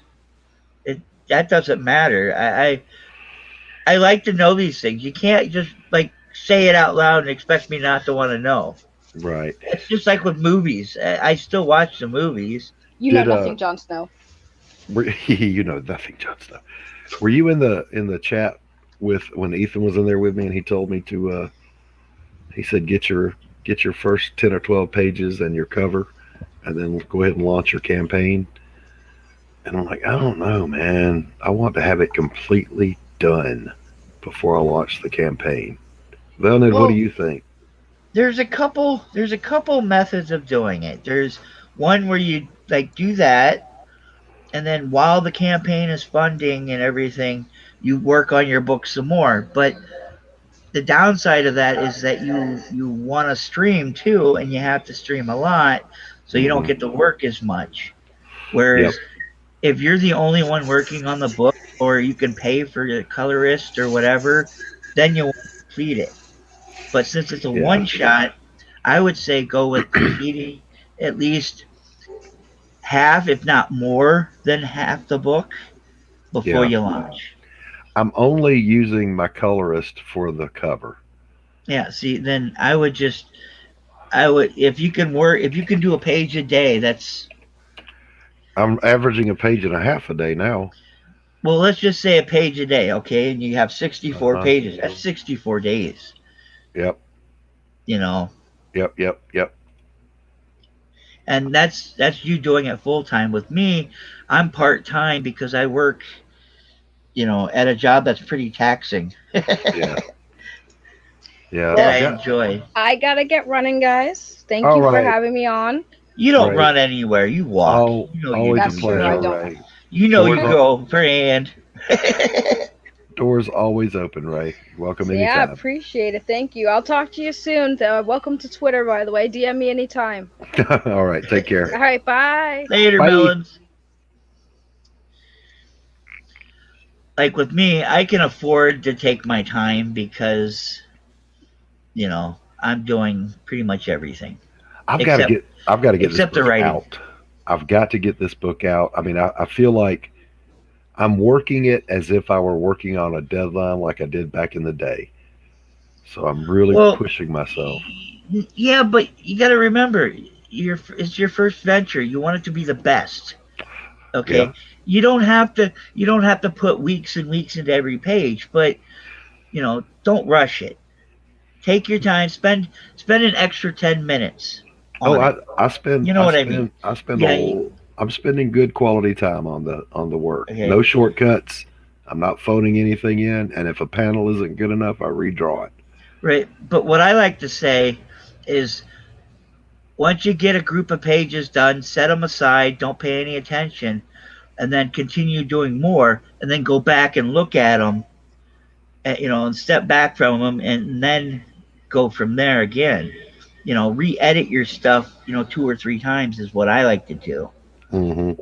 That doesn't matter. I like to know these things. You can't just like say it out loud and expect me not to want to know. Right. It's just like with movies. I still watch the movies. You know nothing, Jon Snow. You know nothing, Jon Snow. Were you in the chat with when Ethan was in there with me and he told me to? He said get your first 10 or 12 pages and your cover, and then go ahead and launch your campaign. And I'm like, I don't know, man. I want to have it completely done before I launch the campaign. Well, what do you think? There's a couple methods of doing it. There's one where you like do that, and then while the campaign is funding and everything, you work on your book some more. But the downside of that is that you want to stream too, and you have to stream a lot, so you don't get to work as much. Whereas if you're the only one working on the book, or you can pay for the colorist or whatever, then you'll complete it. But since it's a one shot, I would say go with completing at least half, if not more than half the book before you launch. I'm only using my colorist for the cover. Yeah, see, then I would if you can do a page a day, that's... I'm averaging a page and a half a day now. Well, let's just say a page a day, okay? And you have 64 pages. That's 64 days. Yep. You know, Yep. And that's you doing it full time. With me, I'm part time because I work, at a job that's pretty taxing Yeah. Yeah. that Well, I I've got. enjoy. I gotta get running, guys. Thank All you for right. having me on. You don't Right. run anywhere. You walk. Oh, You know you always a That's do true. I pleasure, yourself. don't. Ray. You know Doors you are, go for hand. doors always open, Ray. You're welcome Yeah, I anytime. appreciate it. Thank you. I'll talk to you soon. Welcome to Twitter, by the way. DM me anytime. All right. Take care. All right, bye. Later, Bye. melons. Like with me, I can afford to take my time because I'm doing pretty much everything I've got to except get. I've got to get this except the book writing. out. I've got to get this book out. I mean, I feel like I'm working it as if I were working on a deadline like I did back in the day. So I'm really Well, pushing myself. yeah, but you got to remember, it's your first venture. You want it to be the best. Yeah. Okay, you don't have to put weeks and weeks into every page, but don't rush it. Take your time. Spend an extra 10 minutes Oh, on it. You know what I mean? I spend Yeah. I'm spending good quality time on the work. Okay. No shortcuts. I'm not phoning anything in, and if a panel isn't good enough, I redraw it. Right. But what I like to say is, once you get a group of pages done, set them aside. Don't pay any attention, and then continue doing more, and then go back and look at them, and step back from them, and then go from there again. Re-edit your stuff, 2 or 3 times is what I like to do. Hmm. You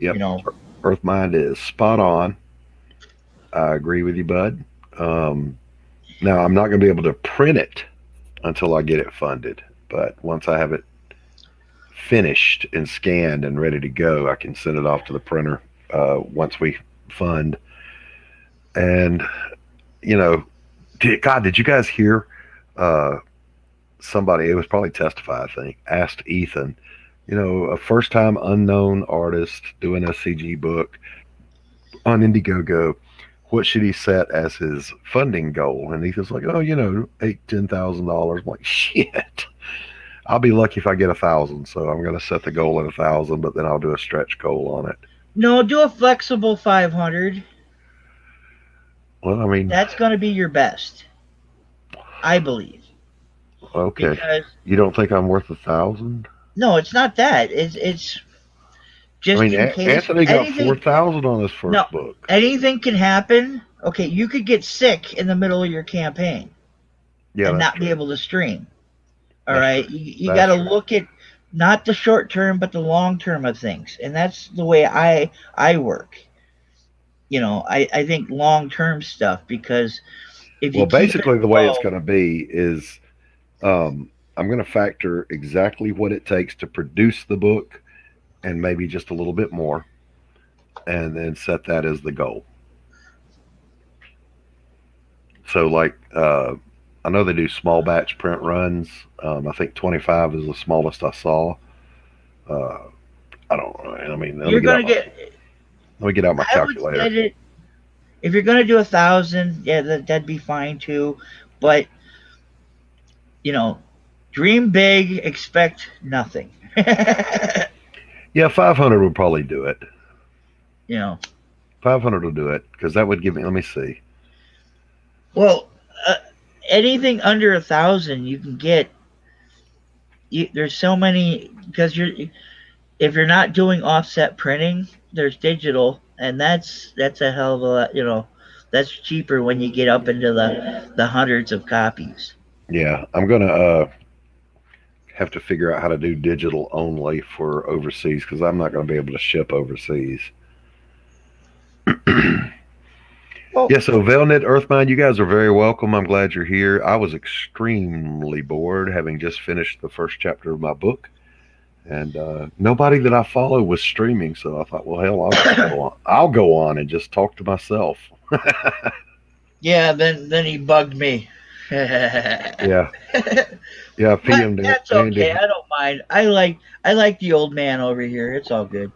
Yep. know, Earthmind is spot on. I agree with you, bud. Um, Now I'm not going to be able to print it until I get it funded, but once I have it finished and scanned and ready to go, I can send it off to the printer once we fund. And God, did you guys hear? Uh, Somebody, it was probably Testify, I think, asked Ethan, a first time unknown artist doing a CG book on Indiegogo, what should he set as his funding goal? And Ethan's like, oh, $8,000, $10,000. I'm like, shit. I'll be lucky if I get 1,000. So I'm going to set the goal at 1,000, but then I'll do a stretch goal on it. no, do a flexible 500. Well, I mean, That's going to be your best, I believe, okay. because You don't think I'm worth 1,000? no, it's not that. It's I just mean, in case Anthony got anything. 4,000 on his No, first book. anything can happen. Okay, you could get sick in the middle of your campaign Yeah, and that's not true. be able to stream. All That's right, true. you That's got to true. look at not the short term, but the long term of things, and that's the way I work. I think long term stuff, because if Well, you keep it basically, the way it's low, going to be is I'm going to factor exactly what it takes to produce the book and maybe just a little bit more, and then set that as the goal. So, like, I know they do small batch print runs. I think 25 is the smallest I saw. Uh, I don't know. I mean, you're gonna get. let me get out my I would calculator. set it if you're gonna do 1,000. Yeah, that'd be fine too. But you know, dream big, expect nothing. Yeah, 500 would probably do it. you know, 500 will do it because that would give me. Let me see. well, uh, anything under 1,000 you can get. There's so many, because if you're not doing offset printing, there's digital, and that's a hell of a lot. That's cheaper when you get up into the hundreds of copies. Yeah, I'm gonna have to figure out how to do digital only for overseas because I'm not going to be able to ship overseas. Well, Yeah, so Velnet, Earthmind, you guys are very welcome. I'm glad you're here. I was extremely bored having just finished the first chapter of my book, and nobody that I follow was streaming, so I thought, well, hell, I'll just go on. I'll go on and just talk to myself. yeah, then he bugged me. Yeah, yeah. But PM'd that's Andy. okay. I don't mind. I like the old man over here. It's all good.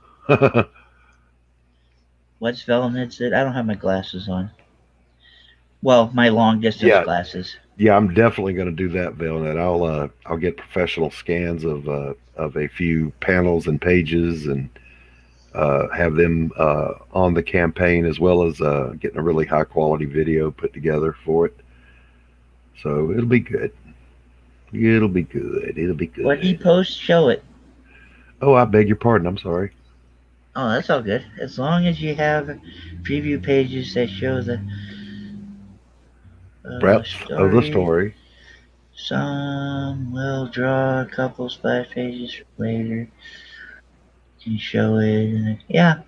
What's Velnet said? I don't have my glasses on. Well, my long distance Yeah. glasses. Yeah, I'm definitely going to do that, Bill, and I'll get professional scans of a few panels and pages, and have them on the campaign, as well as getting a really high quality video put together for it. So it'll be good. It'll be good. It'll be What he good. posts, show it. Oh, I beg your pardon. I'm sorry. Oh, that's all good. As long as you have preview pages that show the Breadth of the story. story. Some will draw a couple splash pages later. Can show it. Yeah,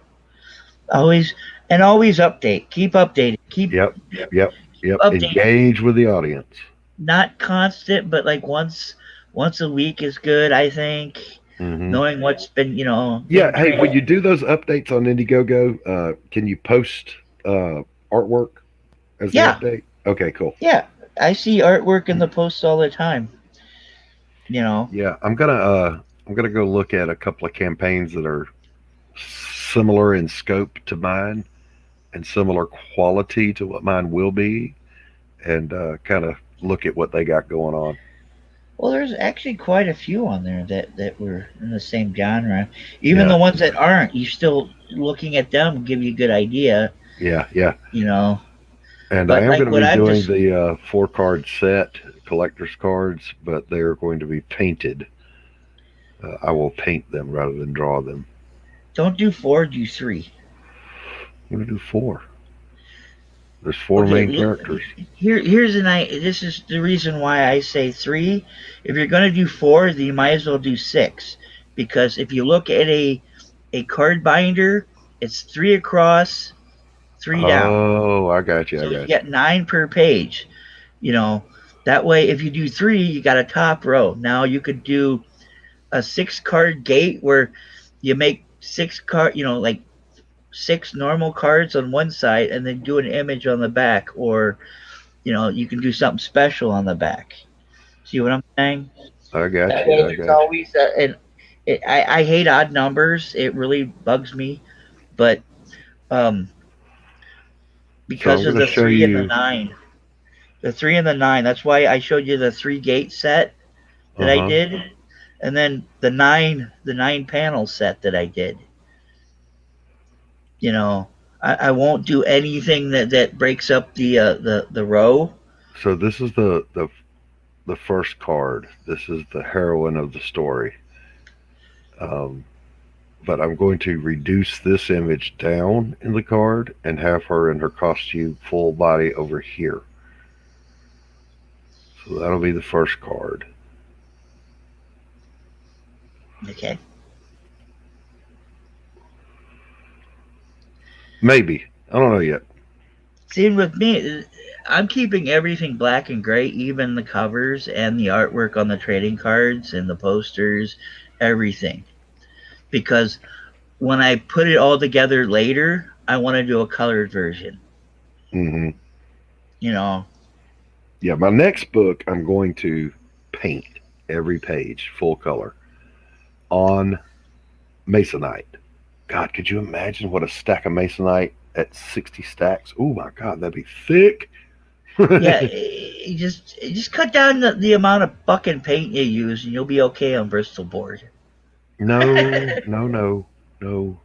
always and always update. Keep updating. Keep Yep. Yep. Yep. updating. Engage with the audience. Not constant, but like once a week is good. I think Hmm. knowing what's been Yeah. been Hey, when trending. you do those updates on Indiegogo, can you post artwork as the Yeah, update? Okay, cool. yeah. I see artwork in the posts all the time. You know. Yeah, I'm gonna go look at a couple of campaigns that are similar in scope to mine and similar quality to what mine will be, and kind of look at what they got going on. Well, there's actually quite a few on there that were in the same genre. Even the Yeah, ones that aren't, you still looking at them give you a good idea. yeah, yeah. You know. And I But am like going to what be I've doing just the 4 card set, collector's cards, but they are going to be painted. I will paint them rather than draw them. don't do four, do three. I'm going to do 4. There's 4 Okay, main characters. here's an I. This is the reason why I say three. If you're gonna do four, then you might as well do six, because if you look at a card binder, it's three across, three down. Oh, I got you. I So you got you. get nine per page. You know, that way if you do three, you got a top row. Now you could do a 6 card gate where you make 6 card, like six normal cards on one side and then do an image on the back, or you can do something special on the back. See what I'm saying? I got That you. way I there's got you. always I hate odd numbers. It really bugs me, but um So because I'm of going to the show three and the you. nine. The three and the nine. That's why I showed you the 3 gate set Uh that I huh. did, and then the nine panel set that I did. You know, I won't do anything that breaks up the row. So this is the first card. This is the heroine of the story. Um, but I'm going to reduce this image down in the card and have her in her costume, full body over here. So that'll be the first card. Okay. Maybe. I don't know yet. See, with me, I'm keeping everything black and gray, even the covers and the artwork on the trading cards and the posters, everything. Because when I put it all together later, I want to do a colored version. Hmm. You know, Yeah, my next book, I'm going to paint every page full color on Masonite. God, could you imagine what a stack of Masonite at 60 stacks? Oh my God, that'd be thick. yeah, just cut down the amount of fucking paint you use, and you'll be okay on Bristol board. No, no, no, no.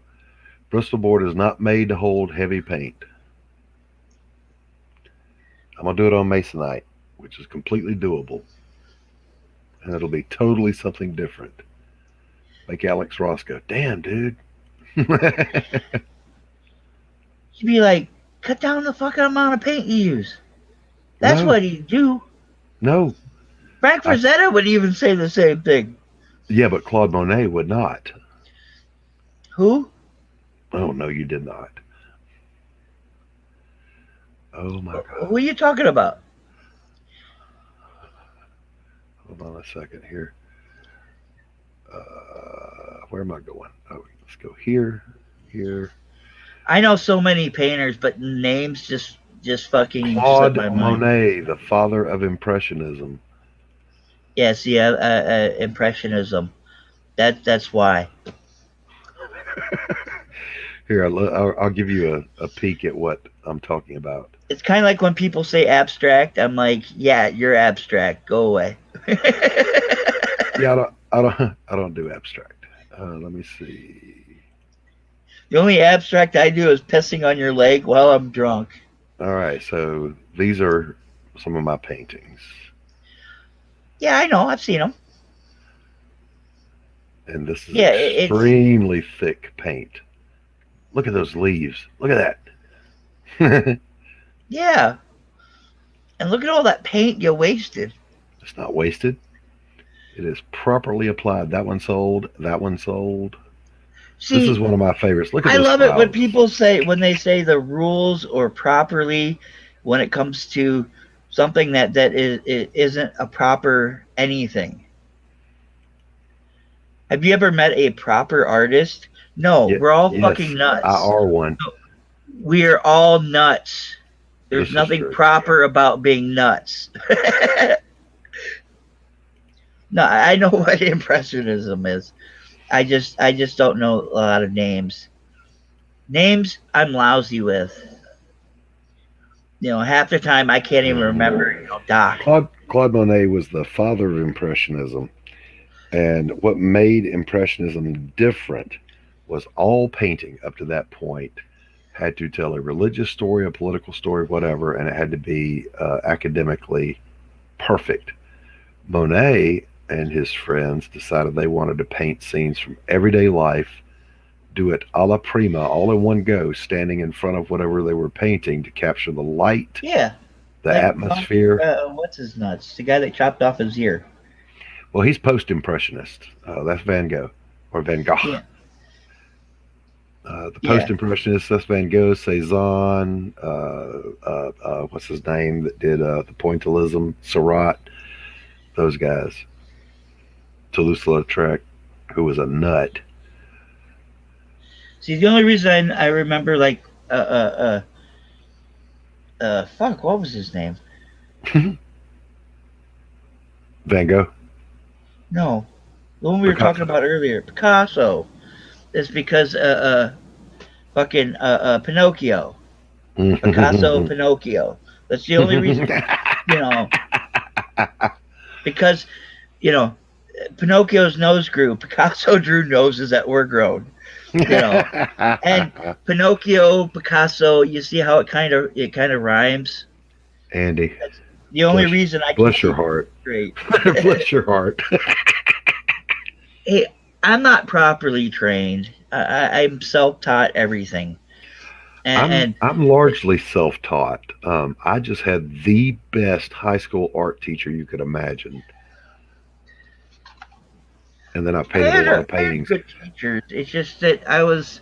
Bristol board is not made to hold heavy paint. I'm gonna do it on Masonite, which is completely doable, and it'll be totally something different. Like Alex Ross go, damn, dude. You'd be like, cut down the fucking amount of paint you use. That's No, what he'd do. no. Frank I, Frazetta would even say the same thing. yeah, but Claude Monet would not. Who? Oh no, you did not. Oh my Who God. are you talking about? Hold on a second here. Where am I going? Oh, let's go here, here. I know so many painters, but names just fucking slip Claude my mind. Monet, the father of Impressionism. Yes, impressionism. That's why. Here, I'll give you a peek at what I'm talking about. It's kind of like when people say abstract. I'm like, yeah, you're abstract. Go away. Yeah, I don't do abstract. Let me see. The only abstract I do is pissing on your leg while I'm drunk. All right, so these are some of my paintings, Yeah, I know. I've seen them. and this is Yeah, it's extremely thick paint. Look at those leaves. Look at that. yeah. And look at all that paint you wasted. It's not wasted. It is properly applied. That one sold. That one sold. This is See, one of my favorites. Look at I those love it when clouds. people say when they say the rules or properly when it comes to something that isn't a proper anything. Have you ever met a proper artist? No, Yeah, we're all yes, fucking I nuts. are one. We're all nuts. There's This is nothing true. proper about being nuts. No, I know what impressionism is. I just don't know a lot of names. Names I'm lousy with. Half the time I can't even remember. Doc. Claude Monet was the father of Impressionism, and what made Impressionism different was all painting up to that point had to tell a religious story, a political story, whatever, and it had to be academically perfect. Monet and his friends decided they wanted to paint scenes from everyday life, do it a la prima, all in one go, standing in front of whatever they were painting to capture the light, Yeah, the like atmosphere. what's his nuts? The guy that chopped off his ear. Well, he's post-impressionist. That's Van Gogh or Van Gogh. Yeah, The yeah. post-impressionist, that's Van Gogh, Cezanne. What's his name that did the pointillism? Seurat. Those guys. Toulouse-Lautrec, who was a nut. See, the only reason I remember like fuck, what was his name? Van Gogh, No, the one we were talking Picasso. about earlier, Picasso, is because fucking Pinocchio, Picasso, Pinocchio. That's the only reason, you know, because you know Pinocchio's nose grew. Picasso drew noses that were grown. And Pinocchio, Picasso. You see how it kind of rhymes. Andy, That's the only bless, reason I can bless your keep heart. it straight. Bless your heart. Hey, I'm not properly trained. I'm self-taught everything, and I'm largely self-taught. I just had the best high school art teacher you could imagine, and then I I painted a had, lot of I had paintings. good teachers. It's just that I was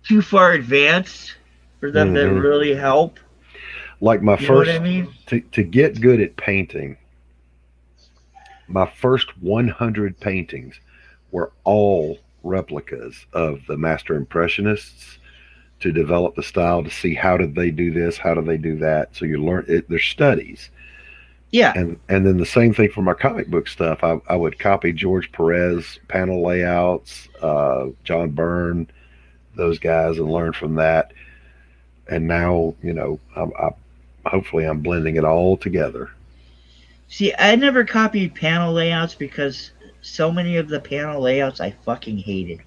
too far advanced for them to Hmm. really help. Like my You know what I first mean? to get good at painting, my first 100 paintings were all replicas of the master impressionists to develop the style to see how did they do this, how did they do that. So you learn it. There's studies, Yeah, and then the same thing for my comic book stuff. I would copy George Perez panel layouts, John Byrne, those guys, and learn from that. And now hopefully I'm blending it all together. see, I never copied panel layouts because so many of the panel layouts I fucking hated.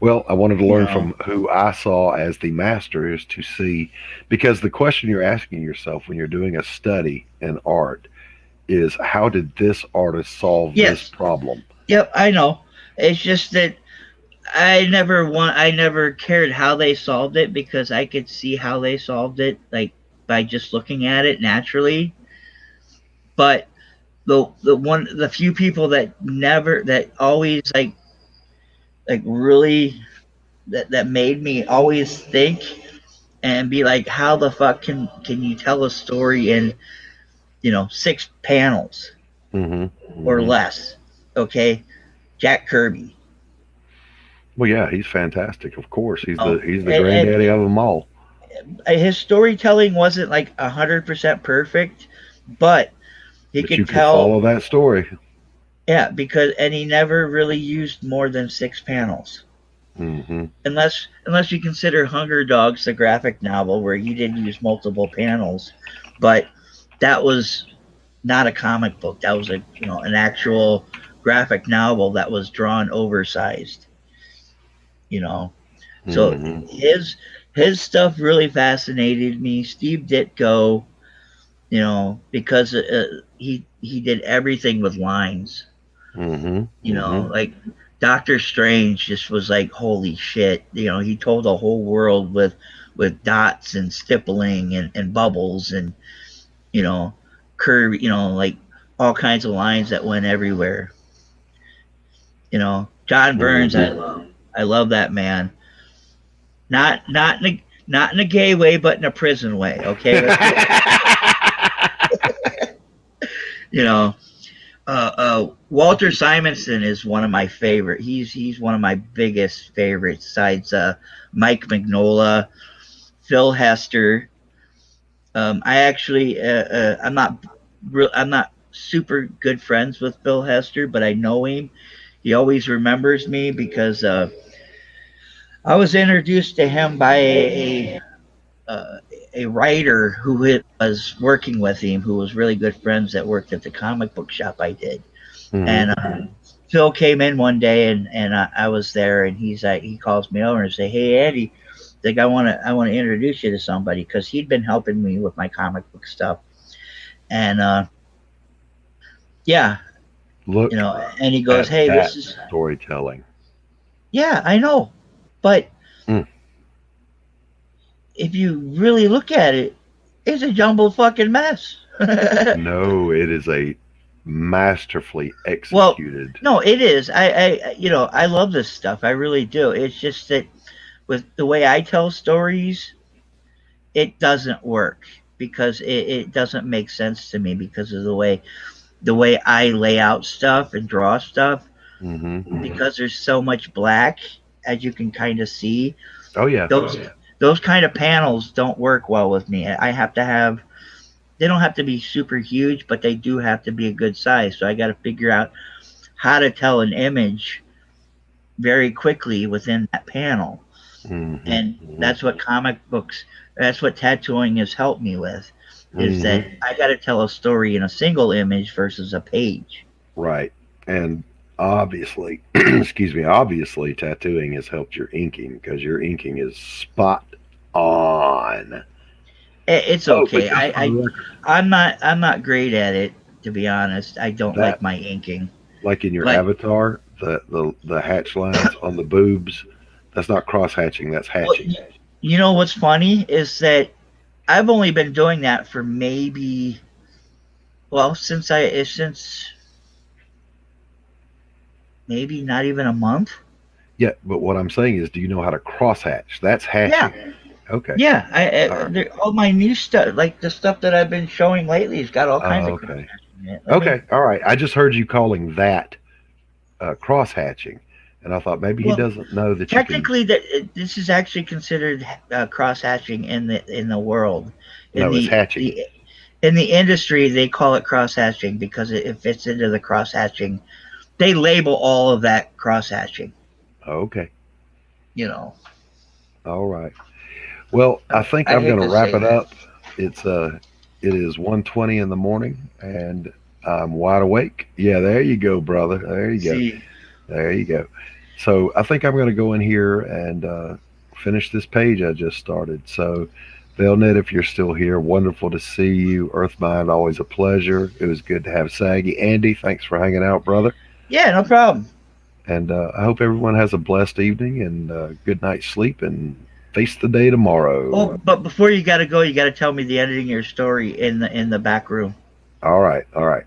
Well, I wanted to You learn know? from who I saw as the master is to see, because the question you're asking yourself when you're doing a study in art is how did this artist solve this Yes. problem? Yep, I know. It's just that I never cared how they solved it because I could see how they solved it, like by just looking at it naturally. But the few people that always like really that made me always think and be like, how the fuck can you tell a story in 6 panels Hmm. or Hmm. less? Okay, Jack Kirby. Well, yeah, he's fantastic. Of course, Oh, he's the and granddaddy of them all. his storytelling wasn't like 100% perfect, but he But you could could tell. follow that story. Yeah, because he never really used more than 6 panels. Mm-hmm. unless you consider Hunger Dogs the graphic novel where he did use multiple panels, but that was not a comic book. That was an actual graphic novel that was drawn oversized. You know, so Mm-hmm. his stuff really fascinated me. Steve Ditko, because he did everything with lines. Mm-hmm. Mm-hmm. Like Doctor Strange just was like holy shit. He told the whole world with dots and stippling and bubbles and you know curve. Like all kinds of lines that went everywhere. John Burns, Mm-hmm. I love that man. Not in a gay way, but in a prison way. Okay, you know. Walter Simonson is one of my favorite. He's one of my biggest favorites. Besides Mike Mignola, Phil Hester. I actually I'm not super good friends with Phil Hester, but I know him. He always remembers me because I was introduced to him by uh, a writer who was working with him, who was really good friends that worked at the comic book shop I did. Mm-hmm. And Phil came in one day, and I was there, and he calls me over and say, "Hey Andy, like I want to introduce you to somebody," because he'd been helping me with my comic book stuff, and yeah, Look and he goes, at "Hey, that this is storytelling. yeah, I know, but Mm. if you really look at it, it's a jumbled fucking mess." No, it is a masterfully Well, executed. no, it is. I love this stuff. I really do. It's just that with the way I tell stories, it doesn't work because it doesn't make sense to me because of the way I lay out stuff and draw stuff Mm-hmm. because there's so much black as you can kind of see. Oh yeah. Those kind of panels don't work well with me. I have to have they don't have to be super huge, but they do have to be a good size. So I got to figure out how to tell an image very quickly within that panel. Mm-hmm. And Mm-hmm. that's what tattooing has helped me with, is Mm-hmm. that I got to tell a story in a single image versus a page. Right. And obviously, excuse me, obviously tattooing has helped your inking because your inking is spot on. It's Oh, but okay. just for the record, I'm not great at it, to be honest. I don't that like my inking. like in your But avatar, the hatch lines on the boobs, that's not cross hatching, that's well, hatching. you know what's funny is that I've only been doing that for maybe since maybe not even a month. Yeah, but what I'm saying is, do you know how to cross hatch? That's Yeah, hatching. Okay. yeah. All right. All my new stuff, like the stuff that I've been showing lately, has got all kinds of cross Okay. hatching in it. Okay. All right. I just heard you calling that cross hatching, and I thought maybe he Well, doesn't know that you can. technically, this is actually considered cross hatching in the world. In No, it's hatching. the industry, they call it cross hatching because it fits into the cross hatching. They label all of that cross hatching. Okay. You know, All right. Well, I think I I'm hate going to to wrap say it that. up. It is 1:20 in the morning, and I'm wide awake. Yeah, there you go, brother. There you go. See, There you go. So I think I'm going to go in here and finish this page I just started. So, Belnet, if you're still here, wonderful to see you. Earthmind, always a pleasure. It was good to have Saggy. Andy, thanks for hanging out, brother. yeah, no problem. And I hope everyone has a blessed evening and good night's sleep and face the day tomorrow. Oh, but before you got to go, you got to tell me the ending of your story in the back room. All right. All right.